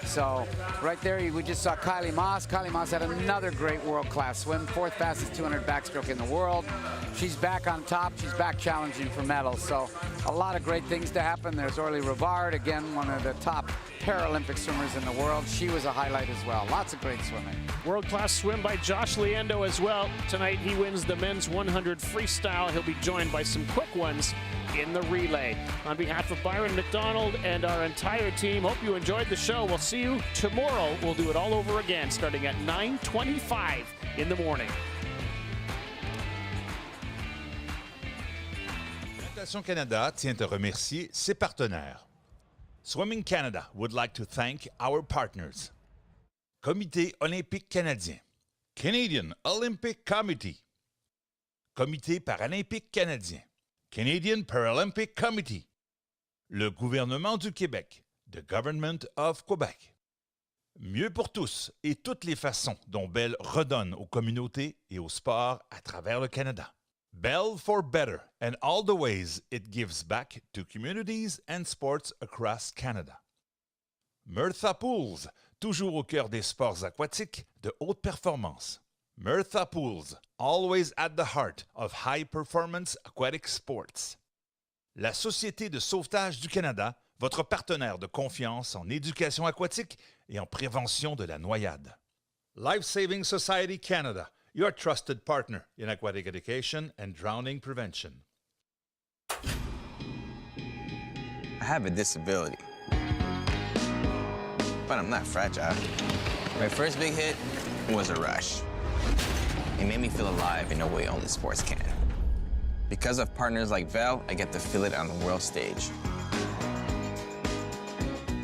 So right there, we just saw Kylie Moss. Kylie Moss had another great world-class swim, 4th fastest 200 backstroke in the world. She's back on top. She's back challenging for medals. So a lot of great things to happen. There's Orly Rivard, again, one of the top Paralympic swimmers in the world. She was a highlight as well. Lots of great swimming. World-class swim by Josh Leendo as well. Tonight he wins the men's 100 freestyle. He'll be joined by some quick ones in the relay. On behalf of Byron McDonald and our entire team, hope you enjoyed the show. We'll see you tomorrow. We'll do it all over again starting at 9:25 in the morning. Natation Canada tient à remercier ses partenaires. Swimming Canada would like to thank our partners. Comité olympique canadien, Canadian Olympic Committee, Comité paralympique canadien, Canadian Paralympic Committee, le gouvernement du Québec, the Government of Quebec. Mieux pour tous et toutes les façons dont Bell redonne aux communautés et au sport à travers le Canada. Bell for better and all the ways it gives back to communities and sports across Canada. Murtha Pools, toujours au cœur des sports aquatiques de haute performance. Murtha Pools, always at the heart of high-performance aquatic sports. La Société de sauvetage du Canada, votre partenaire de confiance en éducation aquatique et en prévention de la noyade. Life Saving Society Canada, your trusted partner in aquatic education and drowning prevention. I have a disability, but I'm not fragile. My first big hit was a rush. It made me feel alive in a way only sports can. Because of partners like Vel, I get to feel it on the world stage.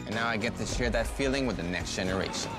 And now I get to share that feeling with the next generation.